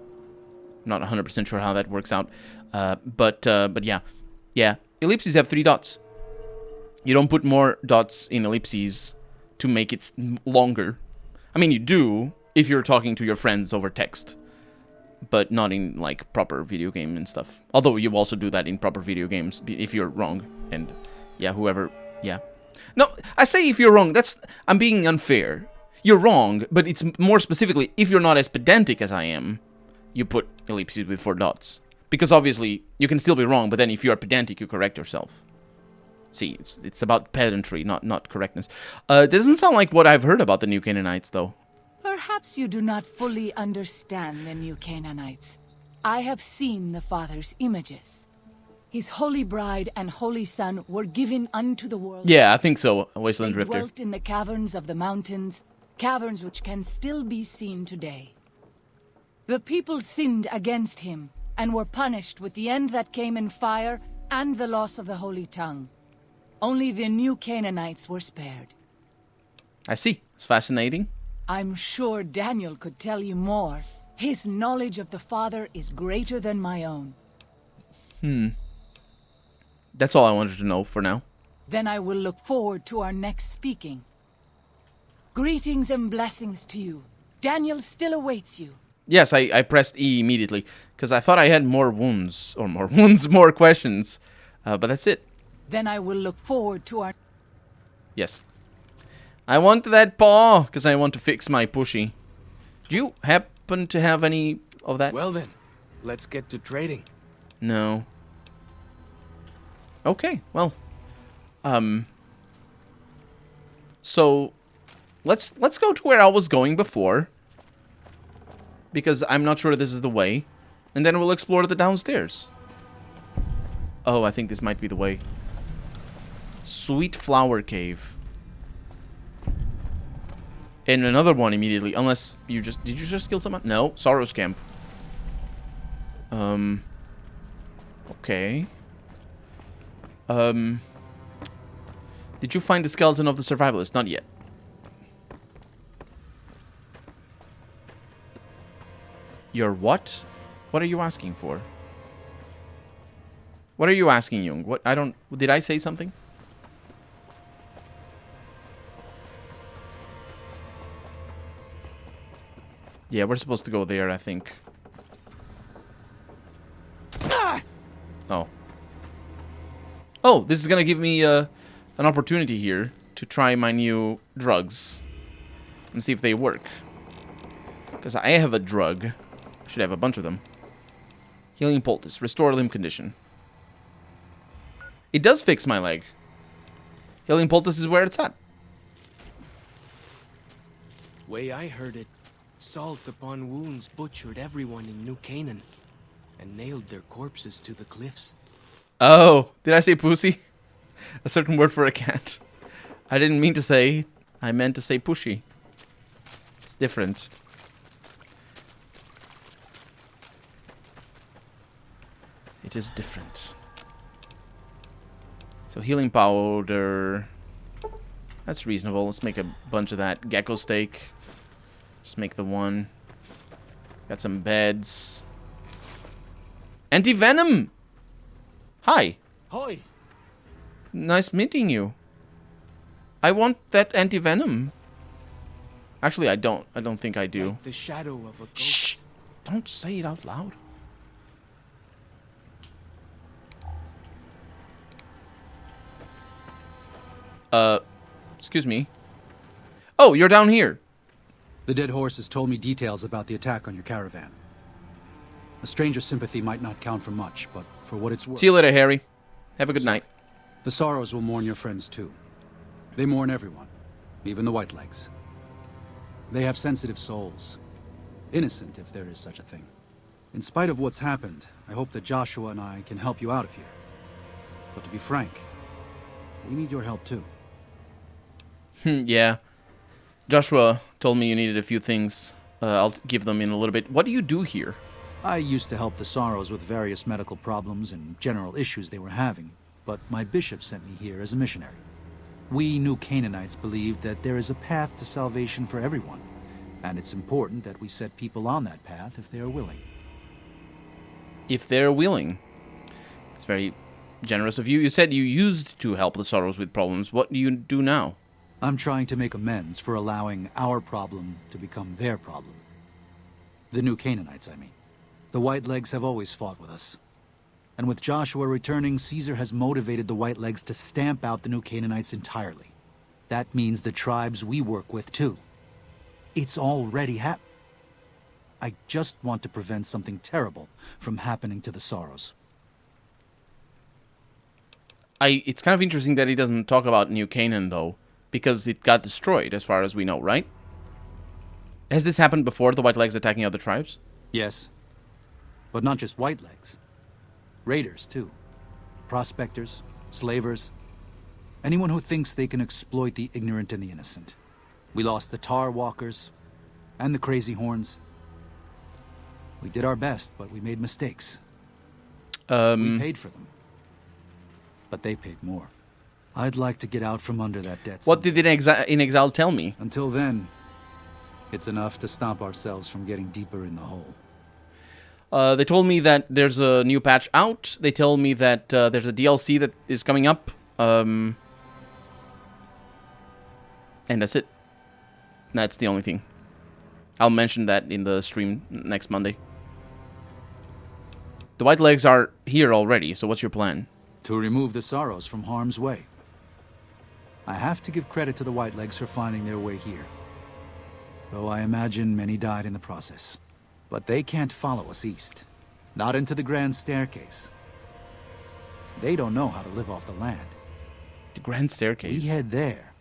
A: Not 100% sure how that works out. But yeah. Yeah, ellipses have 3 dots. You don't put more dots in ellipses to make it longer. I mean, you do if you're talking to your friends over text. But not in, like, proper video game and stuff. Although you also do that in proper video games if you're wrong. And, yeah, whoever, yeah. No, I say if you're wrong, I'm being unfair. You're wrong, but it's more specifically, if you're not as pedantic as I am, you put ellipses with 4 dots. Because obviously, you can still be wrong, but then if you are pedantic, you correct yourself. See, it's about pedantry, not correctness. It doesn't sound like what I've heard about the New Canaanites, though.
D: Perhaps you do not fully understand the New Canaanites. I have seen the Father's images. His holy bride and holy son were given unto the world.
A: Yeah, I think so, Wasteland
D: They
A: Drifter.
D: dwelt in the caverns of the mountains, caverns which can still be seen today. The people sinned against him, and were punished with the end that came in fire and the loss of the Holy Tongue. Only the New Canaanites were spared.
A: I see. It's fascinating.
D: I'm sure Daniel could tell you more. His knowledge of the Father is greater than my own.
A: That's all I wanted to know for now.
D: Then I will look forward to our next speaking. Greetings and blessings to you. Daniel still awaits you.
A: Yes, I pressed E immediately, because I thought I had more wounds, or more questions. But that's it.
D: Then I will look forward to our...
A: Yes. I want that paw, because I want to fix my pushy. Do you happen to have any of that?
B: Well then, let's get to trading.
A: No. Okay, well. So, let's go to where I was going before. Because I'm not sure this is the way. And then we'll explore the downstairs. Oh, I think this might be the way. Sweet Flower Cave. And another one immediately, unless you just... Did you just kill someone? No, Sorrow's Camp. Okay. Did you find the skeleton of the survivalist? Not yet. Your what? What are you asking for? What are you asking, Jung? What? I don't... Did I say something? Yeah, we're supposed to go there, I think. Oh. Oh, this is gonna give me an opportunity here to try my new drugs. And see if they work. Because I have a drug. I should have a bunch of them. Healing Poultice. Restore limb condition. It does fix my leg. Healing Poultice is where it's at.
B: Way I heard it, salt upon wounds butchered everyone in New Canaan and nailed their corpses to the cliffs.
A: Oh, did I say pussy? A certain word for a cat. I didn't mean to say. I meant to say pushy. It's different. It is different. So healing powder. That's reasonable. Let's make a bunch of that. Gecko steak. Just make the one. Got some beds. Anti-venom! Hi.
B: Hoi!
A: Nice meeting you. I want that anti-venom. Actually, I don't. I don't think I do.
B: Like the shadow of a ghost.
A: Shh! Don't say it out loud. Excuse me. Oh, you're down here.
E: The dead horse has told me details about the attack on your caravan. A stranger's sympathy might not count for much, but for what it's worth...
A: See you later, Harry. Have a good night.
E: The Sorrows will mourn your friends too. They mourn everyone, even the Whitelegs. They have sensitive souls. Innocent, if there is such a thing. In spite of what's happened, I hope that Joshua and I can help you out of here. But to be frank, we need your help too.
A: Yeah. Joshua told me you needed a few things. I'll give them in a little bit. What do you do here?
E: I used to help the Sorrows with various medical problems and general issues they were having, but my bishop sent me here as a missionary. We New Canaanites believe that there is a path to salvation for everyone, and it's important that we set people on that path if they are willing.
A: If they're willing. It's very generous of you. You said you used to help the Sorrows with problems. What do you do now?
E: I'm trying to make amends for allowing our problem to become their problem. The New Canaanites, I mean. The Whitelegs have always fought with us. And with Joshua returning, Caesar has motivated the Whitelegs to stamp out the New Canaanites entirely. That means the tribes we work with, too. It's already happened. I just want to prevent something terrible from happening to the Sorrows.
A: It's kind of interesting that he doesn't talk about New Canaan, though, because it got destroyed, as far as we know, right? Has this happened before, the Whitelegs attacking other tribes?
E: Yes. But not just Whitelegs. Raiders, too. Prospectors, slavers. Anyone who thinks they can exploit the ignorant and the innocent. We lost the Tar Walkers and the Crazy Horns. We did our best, but we made mistakes. We paid for them. But they paid more. I'd like to get out from under that debt.
A: What did In Exile tell me?
E: Until then, it's enough to stop ourselves from getting deeper in the hole.
A: They told me that there's a new patch out. They told me that there's a DLC that is coming up. And that's it. That's the only thing. I'll mention that in the stream next Monday. The Whitelegs are here already, so what's your plan?
E: To remove the Sorrows from harm's way. I have to give credit to the Whitelegs for finding their way here. Though I imagine many died in the process. But they can't follow us east. Not into the Grand Staircase. They don't know how to live off the land.
A: The Grand Staircase?
E: We head there.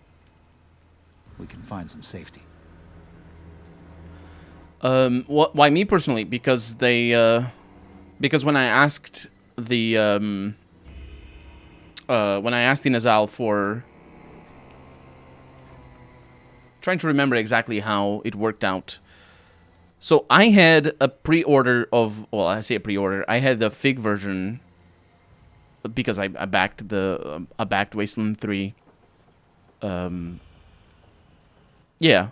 E: We can find some safety.
A: Why me personally? Because they, because when I asked the when I asked Inazal for... Trying to remember exactly how it worked out. So I had a pre-order of... Well, I say a pre-order. I had the Fig version because I backed I backed Wasteland 3. Yeah,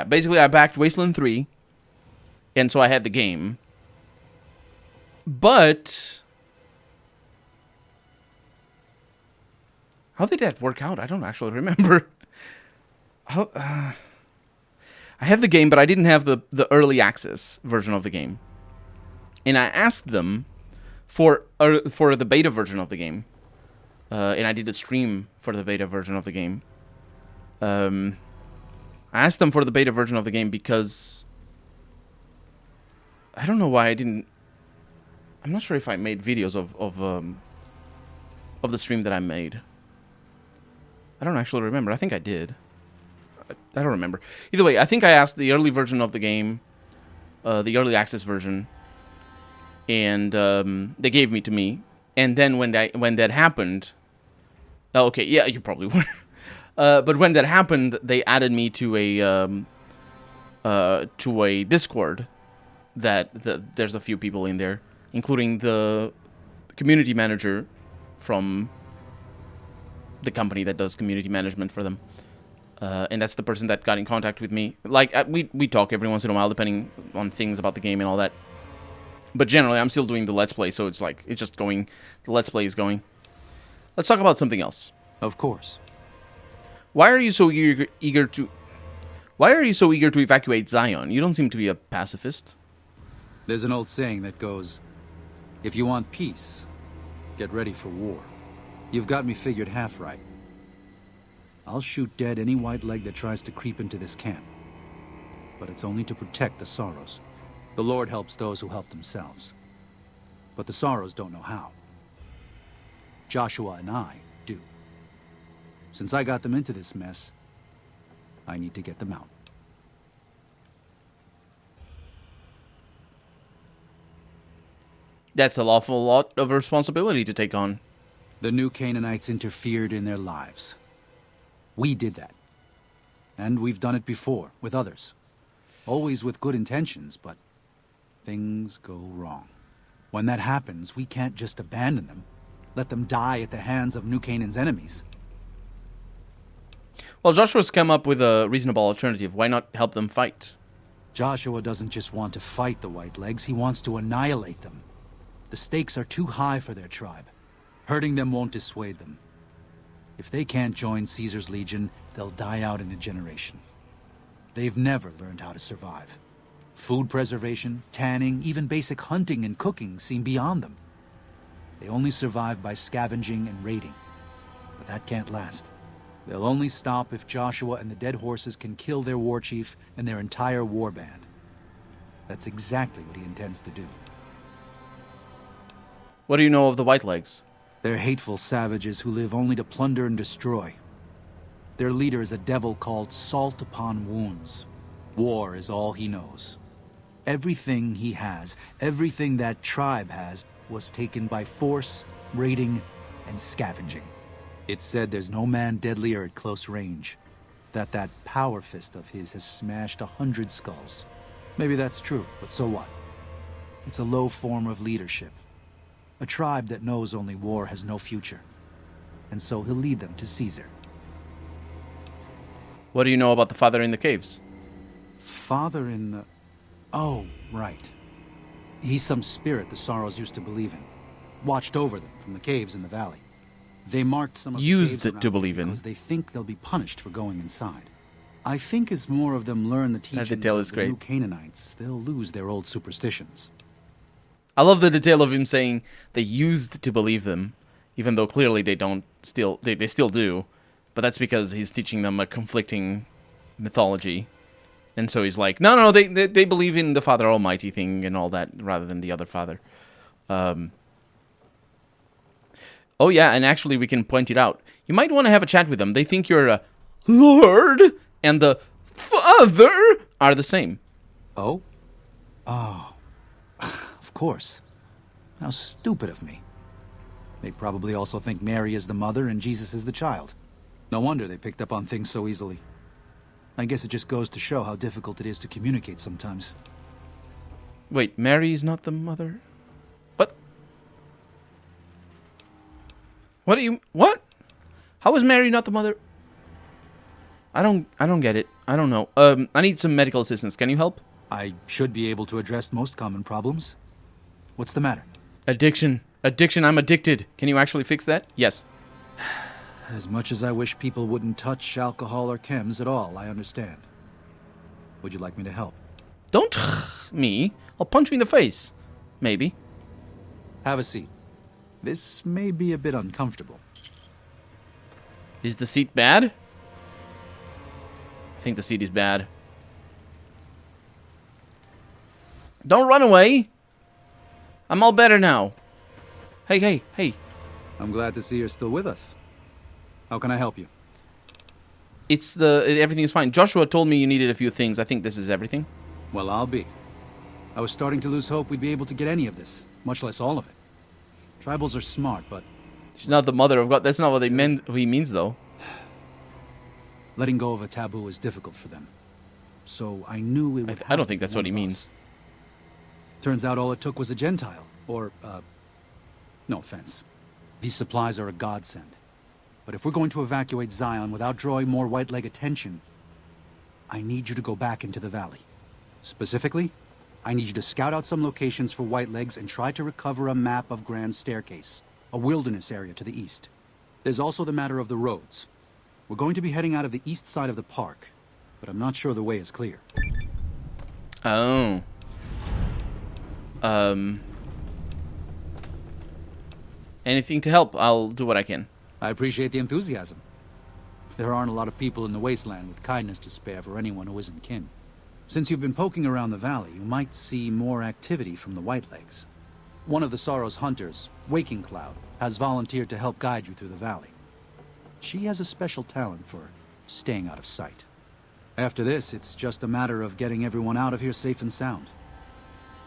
A: basically I backed Wasteland 3, and so I had the game. But how did that work out? I don't actually remember. I had the game, but I didn't have the early access version of the game. And I asked them for the beta version of the game. And I did a stream for the beta version of the game. I asked them for the beta version of the game because I don't know why I didn't. I'm not sure if I made videos of the stream that I made. I don't actually remember. I think I did. I don't remember. Either way, I think I asked the early version of the game, the early access version, and they gave me to me. And then when that happened, oh, okay, yeah, you probably were. But when that happened, they added me to a Discord. There's a few people in there, including the community manager from the company that does community management for them. And that's the person that got in contact with me. Like, we talk every once in a while, depending on things about the game and all that. But generally, I'm still doing the Let's Play, so it's like, it's just going, the Let's Play is going. Let's talk about something else.
E: Of course.
A: Why are you so eager to evacuate Zion? You don't seem to be a pacifist.
E: There's an old saying that goes, if you want peace, get ready for war. You've got me figured half right. I'll shoot dead any white leg that tries to creep into this camp. But it's only to protect the Sorrows. The Lord helps those who help themselves. But the Sorrows don't know how. Joshua and I do. Since I got them into this mess, I need to get them out.
A: That's an awful lot of responsibility to take on.
E: The new Canaanites interfered in their lives. We did that. And we've done it before, with others. Always with good intentions, but things go wrong. When that happens, we can't just abandon them. Let them die at the hands of New Canaan's enemies.
A: Well, Joshua's come up with a reasonable alternative. Why not help them fight?
E: Joshua doesn't just want to fight the Whitelegs, he wants to annihilate them. The stakes are too high for their tribe. Hurting them won't dissuade them. If they can't join Caesar's legion, they'll die out in a generation. They've never learned how to survive. Food preservation, tanning, even basic hunting and cooking seem beyond them. They only survive by scavenging and raiding. But that can't last. They'll only stop if Joshua and the dead horses can kill their war chief and their entire war band. That's exactly what he intends to do.
A: What do you know of the Whitelegs?
E: They're hateful savages who live only to plunder and destroy. Their leader is a devil called Salt Upon Wounds. War is all he knows. Everything he has, everything that tribe has, was taken by force, raiding, and scavenging. It's said there's no man deadlier at close range. That power fist of his has smashed 100 skulls. Maybe that's true, but so what? It's a low form of leadership. A tribe that knows only war has no future. And so he'll lead them to Caesar.
A: What do you know about the Father in the Caves?
E: Father in the... Oh, right. He's some spirit the Sorrows used to believe in. Watched over them from the caves in the valley. They marked some of the
A: Used
E: caves
A: it to
E: around
A: believe in.
E: because they think they'll be punished for going inside. I think as more of them learn the teachings
A: detail
E: of
A: is
E: the
A: great.
E: new Canaanites, they'll lose their old superstitions.
A: I love the detail of him saying they used to believe them, even though clearly they don't still they still do. But that's because he's teaching them a conflicting mythology. And so he's like, no, they believe in the Father Almighty thing and all that rather than the other Father. Oh yeah, and actually we can point it out. You might want to have a chat with them. They think you're a Lord and the Father are the same.
E: Oh? Oh. Of course. How stupid of me. They probably also think Mary is the mother and Jesus is the child. No wonder they picked up on things so easily. I guess it just goes to show how difficult it is to communicate sometimes.
A: Wait, Mary's not the mother? What? What do you... What? How is Mary not the mother? I don't get it. I don't know. I need some medical assistance. Can you help?
E: I should be able to address most common problems. What's the matter?
A: Addiction. Addiction, I'm addicted. Can you actually fix that? Yes.
E: As much as I wish people wouldn't touch alcohol or chems at all, I understand. Would you like me to help?
A: Don't me. I'll punch you in the face. Maybe.
E: Have a seat. This may be a bit uncomfortable.
A: Is the seat bad? I think the seat is bad. Don't run away. I'm all better now. Hey, hey, hey.
E: I'm glad to see you're still with us. How can I help you?
A: Everything is fine. Joshua told me you needed a few things. I think this is everything.
E: Well, I'll be. I was starting to lose hope we'd be able to get any of this, much less all of it. Tribals are smart, but...
A: She's not the mother of God. That's not what he means, though.
E: Letting go of a taboo is difficult for them. So I knew it would
A: I don't think that's what he means.
E: Turns out all it took was a Gentile. Or, no offense. These supplies are a godsend. But if we're going to evacuate Zion without drawing more White Leg attention, I need you to go back into the valley. Specifically, I need you to scout out some locations for White Legs and try to recover a map of Grand Staircase, a wilderness area to the east. There's also the matter of the roads. We're going to be heading out of the east side of the park, but I'm not sure the way is clear.
A: Oh. Anything to help, I'll do what I can.
E: I appreciate the enthusiasm. There aren't a lot of people in the wasteland with kindness to spare for anyone who isn't kin. Since you've been poking around the valley, you might see more activity from the Whitelegs. One of the Sorrow's hunters, Waking Cloud, has volunteered to help guide you through the valley. She has a special talent for staying out of sight. After this, it's just a matter of getting everyone out of here safe and sound.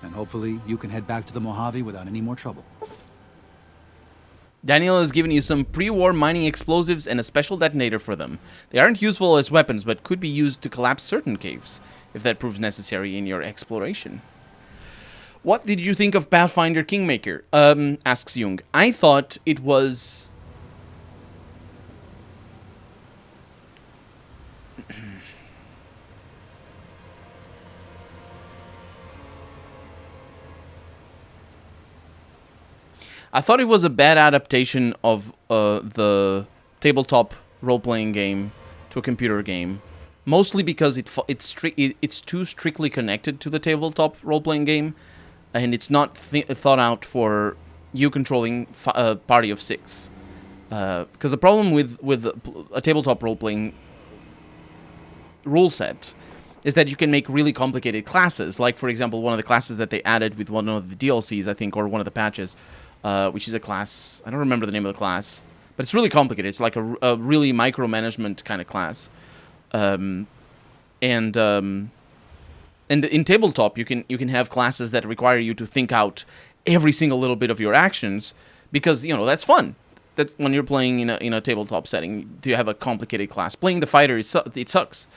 E: And hopefully, you can head back to the Mojave without any more trouble.
A: Daniel has given you some pre-war mining explosives and a special detonator for them. They aren't useful as weapons, but could be used to collapse certain caves, if that proves necessary in your exploration. What did you think of Pathfinder Kingmaker? Asks Jung. I thought it was... I thought it was a bad adaptation of the tabletop role-playing game to a computer game, mostly because it's too strictly connected to the tabletop role-playing game, and it's not thought out for you controlling a party of 6. Because the problem with a tabletop role-playing rule set is that you can make really complicated classes. Like, for example, one of the classes that they added with one of the DLCs, I think, or one of the patches, which is a class, I don't remember the name of the class, but it's really complicated. It's like a really micromanagement kind of class. And in tabletop, you can have classes that require you to think out every single little bit of your actions, because, you know, that's fun. That's when you're playing in a tabletop setting, to have a complicated class. Playing the fighter, it sucks.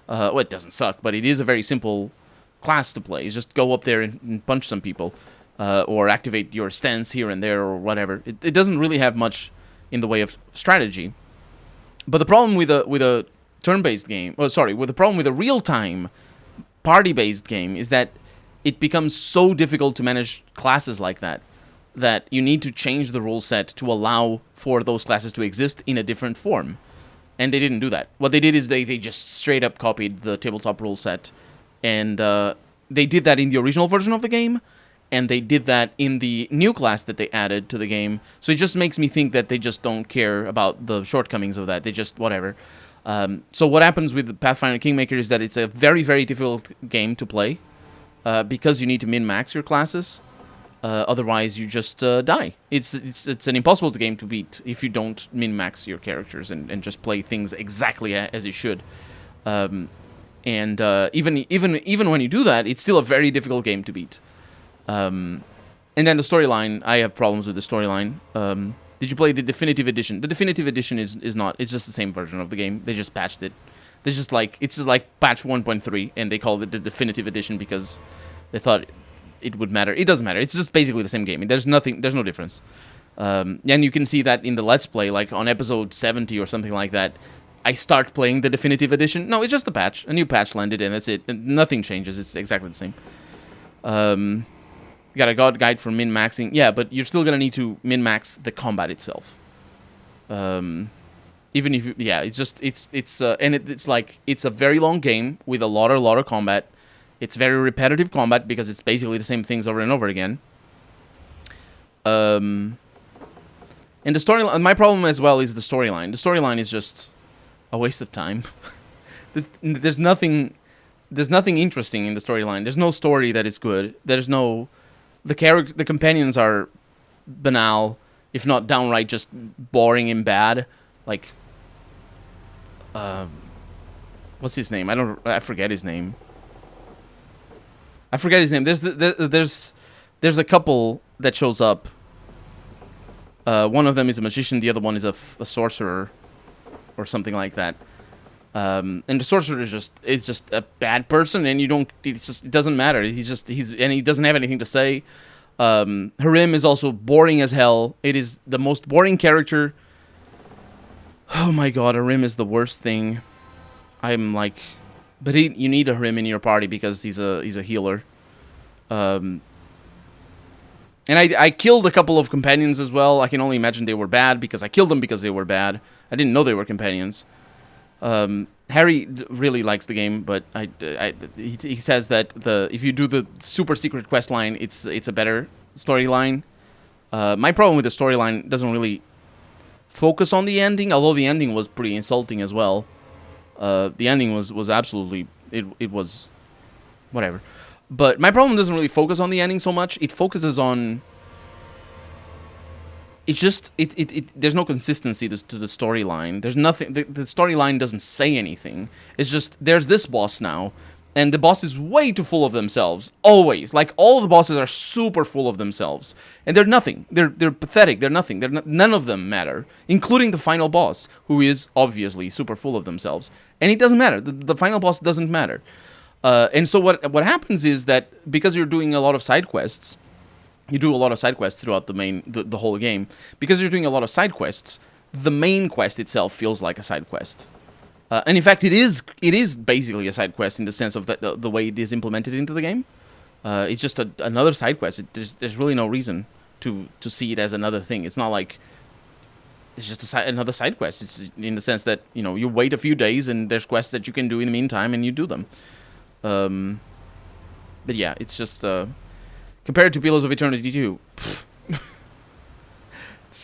A: Well, it doesn't suck, but it is a very simple class to play. It's just go up there and punch some people. Or activate your stance here and there, or whatever. It doesn't really have much in the way of strategy. But the problem with a turn-based game, with the problem with a real-time party-based game is that it becomes so difficult to manage classes like that you need to change the rule set to allow for those classes to exist in a different form. And they didn't do that. What they did is they just straight up copied the tabletop rule set, and they did that in the original version of the game. And they did that in the new class that they added to the game. So it just makes me think that they just don't care about the shortcomings of that. They just, whatever. So what happens with Pathfinder Kingmaker is that it's a very, very difficult game to play. Because you need to min-max your classes. Otherwise, you just die. It's an impossible game to beat if you don't min-max your characters and just play things exactly as you should. Even when you do that, it's still a very difficult game to beat. And then the storyline, I have problems with the storyline. Did you play the definitive edition? The definitive edition is not. It's just the same version of the game. They just patched it. They just like it's just like patch 1.3, and they called it the definitive edition because they thought it would matter. It doesn't matter. It's just basically the same game. There's nothing. There's no difference. And you can see that in the Let's Play, like on episode 70 or something like that. I start playing the definitive edition. No, it's just a patch. A new patch landed, and that's it. And nothing changes. It's exactly the same. You got a god guide for min-maxing. Yeah, but you're still gonna need to min-max the combat itself. Even if you, yeah, it's just it's like it's a very long game with a lot of combat. It's very repetitive combat because it's basically the same things over and over again. And the storyline. My problem as well is the storyline. The storyline is just a waste of time. There's nothing interesting in the storyline. There's no story that is good. There's no the companions are banal, if not downright just boring and bad. Like what's his name? I forget his name. There's a couple that shows up. One of them is a magician, the other one is a sorcerer or something like that. And the sorcerer is just a bad person, and it doesn't matter. And he doesn't have anything to say. Harim is also boring as hell. It is the most boring character. Oh my god, Harim is the worst thing. I'm like, but you need a Harim in your party because he's a healer. And I killed a couple of companions as well. I can only imagine they were bad because I killed them because they were bad. I didn't know they were companions. Harry really likes the game, but he says that if you do the super secret quest line, it's a better storyline. My problem with the storyline doesn't really focus on the ending, although the ending was pretty insulting as well. The ending was absolutely it was whatever. But my problem doesn't really focus on the ending so much. It focuses on... It's just... There's no consistency to the storyline. There's nothing... The storyline doesn't say anything. It's just, there's this boss now, and the boss is way too full of themselves. Always. Like, all the bosses are super full of themselves. And they're nothing. They're pathetic. They're nothing. None of them matter. Including the final boss, who is obviously super full of themselves. And it doesn't matter. The final boss doesn't matter. And so what happens is that because you're doing a lot of side quests, you do a lot of side quests throughout the whole game. Because you're doing a lot of side quests, the main quest itself feels like a side quest. And in fact, it is basically a side quest in the sense of the way it is implemented into the game. It's just another side quest. There's really no reason to see it as another thing. It's not like it's just another side quest. It's in the sense that you wait a few days and there's quests that you can do in the meantime and you do them. But yeah, it's just compared to Pillars of Eternity 2,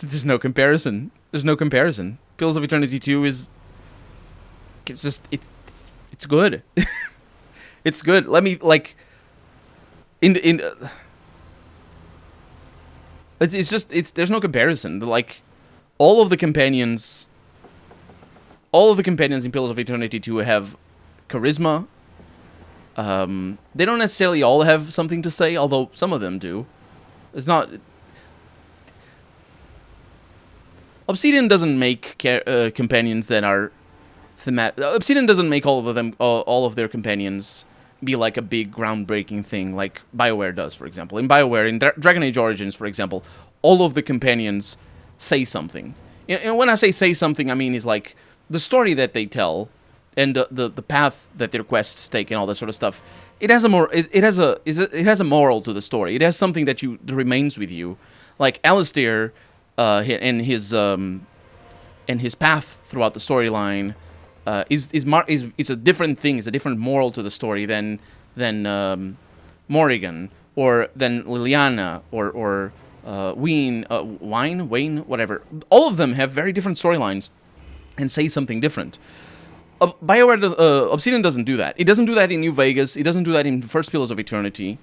A: there's no comparison. There's no comparison. Pillars of Eternity 2 it's good. It's good. Let me like there's no comparison. Like all of the companions in Pillars of Eternity 2 have charisma. They don't necessarily all have something to say, although some of them do. It's not... Obsidian doesn't make companions that are thematic. Obsidian doesn't make all of their companions be like a big groundbreaking thing like BioWare does, for example. In BioWare, in Dragon Age Origins, for example, all of the companions say something. And when I say something, I mean is like the story that they tell and the path that their quests take and all that sort of stuff. It has a moral to the story. It has something that remains with you. Like Alistair and his path throughout the storyline is a different thing. It's a different moral to the story than Morrigan or than Liliana or Wayne, whatever. All of them have very different storylines and say something different. BioWare Obsidian doesn't do that. It doesn't do that in New Vegas. It doesn't do that in the first Pillars of Eternity.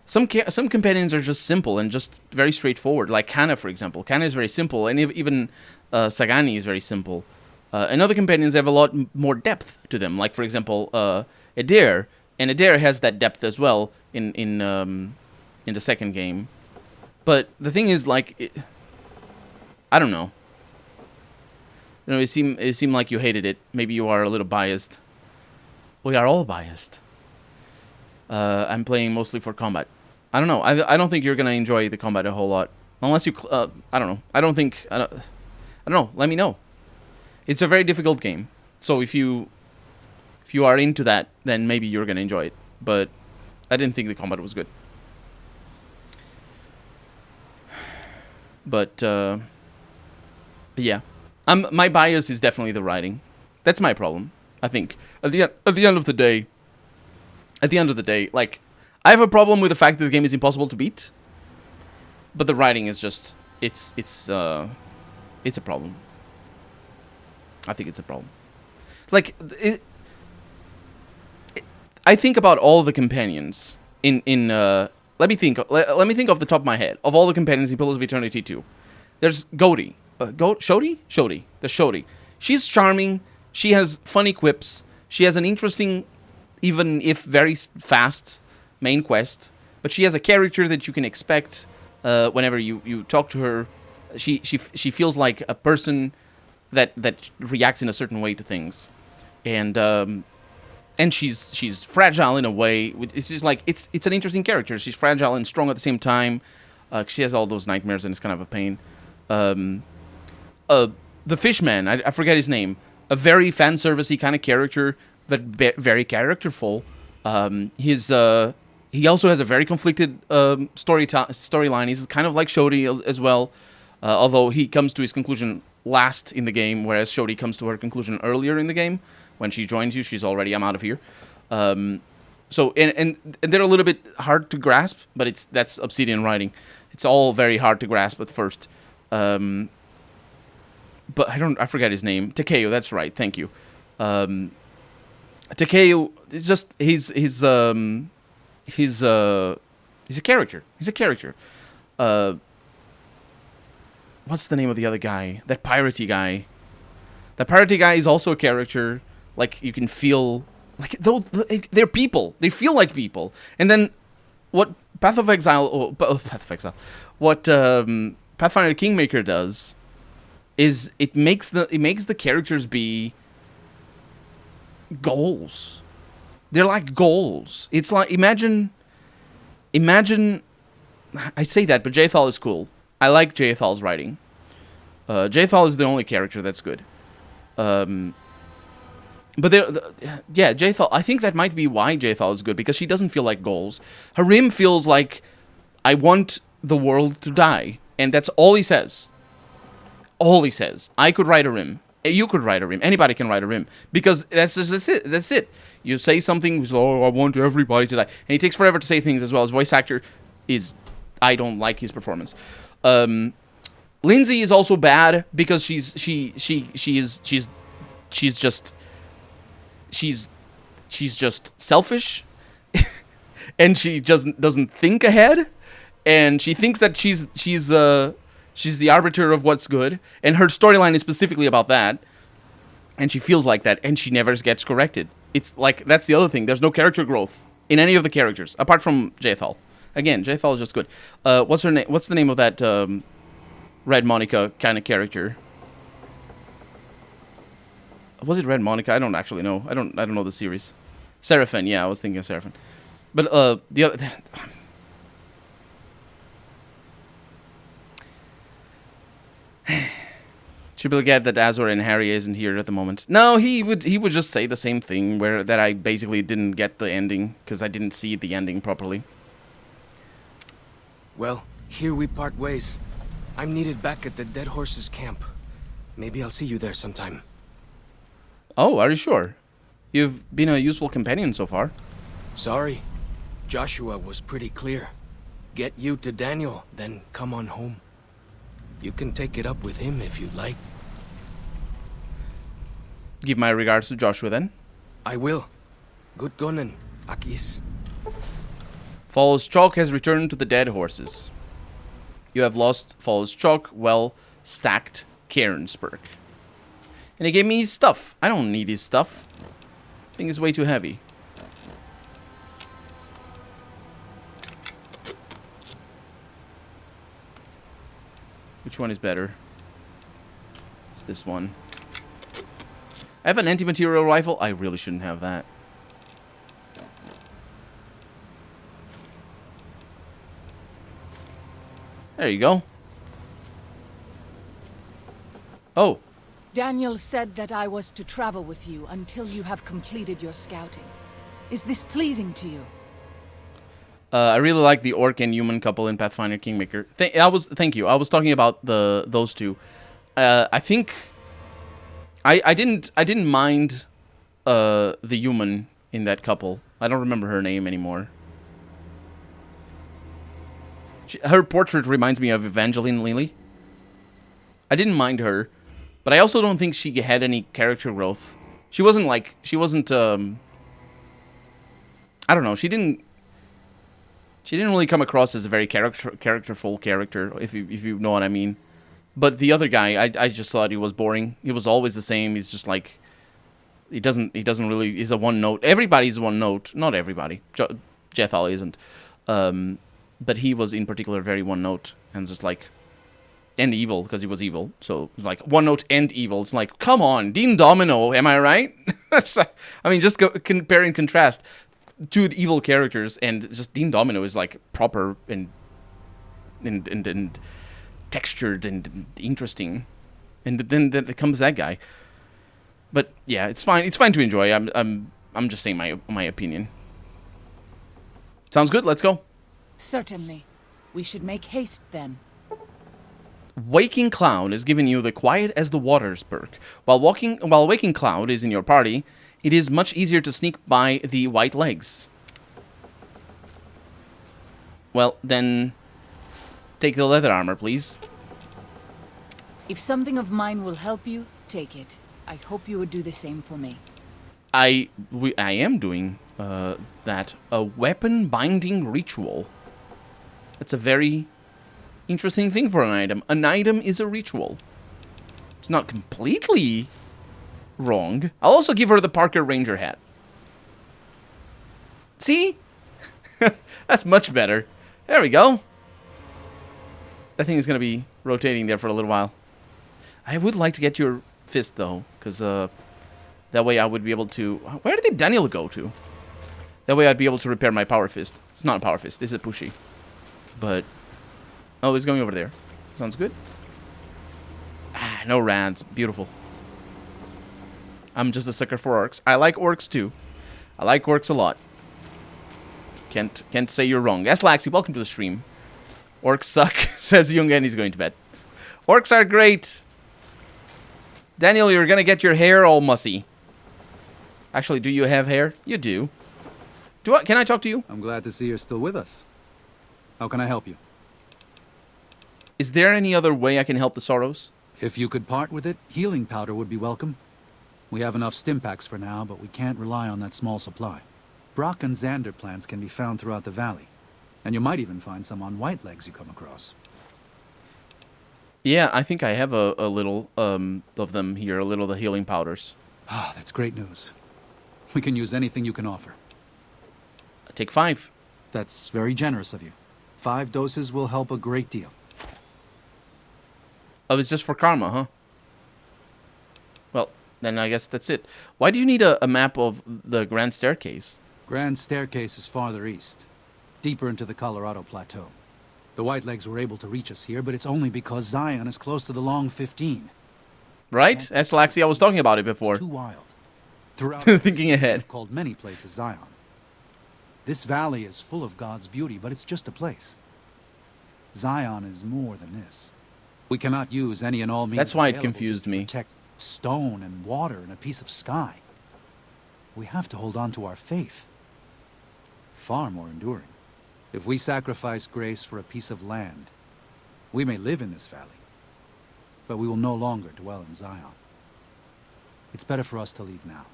A: Some companions are just simple and just very straightforward. Like Kana, for example. Kana is very simple, and even Sagani is very simple. And other companions have a lot more depth to them. Like, for example, Adair. And Adair has that depth as well in the second game. But the thing is, like, I don't know. You know, it seemed like you hated it. Maybe you are a little biased. We are all biased. I'm playing mostly for combat. I don't know. I don't think you're gonna enjoy the combat a whole lot, unless you. I don't know. I don't know. Let me know. It's a very difficult game, so if you are into that, then maybe you're gonna enjoy it. But I didn't think the combat was good. But yeah, my bias is definitely the writing. That's my problem. I think at the end of the day, like, I have a problem with the fact that the game is impossible to beat. But the writing is just it's a problem. I think it's a problem. Like I think about all the companions in let me think off the top of my head of all the companions in Pillars of Eternity 2. There's Shodi. There's Shodi. She's charming. She has funny quips. She has an interesting, even if very fast, main quest. But she has a character that you can expect whenever you talk to her. She feels like a person that reacts in a certain way to things, and she's fragile in a way. It's just like it's an interesting character. She's fragile and strong at the same time. She has all those nightmares and it's kind of a pain. The Fishman, I forget his name. A very fan servicey kind of character, but very characterful. He also has a very conflicted storyline. He's kind of like Shodi as well, although he comes to his conclusion last in the game, whereas Shodi comes to her conclusion earlier in the game. When she joins you, she's already, I'm out of here. So and they're a little bit hard to grasp, but that's Obsidian writing. It's all very hard to grasp at first. But I forget his name. Takeo, that's right. Thank you. Takeo, it's just he's a character. He's a character. What's the name of the other guy? That piratey guy. That piratey guy is also a character. Like, you can feel like they're people. They feel like people. And then what Path of Exile, what Pathfinder Kingmaker does is it makes the characters be goals. They're like goals. It's like imagine I say that, but Jaethal is cool. I like Jaethal's writing. Jaethal is the only character that's good. But Jaethal, I think that might be why Jaethal is good, because she doesn't feel like goals. Harim feels like, I want the world to die, and that's all he says. All he says. I could write a rim. You could write a rim. Anybody can write a rim. Because that's it. That's it. You say something, I want everybody to die. And he takes forever to say things as well. His voice actor is, I don't like his performance. Lindsay is also bad because she's just selfish. And she just doesn't think ahead. And she thinks that she's the arbiter of what's good, and her storyline is specifically about that, and she feels like that, and she never gets corrected. It's like, that's the other thing. There's no character growth in any of the characters, apart from Jaethal. Again, Jaethal is just good. What's her name? What's the name of that Red Monica kind of character? Was it Red Monica? I don't actually know. I don't know the series. Seraphine, yeah, I was thinking of Seraphine. But the other... Should be glad that Azor and Harry isn't here at the moment. No, he would just say the same thing, that I basically didn't get the ending because I didn't see the ending properly.
B: Well, here we part ways. I'm needed back at the Dead Horses camp. Maybe I'll see you there sometime.
A: Oh, are you sure? You've been a useful companion so far.
B: Sorry. Joshua was pretty clear. Get you to Daniel, then come on home. You can take it up with him if you'd like.
A: Give my regards to Joshua then.
B: I will. Good gunnin', Akis.
A: Fall's Chalk has returned to the Dead Horses. You have lost Fall's Chalk, well, stacked Cairns perk. And he gave me his stuff. I don't need his stuff. I think it's way too heavy. Which one is better? this one. I have an anti-material rifle. I really shouldn't have that. There you go. Oh.
D: Daniel said that I was to travel with you until you have completed your scouting. Is this pleasing to you?
A: I really like the orc and human couple in Pathfinder Kingmaker. Thank you. I was talking about those two. I think I didn't mind the human in that couple. I don't remember her name anymore. Her portrait reminds me of Evangeline Lilly. I didn't mind her, but I also don't think she had any character growth. She wasn't I don't know. She didn't really come across as a very characterful character, if you know what I mean. But the other guy, I just thought he was boring. He was always the same. He's just like he doesn't really. He's a one note. Everybody's one note. Not everybody. Jethal isn't. But he was in particular very one note and just like and evil because he was evil. So it's like one note and evil. It's like, come on, Dean Domino, am I right? I mean, just compare and contrast two evil characters, and just Dean Domino is like proper and textured and interesting, and then comes that guy. But yeah, it's fine. It's fine to enjoy. I'm just saying my opinion. Sounds good. Let's go.
D: Certainly. We should make haste then.
A: Waking Cloud is giving you the Quiet as the Waters perk. While Waking Cloud is in your party, it is much easier to sneak by the white legs. Well, then take the leather armor, please.
D: If something of mine will help you, take it. I hope you would do the same for me.
A: I am doing that. A weapon binding ritual. That's a very interesting thing for an item. An item is a ritual. It's not completely wrong. I'll also give her the Parker Ranger hat. See? That's much better. There we go. That thing is going to be rotating there for a little while. I would like to get your fist, though, because that way I would be able to... Where did Daniel go to? That way I'd be able to repair my power fist. It's not a power fist. This is a pushy. But... Oh, he's going over there. Sounds good. Ah, no rads. Beautiful. I'm just a sucker for orcs. I like orcs, too. I like orcs a lot. Can't say you're wrong. Yes, Laxi, welcome to the stream. Orcs suck, says Jung, and he's going to bed. Orcs are great. Daniel, you're gonna get your hair all mussy. Actually, do you have hair? You do. Can I talk to you?
E: I'm glad to see you're still with us. How can I help you?
A: Is there any other way I can help the Sorrows?
E: If you could part with it, healing powder would be welcome. We have enough stim packs for now, but we can't rely on that small supply. Brock and Xander plants can be found throughout the valley. And you might even find some on white legs you come across.
A: Yeah, I think I have a little of them here, a little of the healing powders.
E: Ah, that's great news. We can use anything you can offer.
A: Take 5.
E: That's very generous of you. 5 doses will help a great deal.
A: Oh, it's just for karma, huh? Well, then I guess that's it. Why do you need a map of the Grand Staircase?
E: Grand Staircase is farther east, deeper into the Colorado Plateau. The Whitelegs were able to reach us here, but it's only because Zion is close to the Long 15.
A: Right? That's Laxi, I was talking about it before.
E: It's too wild. Throughout
A: Thinking ahead.
E: we've called many places Zion. This valley is full of God's beauty, but it's just a place. Zion is more than this. We cannot use any and all means
A: That's why it
E: available
A: confused
E: just to
A: me.
E: protect stone and water and a piece of sky. We have to hold on to our faith. Far more enduring. If we sacrifice grace for a piece of land, we may live in this valley, but we will no longer dwell in Zion. It's better for us to leave now.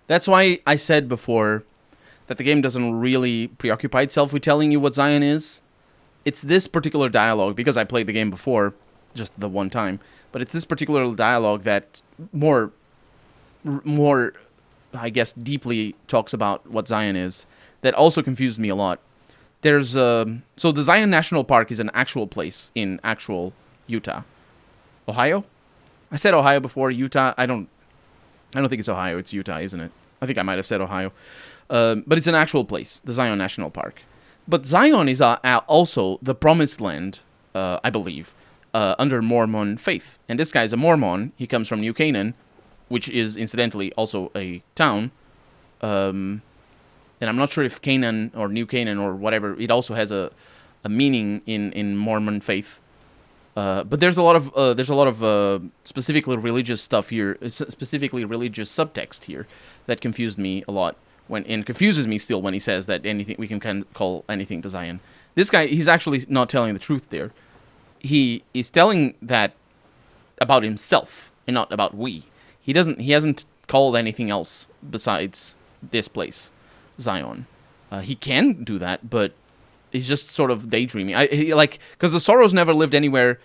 A: That's why I said before that the game doesn't really preoccupy itself with telling you what Zion is. It's this particular dialogue, because I played the game before, just the one time, but it's this particular dialogue that more, I guess, deeply talks about what Zion is, that also confused me a lot. There's, so the Zion National Park is an actual place in actual Utah. Ohio? I said Ohio before. Utah. I don't think it's Ohio. It's Utah, isn't it? I think I might have said Ohio. But it's an actual place, the Zion National Park. But Zion is also the promised land, I believe, under Mormon faith. And this guy's a Mormon. He comes from New Canaan, which is, incidentally, also a town. And I'm not sure if Canaan or New Canaan or whatever, it also has a meaning in Mormon faith. But there's a lot of specifically religious stuff here, specifically religious subtext here that confused me a lot and confuses me still when he says that anything we can call anything to Zion. This guy, he's actually not telling the truth there. He is telling that about himself and not about we. He hasn't called anything else besides this place, Zion. He can do that, but he's just sort of daydreaming. Because the Sorrows never lived anywhere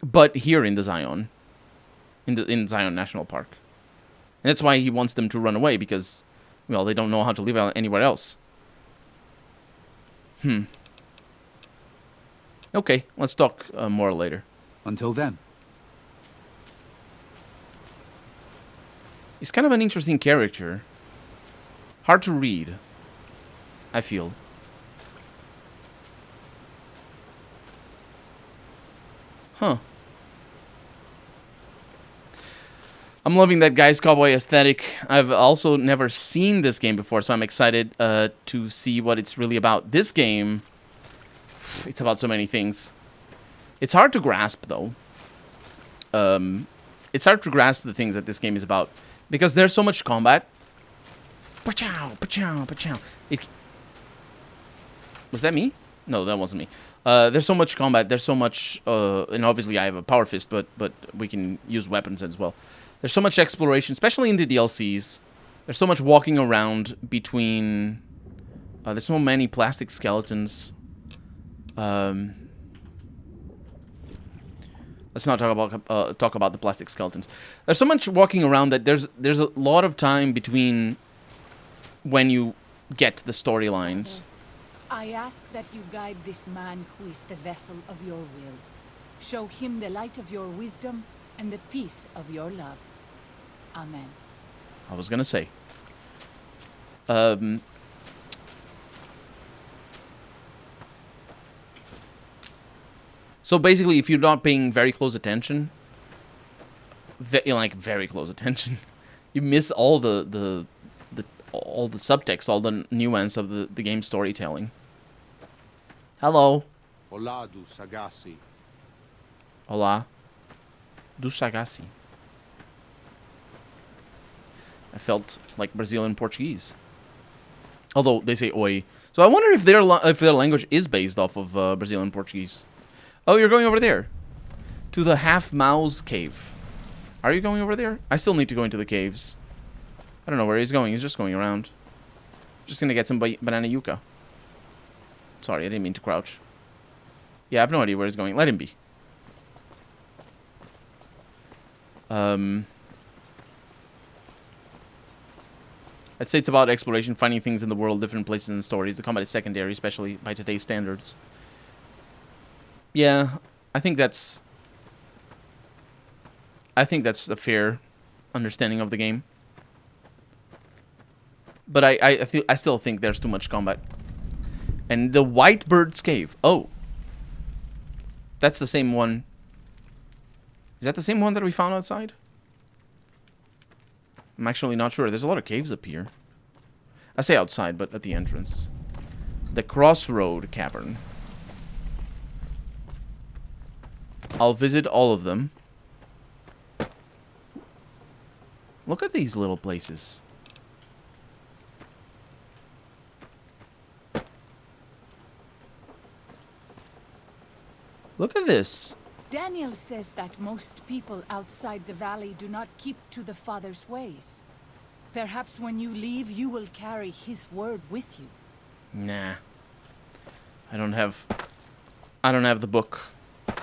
A: but here in the Zion, in Zion National Park. And that's why he wants them to run away, because, well, they don't know how to live anywhere else. Okay, let's talk more later.
E: Until then.
A: He's kind of an interesting character. Hard to read, I feel. Huh. I'm loving that guy's cowboy aesthetic. I've also never seen this game before, so I'm excited to see what it's really about. This game, it's about so many things. It's hard to grasp, though. It's hard to grasp the things that this game is about, because there's so much combat. Pa-chow, pa-chow, pa-chow. Was that me? No, that wasn't me. There's so much combat. There's so much, and obviously I have a power fist, but we can use weapons as well. There's so much exploration, especially in the DLCs. There's so much walking around between. There's so many plastic skeletons. Let's not talk about the plastic skeletons. There's so much walking around that there's a lot of time between when you get the storylines.
D: I ask that you guide this man who is the vessel of your will. Show him the light of your wisdom and the peace of your love. Amen.
A: I was gonna say. So basically, if you're not paying very close attention, very close attention, you miss all the subtext, all the nuance of the game storytelling. Hello.
F: Hola, du Sagasi.
A: Hola. Du Sagasi. I felt like Brazilian Portuguese. Although they say oi. So I wonder if their language is based off of Brazilian Portuguese. Oh, you're going over there. To the Half Mouse Cave. Are you going over there? I still need to go into the caves. I don't know where he's going. He's just going around. Just gonna get some banana yucca. Sorry, I didn't mean to crouch. Yeah, I have no idea where he's going. Let him be. I'd say it's about exploration, finding things in the world, different places and stories. The combat is secondary, especially by today's standards. Yeah, I think that's a fair understanding of the game. But I still think there's too much combat. And the White Bird's Cave. Oh. That's the same one. Is that the same one that we found outside? I'm actually not sure. There's a lot of caves up here. I say outside, but at the entrance. The Crossroad Cavern. I'll visit all of them. Look at these little places. Look at this.
D: Daniel says that most people outside the valley do not keep to the Father's ways. Perhaps when you leave, you will carry his word with you.
A: Nah. I don't have the book. I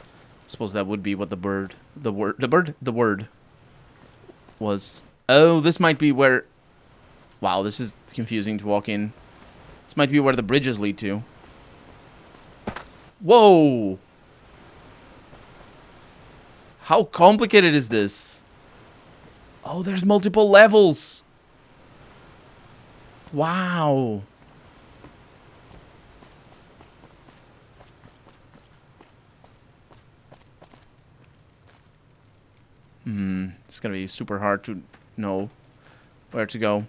A: suppose that would be what the word was. Oh, this might be where... Wow, this is confusing to walk in. This might be where the bridges lead to. Whoa! How complicated is this? Oh, there's multiple levels. Wow. It's gonna be super hard to know where to go.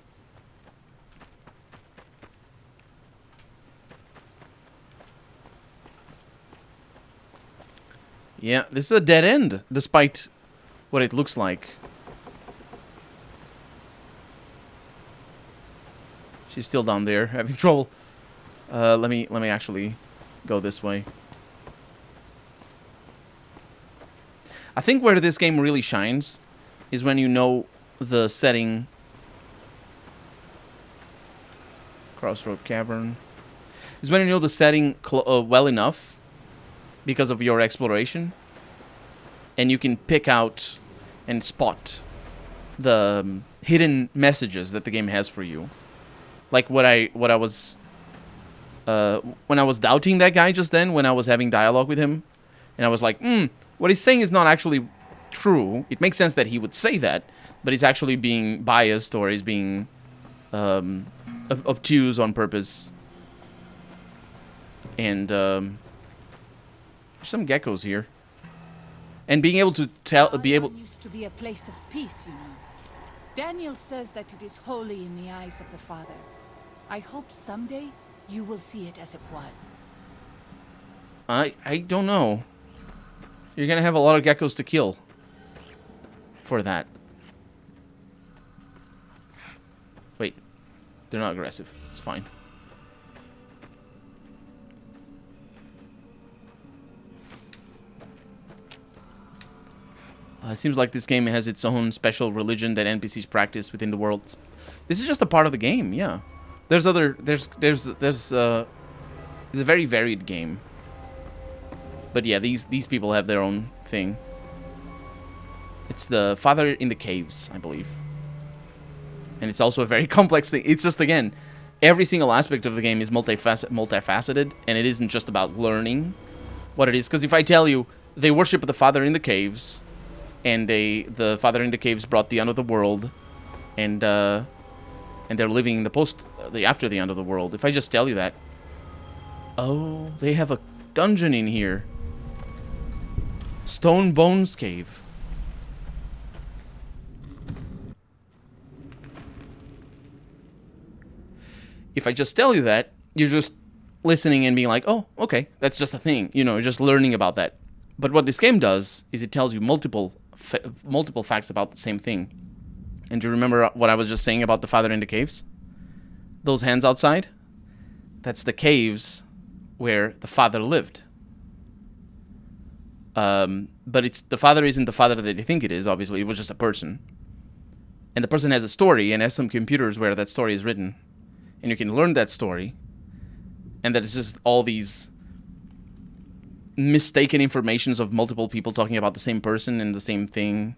A: Yeah, this is a dead end, despite what it looks like. She's still down there, having trouble. Let me actually go this way. I think where this game really shines is when you know the setting. Crossroad Cavern. Is when you know the setting well enough because of your exploration. And you can pick out and spot the hidden messages that the game has for you. Like what I was when I was doubting that guy just then, when I was having dialogue with him, and I was like, what he's saying is not actually true. It makes sense that he would say that, but he's actually being biased, or he's being obtuse on purpose. And there's some geckos here. And being able to
D: Zion used to be a place of peace, you know. Daniel says that it is holy in the eyes of the Father. I hope someday you will see it as it was.
A: I don't know. You're gonna have a lot of geckos to kill for that. Wait, they're not aggressive. It's fine. It seems like this game has its own special religion that NPCs practice within the world. This is just a part of the game, yeah. There's it's a very varied game. But yeah, these people have their own thing. It's the Father in the Caves, I believe. And it's also a very complex thing. It's just, again, every single aspect of the game is multifaceted, and it isn't just about learning what it is. Because if I tell you they worship the Father in the Caves, and the Father in the Caves brought the end of the world, and they're living after the end of the world. If I just tell you that, oh, they have a dungeon in here. Stone Bones Cave. If I just tell you that, you're just listening and being like, oh, okay, that's just a thing. You know, you're just learning about that. But what this game does is it tells you multiple facts about the same thing. And do you remember what I was just saying about the Father in the Caves? Those hands outside? That's the caves where the Father lived. But the Father isn't the Father that you think it is, obviously. It was just a person. And the person has a story and has some computers where that story is written. And you can learn that story. And that it's just all these mistaken informations of multiple people talking about the same person and the same thing.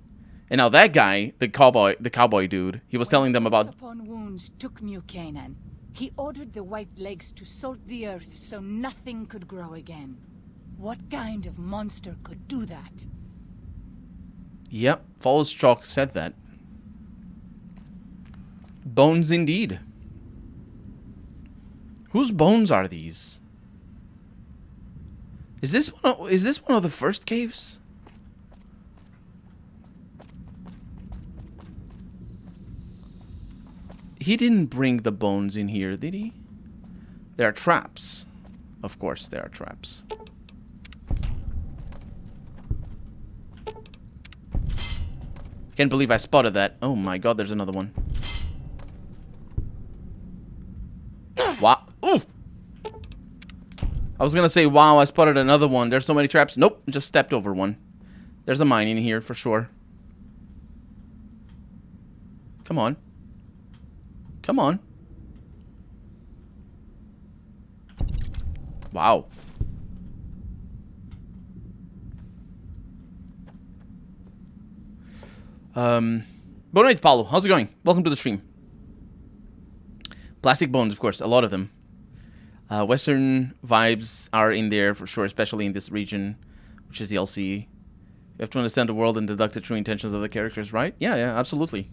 A: And now that guy, the cowboy dude, he was telling them about...
D: Upon wounds took New Canaan. He ordered the white legs to salt the earth so nothing could grow again. What kind of monster could do that?
A: Yep, Falls Chalk said that. Bones indeed. Whose bones are these? Is this one of the first caves? He didn't bring the bones in here, did he? There are traps. Of course there are traps. Can't believe I spotted that. Oh my god, there's another one. Wow. Ooh! I was gonna say, wow, I spotted another one. There's so many traps. Nope, just stepped over one. There's a mine in here for sure. Come on. Come on. Wow. Bonite Paulo, how's it going? Welcome to the stream. Plastic bones, of course, a lot of them. Western vibes are in there for sure, especially in this region, which is the LC. You have to understand the world and deduct the true intentions of the characters, right? Yeah, absolutely.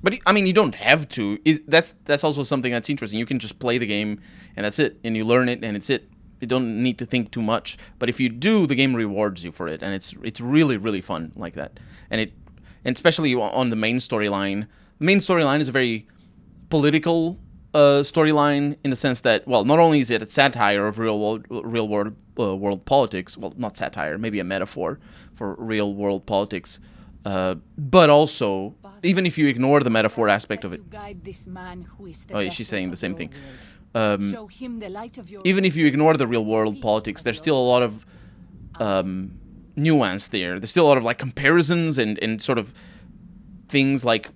A: But I mean, you don't have to. That's also something that's interesting. You can just play the game, and that's it. And you learn it, and it's it. You don't need to think too much. But if you do, the game rewards you for it, and it's really, really fun like that. And especially on the main storyline. The main storyline is a very political storyline in the sense that, well, not only is it a satire of real world politics, well, not satire, maybe a metaphor for real world politics, but also, even if you ignore the metaphor aspect of it, she's saying the same thing. Even if you ignore the real world politics, there's still a lot of nuance there. There's still a lot of like comparisons and sort of things like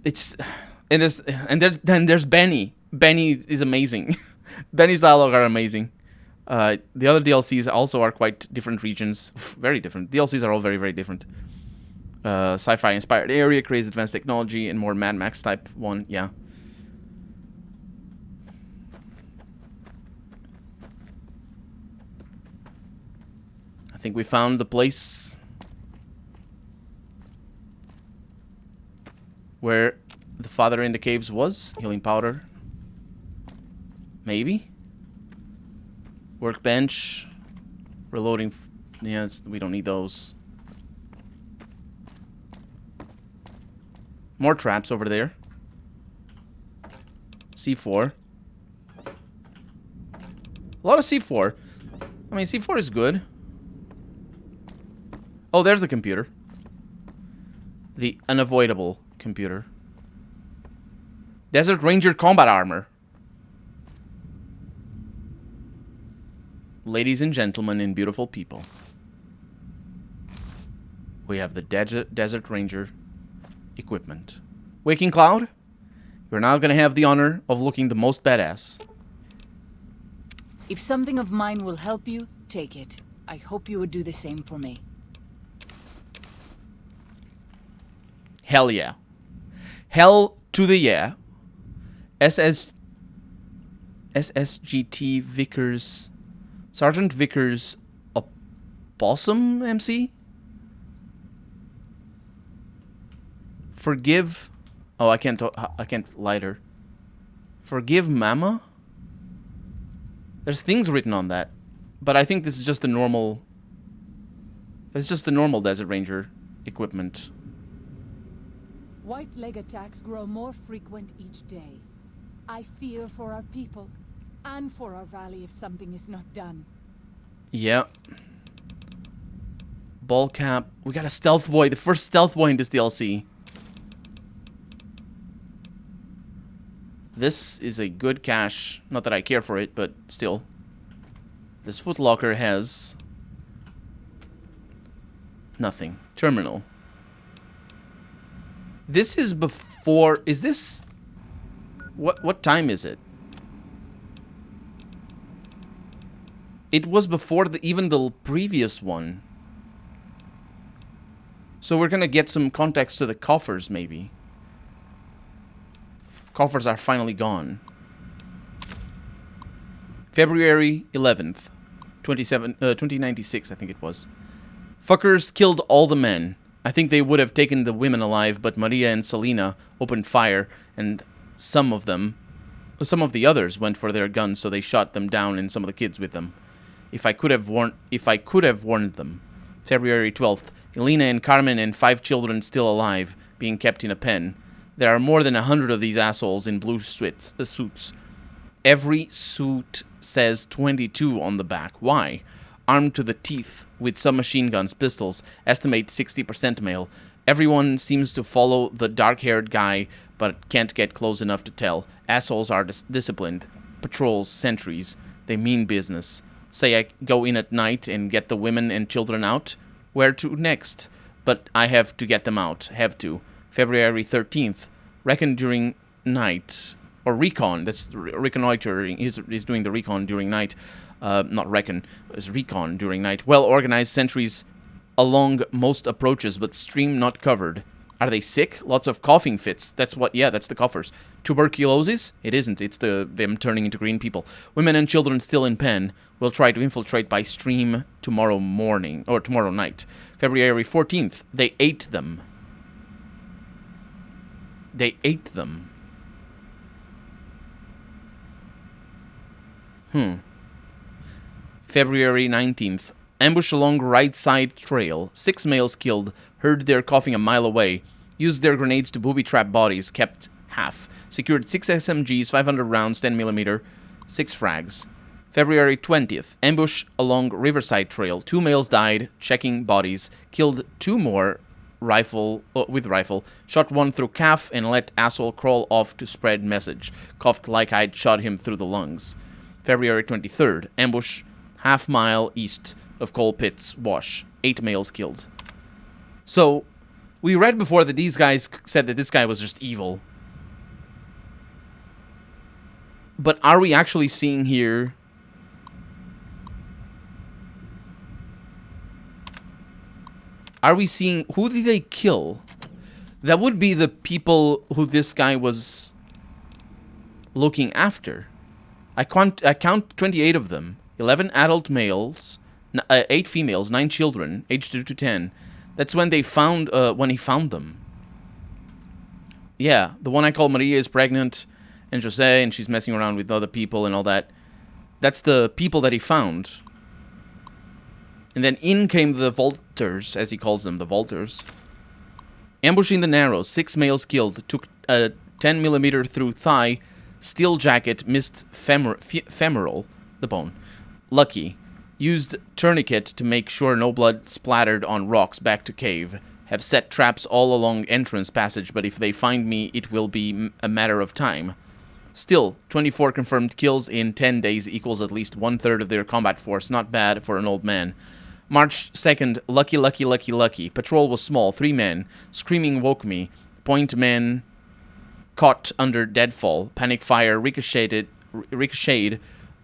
A: it's. And there's Benny. Benny is amazing. Benny's dialogue are amazing. The other DLCs also are quite different regions. Very different. DLCs are all very, very different. Sci-fi inspired area, crazy advanced technology, and more Mad Max type one. Yeah. I think we found the place where the father in the caves was. Healing powder. Maybe. Workbench. Reloading. Yeah, we don't need those. More traps over there. C4. A lot of C4. I mean, C4 is good. Oh, there's the computer. The unavoidable computer. Desert Ranger combat armor. Ladies and gentlemen and beautiful people, we have the Desert Ranger equipment. Waking Cloud, you're now going to have the honor of looking the most badass.
D: If something of mine will help you, take it. I hope you would do the same for me.
A: Hell yeah. Hell to the yeah. SSGT Vickers, Sergeant Vickers, a possum MC? Forgive. Oh, I can't light her. Forgive Mama? There's things written on that. But I think this is just the normal. It's just the normal Desert Ranger equipment.
D: White leg attacks grow more frequent each day. I fear for our people, and for our valley if something is not done.
A: Yeah. Ball cap. We got a stealth boy. The first stealth boy in this DLC. This is a good cache. Not that I care for it, but still. This footlocker has nothing. Terminal. This is before. Is this? What time is it? It was before even the previous one. So we're gonna get some context to the coffers, maybe. Coffers are finally gone. February 11th, 2096, I think it was. Fuckers killed all the men. I think they would have taken the women alive, but Maria and Selena opened fire, and some of the others went for their guns, so they shot them down and some of the kids with them. If I could have warned them. February 12th, Elena and Carmen and 5 children still alive, being kept in a pen. There are more than 100 of these assholes in blue suits. Every suit says 22 on the back. Why? Armed to the teeth with submachine guns, pistols, estimate 60% male. Everyone seems to follow the dark-haired guy, but can't get close enough to tell. Assholes are disciplined. Patrols, sentries. They mean business. Say I go in at night and get the women and children out. Where to next? But I have to get them out. Have to. February 13th. Reckon during night. Or recon. That's reconnoitering. He's doing the recon during night. Not reckon. It's recon during night. Well-organized sentries along most approaches, but stream not covered. Are they sick? Lots of coughing fits. That's what, yeah, that's the coughers. Tuberculosis? It isn't. It's them turning into green people. Women and children still in pen. Will try to infiltrate by stream tomorrow morning, or tomorrow night. February 14th. They ate them. They ate them. February 19th. Ambush along right side trail. 6 males killed. Heard their coughing a mile away. Used their grenades to booby-trap bodies. Kept half. Secured 6 SMGs, 500 rounds, 10mm, 6 frags. February 20th. Ambush along Riverside Trail. 2 males died. Checking bodies. Killed 2 more with rifle. Shot 1 through calf and let asshole crawl off to spread message. Coughed like I'd shot him through the lungs. February 23rd. Ambush half mile east of Coal Pits Wash. 8 males killed. So, we read before that these guys said that this guy was just evil. But are we actually seeing here... Are we seeing... Who did they kill? That would be the people who this guy was looking after. I count 28 of them. 11 adult males, 8 females, 9 children, aged 2 to 10. That's when they found, when he found them. Yeah, the one I call Maria is pregnant, and Jose, and she's messing around with other people and all that. That's the people that he found. And then in came the Volters, as he calls them, the Volters. Ambushing the Narrows, 6 males killed, took a 10mm through thigh, steel jacket, missed femoral, the bone. Lucky. Used tourniquet to make sure no blood splattered on rocks back to cave. Have set traps all along entrance passage, but if they find me, it will be a matter of time. Still, 24 confirmed kills in 10 days equals at least 1/3 of their combat force. Not bad for an old man. March 2nd, lucky. Patrol was small, 3 men. Screaming woke me. Point men caught under deadfall. Panic fire ricocheted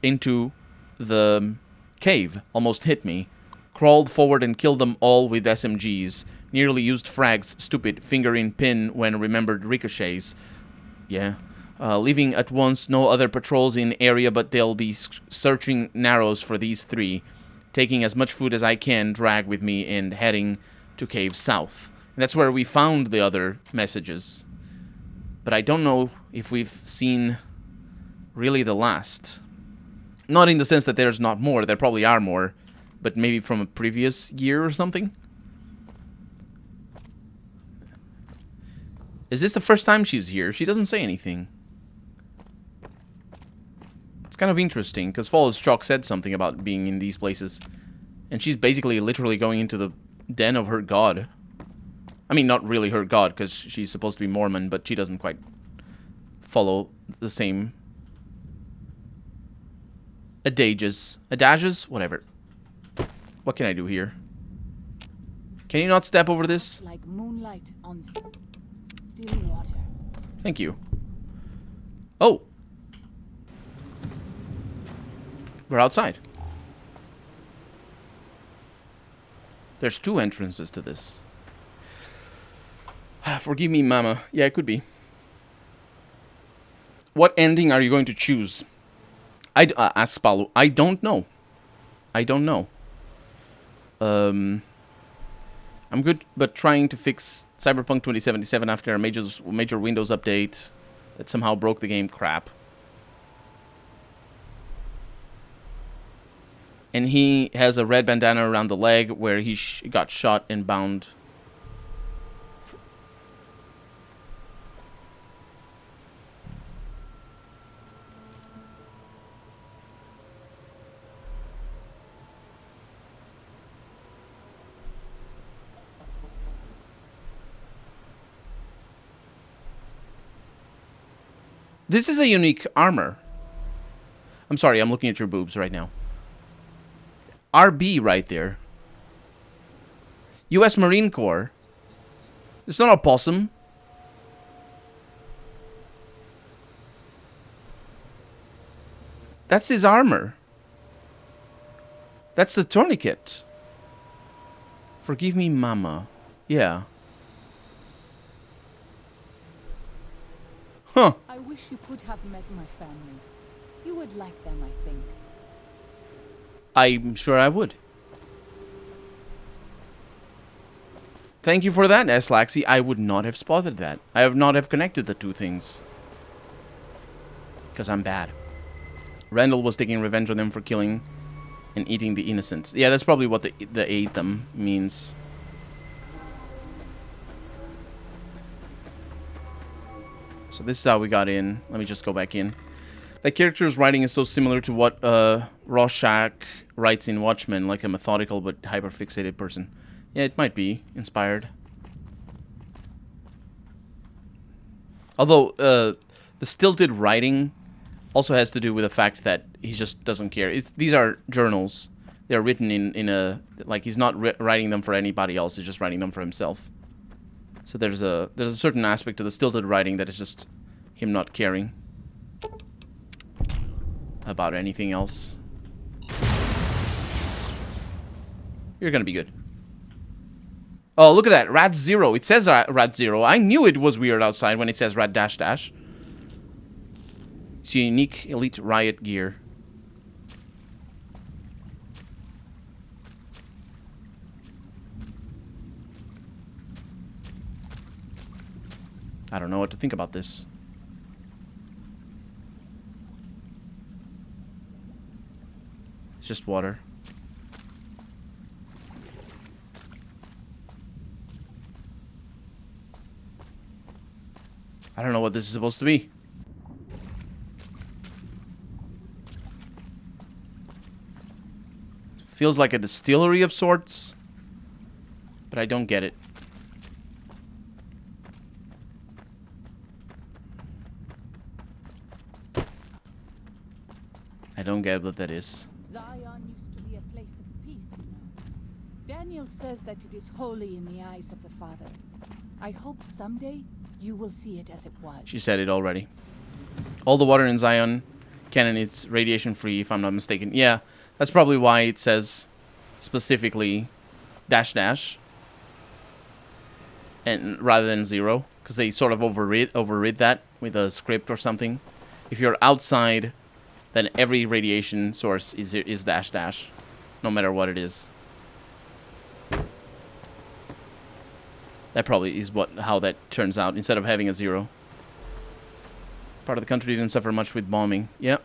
A: into the cave. Almost hit me. Crawled forward and killed them all with SMGs. Nearly used frags. Stupid. Finger in pin when remembered ricochets. Yeah. Leaving at once. No other patrols in area, but they'll be searching Narrows for these 3. Taking as much food as I can drag with me and heading to Cave South. And that's where we found the other messages. But I don't know if we've seen really the last. Not in the sense that there's not more. There probably are more. But maybe from a previous year or something? Is this the first time she's here? She doesn't say anything. It's kind of interesting, because Fallows Chalk said something about being in these places. And she's basically literally going into the den of her god. I mean, not really her god, because she's supposed to be Mormon, but she doesn't quite follow the same adages? Whatever. What can I do here? Can you not step over this?
D: Like moonlight on still water.
A: Thank you. Oh! We're outside. There's 2 entrances to this. Forgive me, Mama. Yeah, it could be. What ending are you going to choose? Ask Paolo. I don't know. I'm good, but trying to fix Cyberpunk 2077 after a major Windows update that somehow broke the game. Crap. And he has a red bandana around the leg where he got shot and bound. This is a unique armor. I'm sorry, I'm looking at your boobs right now. RB right there. U.S. Marine Corps. It's not a possum. That's his armor. That's the tourniquet. Forgive me, Mama. Yeah. Huh.
D: I wish you could have met my family. You would like them, I think.
A: I'm sure I would. Thank you for that, Slaxy. I would not have spotted that. I have not have connected the two things. Because I'm bad. Randall was taking revenge on them for killing and eating the innocents. Yeah, that's probably what the ate them means. So this is how we got in. Let me just go back in. That character's writing is so similar to what Rorschach writes in Watchmen, like a methodical but hyper-fixated person. Yeah, it might be inspired. Although, the stilted writing also has to do with the fact that he just doesn't care. These are journals. They're written in a... Like, he's not writing them for anybody else. He's just writing them for himself. So there's a certain aspect to the stilted writing that is just him not caring about anything else. You're gonna be good. Oh, look at that. Rat Zero. It says Rat Zero. I knew it was weird outside when it says Rat Dash Dash. It's unique elite riot gear. I don't know what to think about this. It's just water. I don't know what this is supposed to be. Feels like a distillery of sorts, but I don't get it. I don't get what that is.
D: Zion used to be a place of peace, you know. Daniel says that it is holy in the eyes of the Father. I hope someday you will see it as it was.
A: She said it already. All the water in Zion Canyon is radiation-free, if I'm not mistaken. Yeah, that's probably why it says specifically dash dash, and rather than zero, because they sort of overrid that with a script or something. If you're outside, then every radiation source is dash dash, no matter what it is. That probably is how that turns out, instead of having a zero. Part of the country didn't suffer much with bombing. Yep.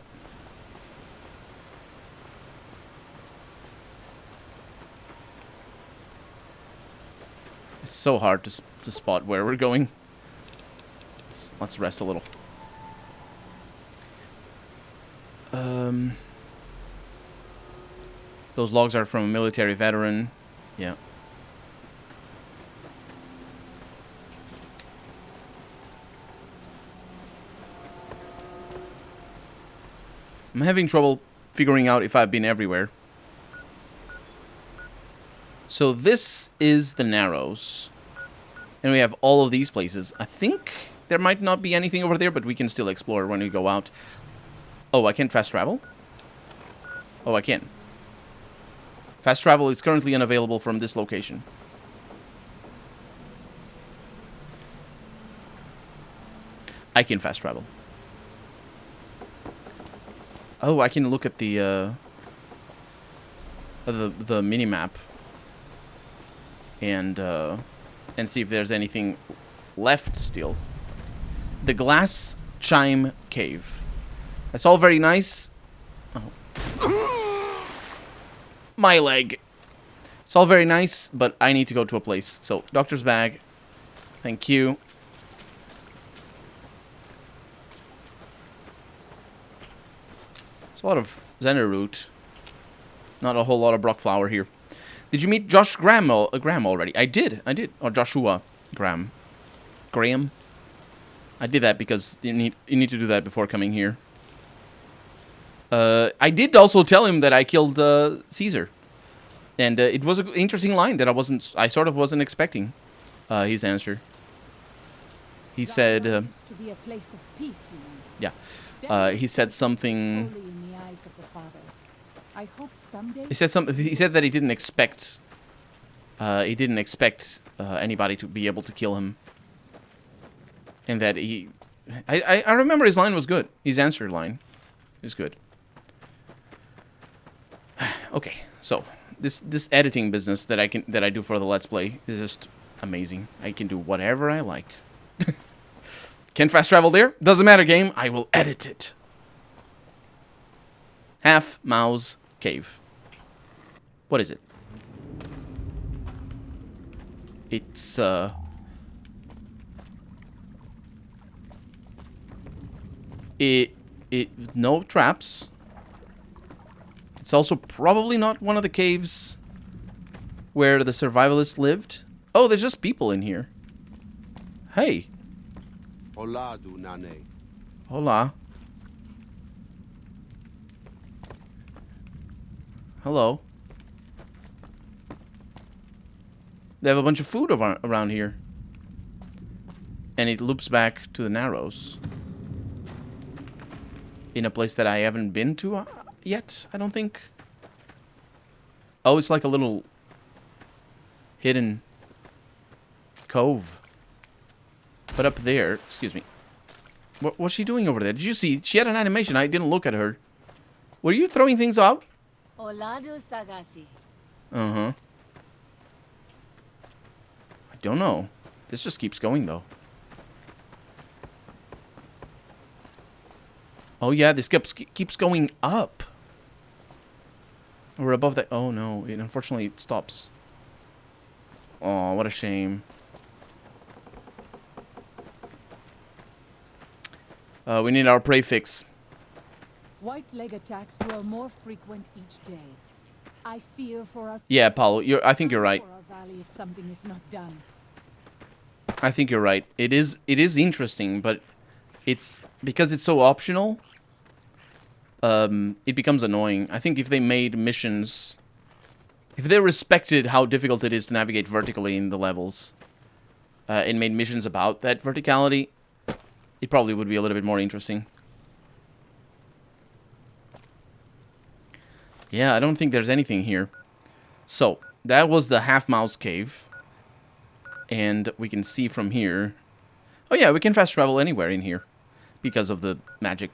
A: It's so hard to spot where we're going. Let's rest a little. Those logs are from a military veteran. Yeah. I'm having trouble figuring out if I've been everywhere. So this is the Narrows. And we have all of these places. I think there might not be anything over there, but we can still explore when we go out. Oh, I can't fast travel? Oh, I can. Fast travel is currently unavailable from this location. I can fast travel. Oh, I can look at the mini-map and see if there's anything left still. The Glass Chime Cave. That's all very nice. Oh. My leg. It's all very nice, but I need to go to a place. So, doctor's bag. Thank you. There's a lot of Zener root. Not a whole lot of Brock flower here. Did you meet Josh Graham already? I did. Or Joshua Graham. Graham? I did that because you need to do that before coming here. I did also tell him that I killed Caesar. And it was an interesting line that I sort of wasn't expecting his answer. He said...
D: to be a place of peace, you know.
A: Yeah. He said something...
D: Holy in the eyes of the Father. I hope someday...
A: He said something. He said that he didn't expect... anybody to be able to kill him. And that he I remember his line was good. His answer line is good. Okay, so this editing business that I do for the Let's Play is just amazing. I can do whatever I like. Can fast travel there? Doesn't matter, game. I will edit it. Half Mouse Cave. What is it? It's no traps. It's also probably not one of the caves where the survivalists lived. Oh, there's just people in here. Hey.
F: Hola du nane.
A: Hola. Hello. They have a bunch of food around here. And it loops back to the Narrows. In a place that I haven't been to yet, I don't think. Oh, it's like a little hidden cove. But up there, excuse me. What's she doing over there? Did you see? She had an animation. I didn't look at her. Were you throwing things out? Uh-huh. I don't know. This just keeps going, though. Oh, yeah, this keeps going up. We're above that. Oh, no. Unfortunately, it stops. Oh, what a shame. We need our prey fix.
D: White leg attacks grow more frequent each day. I fear for our
A: Yeah, Paulo, I think you're right.
D: for our valley if something is not done.
A: I think you're right. It is interesting, but it's because it's so optional. It becomes annoying. I think if they made missions, if they respected how difficult it is to navigate vertically in the levels, and made missions about that verticality, it probably would be a little bit more interesting. Yeah, I don't think there's anything here. So, that was the Half Mouse Cave. And we can see from here... Oh yeah, we can fast travel anywhere in here. Because of the magic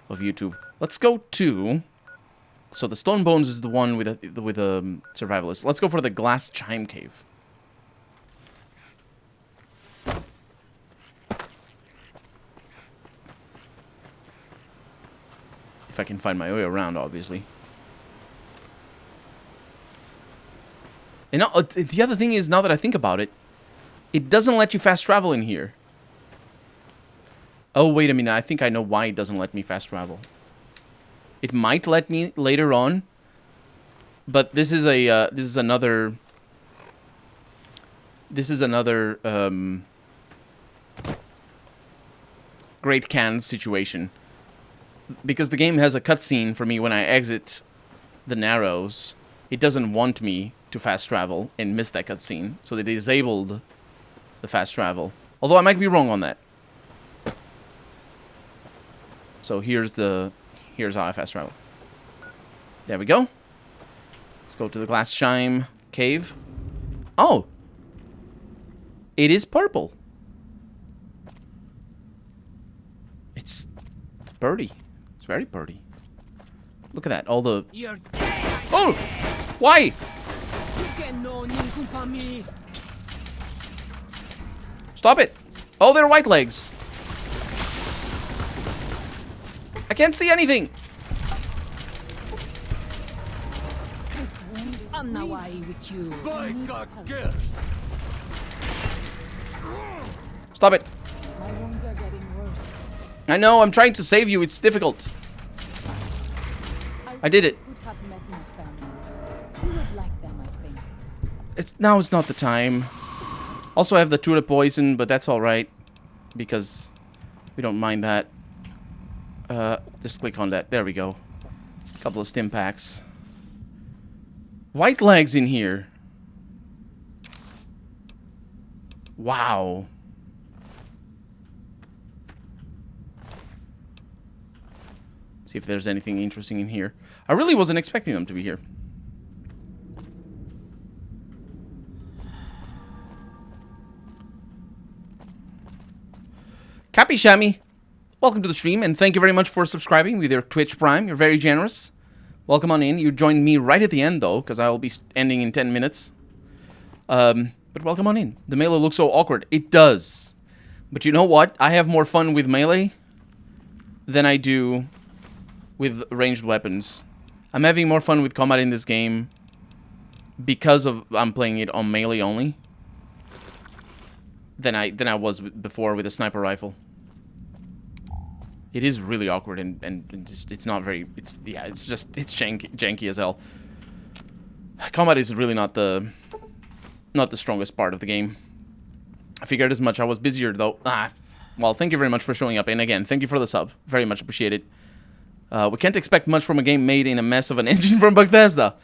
A: of YouTube. Let's go to... So the Stone Bones is the one with a survivalist. Let's go for the Glass Chime Cave. If I can find my way around, obviously. And now, the other thing is, now that I think about it, it doesn't let you fast travel in here. Oh, wait a minute. I think I know why it doesn't let me fast travel. It might let me later on, but this is another Great Can situation. Because the game has a cutscene for me when I exit the Narrows. It doesn't want me to fast travel and miss that cutscene, so they disabled the fast travel. Although I might be wrong on that. So here's how I fast travel. There we go. Let's go to the Glass Chime Cave. Oh! It is purple. It's birdie. It's very birdie. Look at that. All the...
C: You're dead!
A: Oh! Why?
C: You can no ninkumpa me!
A: Stop it! Oh, they're white legs. I can't see anything.
D: I'm now with you.
C: Boy got good!
A: Stop it.
D: My wounds are getting worse.
A: I know, I'm trying to save you. It's difficult. I did it.
D: Could have met my family. You would like them, I think.
A: Now is not the time. Also, I have the tulip poison, but that's alright. Because we don't mind that. Just click on that. There we go. A couple of stim packs. White legs in here. Wow. See if there's anything interesting in here. I really wasn't expecting them to be here. Cappy Shammy. welcome to the stream, and thank you very much for subscribing with your Twitch Prime. You're very generous. Welcome on in. You joined me right at the end, though, because I will be ending in 10 minutes. But welcome on in. The melee looks so awkward. It does. But you know what? I have more fun with melee than I do with ranged weapons. I'm having more fun with combat in this game because of I'm playing it on melee only than I was before with a sniper rifle. It is really awkward and just, it's not very, it's janky as hell. Combat is really not the strongest part of the game. I figured as much. I was busier though. Well, thank you very much for showing up, and again, thank you for the sub. Very much appreciated. We can't expect much from a game made in a mess of an engine from Bethesda.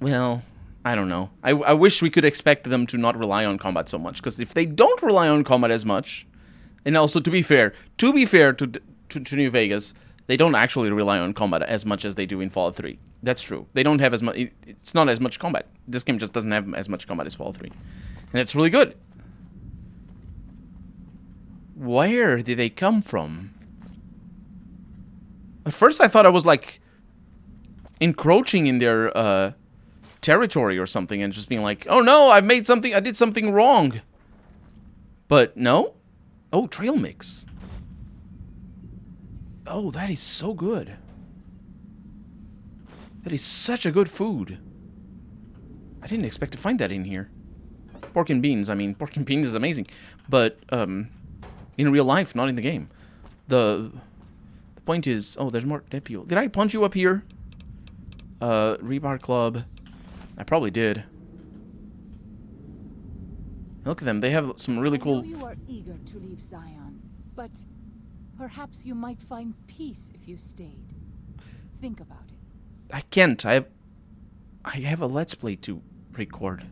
A: Well, I don't know. I wish we could expect them to not rely on combat so much, because if they don't rely on combat as much, and also to be fair to New Vegas, they don't actually rely on combat as much as they do in Fallout 3. That's true. They don't have as much. It's not as much combat. This game just doesn't have as much combat as Fallout 3, and it's really good. Where did they come from? At first, I thought I was like encroaching in their territory or something, and just being like, "Oh no, I did something wrong." But no. Oh, trail mix. Oh, that is so good. That is such a good food. I didn't expect to find that in here. Pork and beans. I mean, pork and beans is amazing, but in real life, not in the game. The point is, oh, there's more dead people. Did I punch you up here? Rebar Club. I probably did. Look at them. They have some really cool.
D: I know you are eager to leave Zion, but perhaps you might find peace if you stayed. Think about it.
A: I can't. I have a Let's Play to record.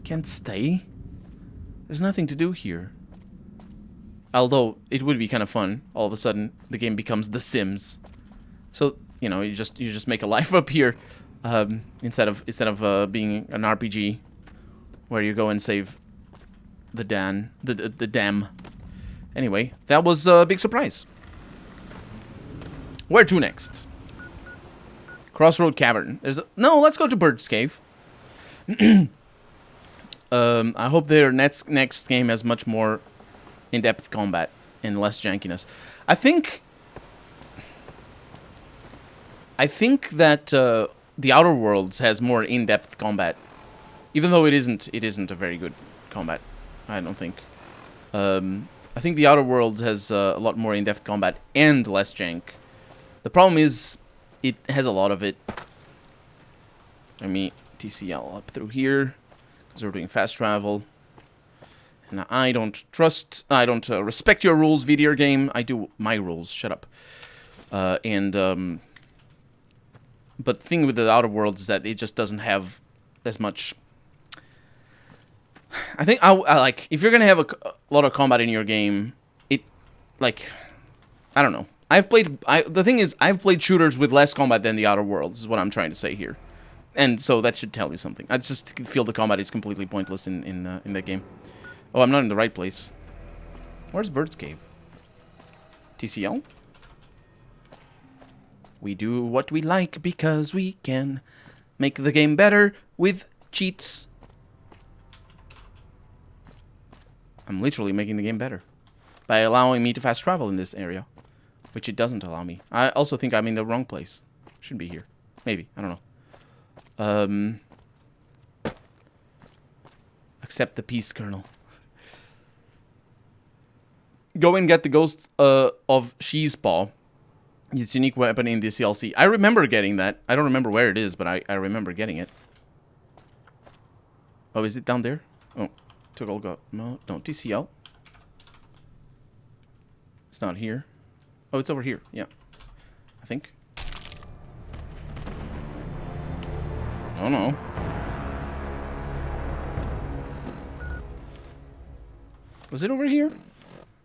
A: Can't stay. There's nothing to do here. Although it would be kind of fun. All of a sudden, the game becomes The Sims. So you know, you just make a life up here, instead of being an RPG, where you go and save the dam. Anyway, that was a big surprise. Where to next? Crossroad Cavern. No, let's go to Bird's Cave. I hope their next game has much more in-depth combat and less jankiness. I think that the Outer Worlds has more in-depth combat, even though it isn't a very good combat. I don't think. I think the Outer Worlds has a lot more in-depth combat and less jank. The problem is, it has a lot of it. Let me TCL up through here, because we're doing fast travel. And I don't respect your rules, video game. I do my rules. Shut up. But the thing with the Outer Worlds is that it just doesn't have as much. I think I like, if you're gonna have a lot of combat in your game, I don't know. The thing is, I've played shooters with less combat than the Outer Worlds, is what I'm trying to say here. And so that should tell you something. I just feel the combat is completely pointless in that game. Oh, I'm not in the right place. Where's Bird's Cave? TCL? We do what we like because we can make the game better with cheats. I'm literally making the game better by allowing me to fast travel in this area, which it doesn't allow me. I also think I'm in the wrong place. Shouldn't be here. Maybe. I don't know. Accept the peace, Colonel. Go and get the ghost of She's Paw. It's a unique weapon in the CLC. I remember getting that. I don't remember where it is, but I remember getting it. Oh, is it down there? Oh, took all go. No, TCL. It's not here. Oh, it's over here. Yeah, I think. Oh no. Was it over here?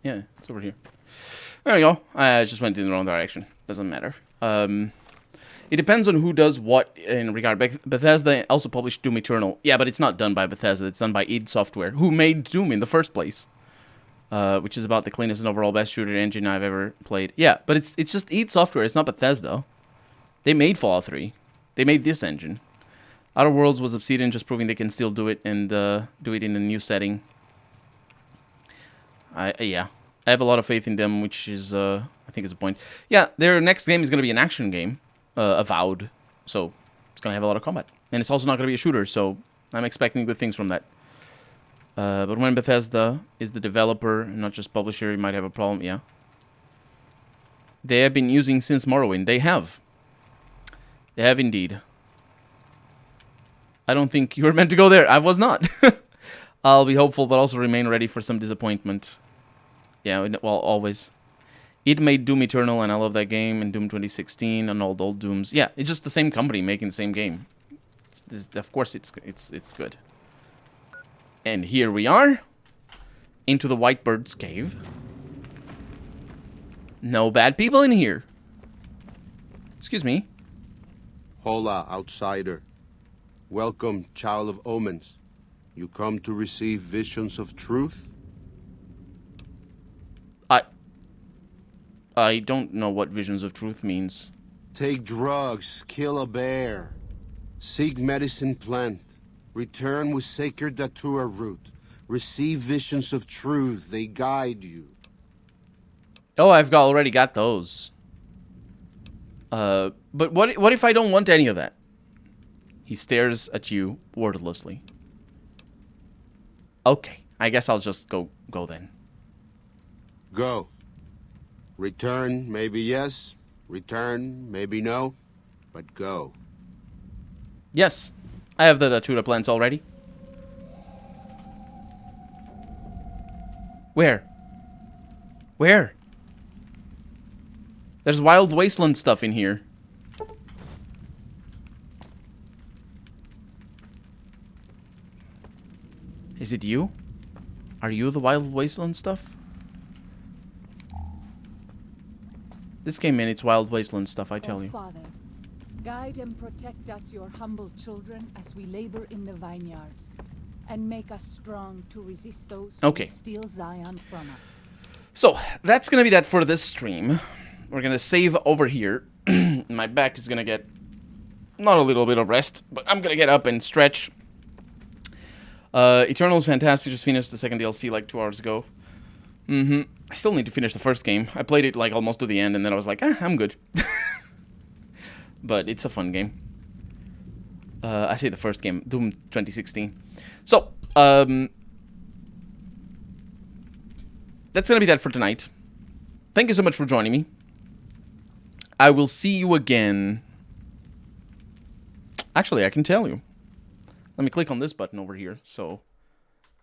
A: Yeah, it's over here. There we go. I just went in the wrong direction. Doesn't matter. It depends on who does what in regard. Bethesda also published Doom Eternal. Yeah, but it's not done by Bethesda. It's done by id Software, who made Doom in the first place. which is about the cleanest and overall best shooter engine I've ever played. Yeah, but it's just id Software. It's not Bethesda. They made Fallout 3. They made this engine. Outer Worlds was Obsidian, just proving they can still do it and do it in a new setting. Yeah, I have a lot of faith in them, which is I think is a point. Yeah, their next game is going to be an action game, Avowed. So it's going to have a lot of combat, and it's also not going to be a shooter. So I'm expecting good things from that. But when Bethesda is the developer and not just publisher, you might have a problem. Yeah, they have been using since Morrowind. They have indeed. I don't think you were meant to go there. I was not. I'll be hopeful, but also remain ready for some disappointment. Yeah, well, always. It made Doom Eternal, and I love that game, and Doom 2016, and all the old Dooms. Yeah, it's just the same company making the same game. Of course, it's good. And here we are, into the White Bird's cave. No bad people in here. Excuse me.
F: Hola, outsider. Welcome, child of omens. You come to receive visions of truth?
A: I don't know what visions of truth means.
F: Take drugs, kill a bear. Seek medicine plant. Return with sacred datura root. Receive visions of truth, they guide you.
A: Oh, already got those. But what if I don't want any of that? He stares at you wordlessly. Okay, I guess I'll just go then.
F: Go. Return, maybe yes. Return, maybe no. But go.
A: Yes, I have the Datura plants already. Where? Where? There's wild wasteland stuff in here. Is it you? Are you the wild wasteland stuff? This came in its wild wasteland stuff, I tell you.
D: Father, guide and protect us, your humble children, as we labor in the vineyards, and make us strong to resist those who would steal Zion from us.
A: So, that's going to be that for this stream. We're going to save over here. My back is going to get not a little bit of rest, but I'm going to get up and stretch. Eternal's fantastic. Just finished the second DLC like 2 hours ago. I still need to finish the first game. I played it like almost to the end, and then I was like, I'm good. But it's a fun game. I say the first game, Doom 2016. So, that's gonna be that for tonight. Thank you so much for joining me. I will see you again. Actually, I can tell you. Let me click on this button over here so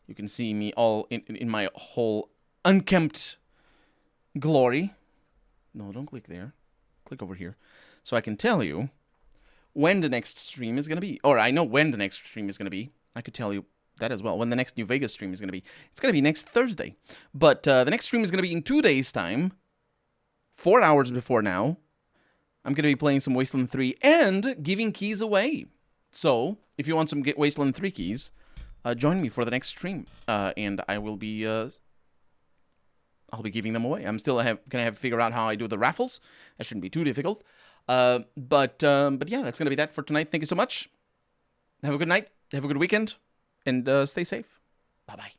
A: you can see me all in my whole unkempt glory. No, don't click there. Click over here. So I can tell you when the next stream is going to be. Or I know when the next stream is going to be. I could tell you that as well. When the next New Vegas stream is going to be. It's going to be next Thursday. But the next stream is going to be in 2 days' time. 4 hours before now. I'm going to be playing some Wasteland 3 and giving keys away. So, if you want some Wasteland 3 keys, join me for the next stream. And I will be... I'll be giving them away. I'm still gonna have to figure out how I do the raffles. That shouldn't be too difficult. But yeah, that's gonna be that for tonight. Thank you so much. Have a good night. Have a good weekend. And stay safe. Bye-bye.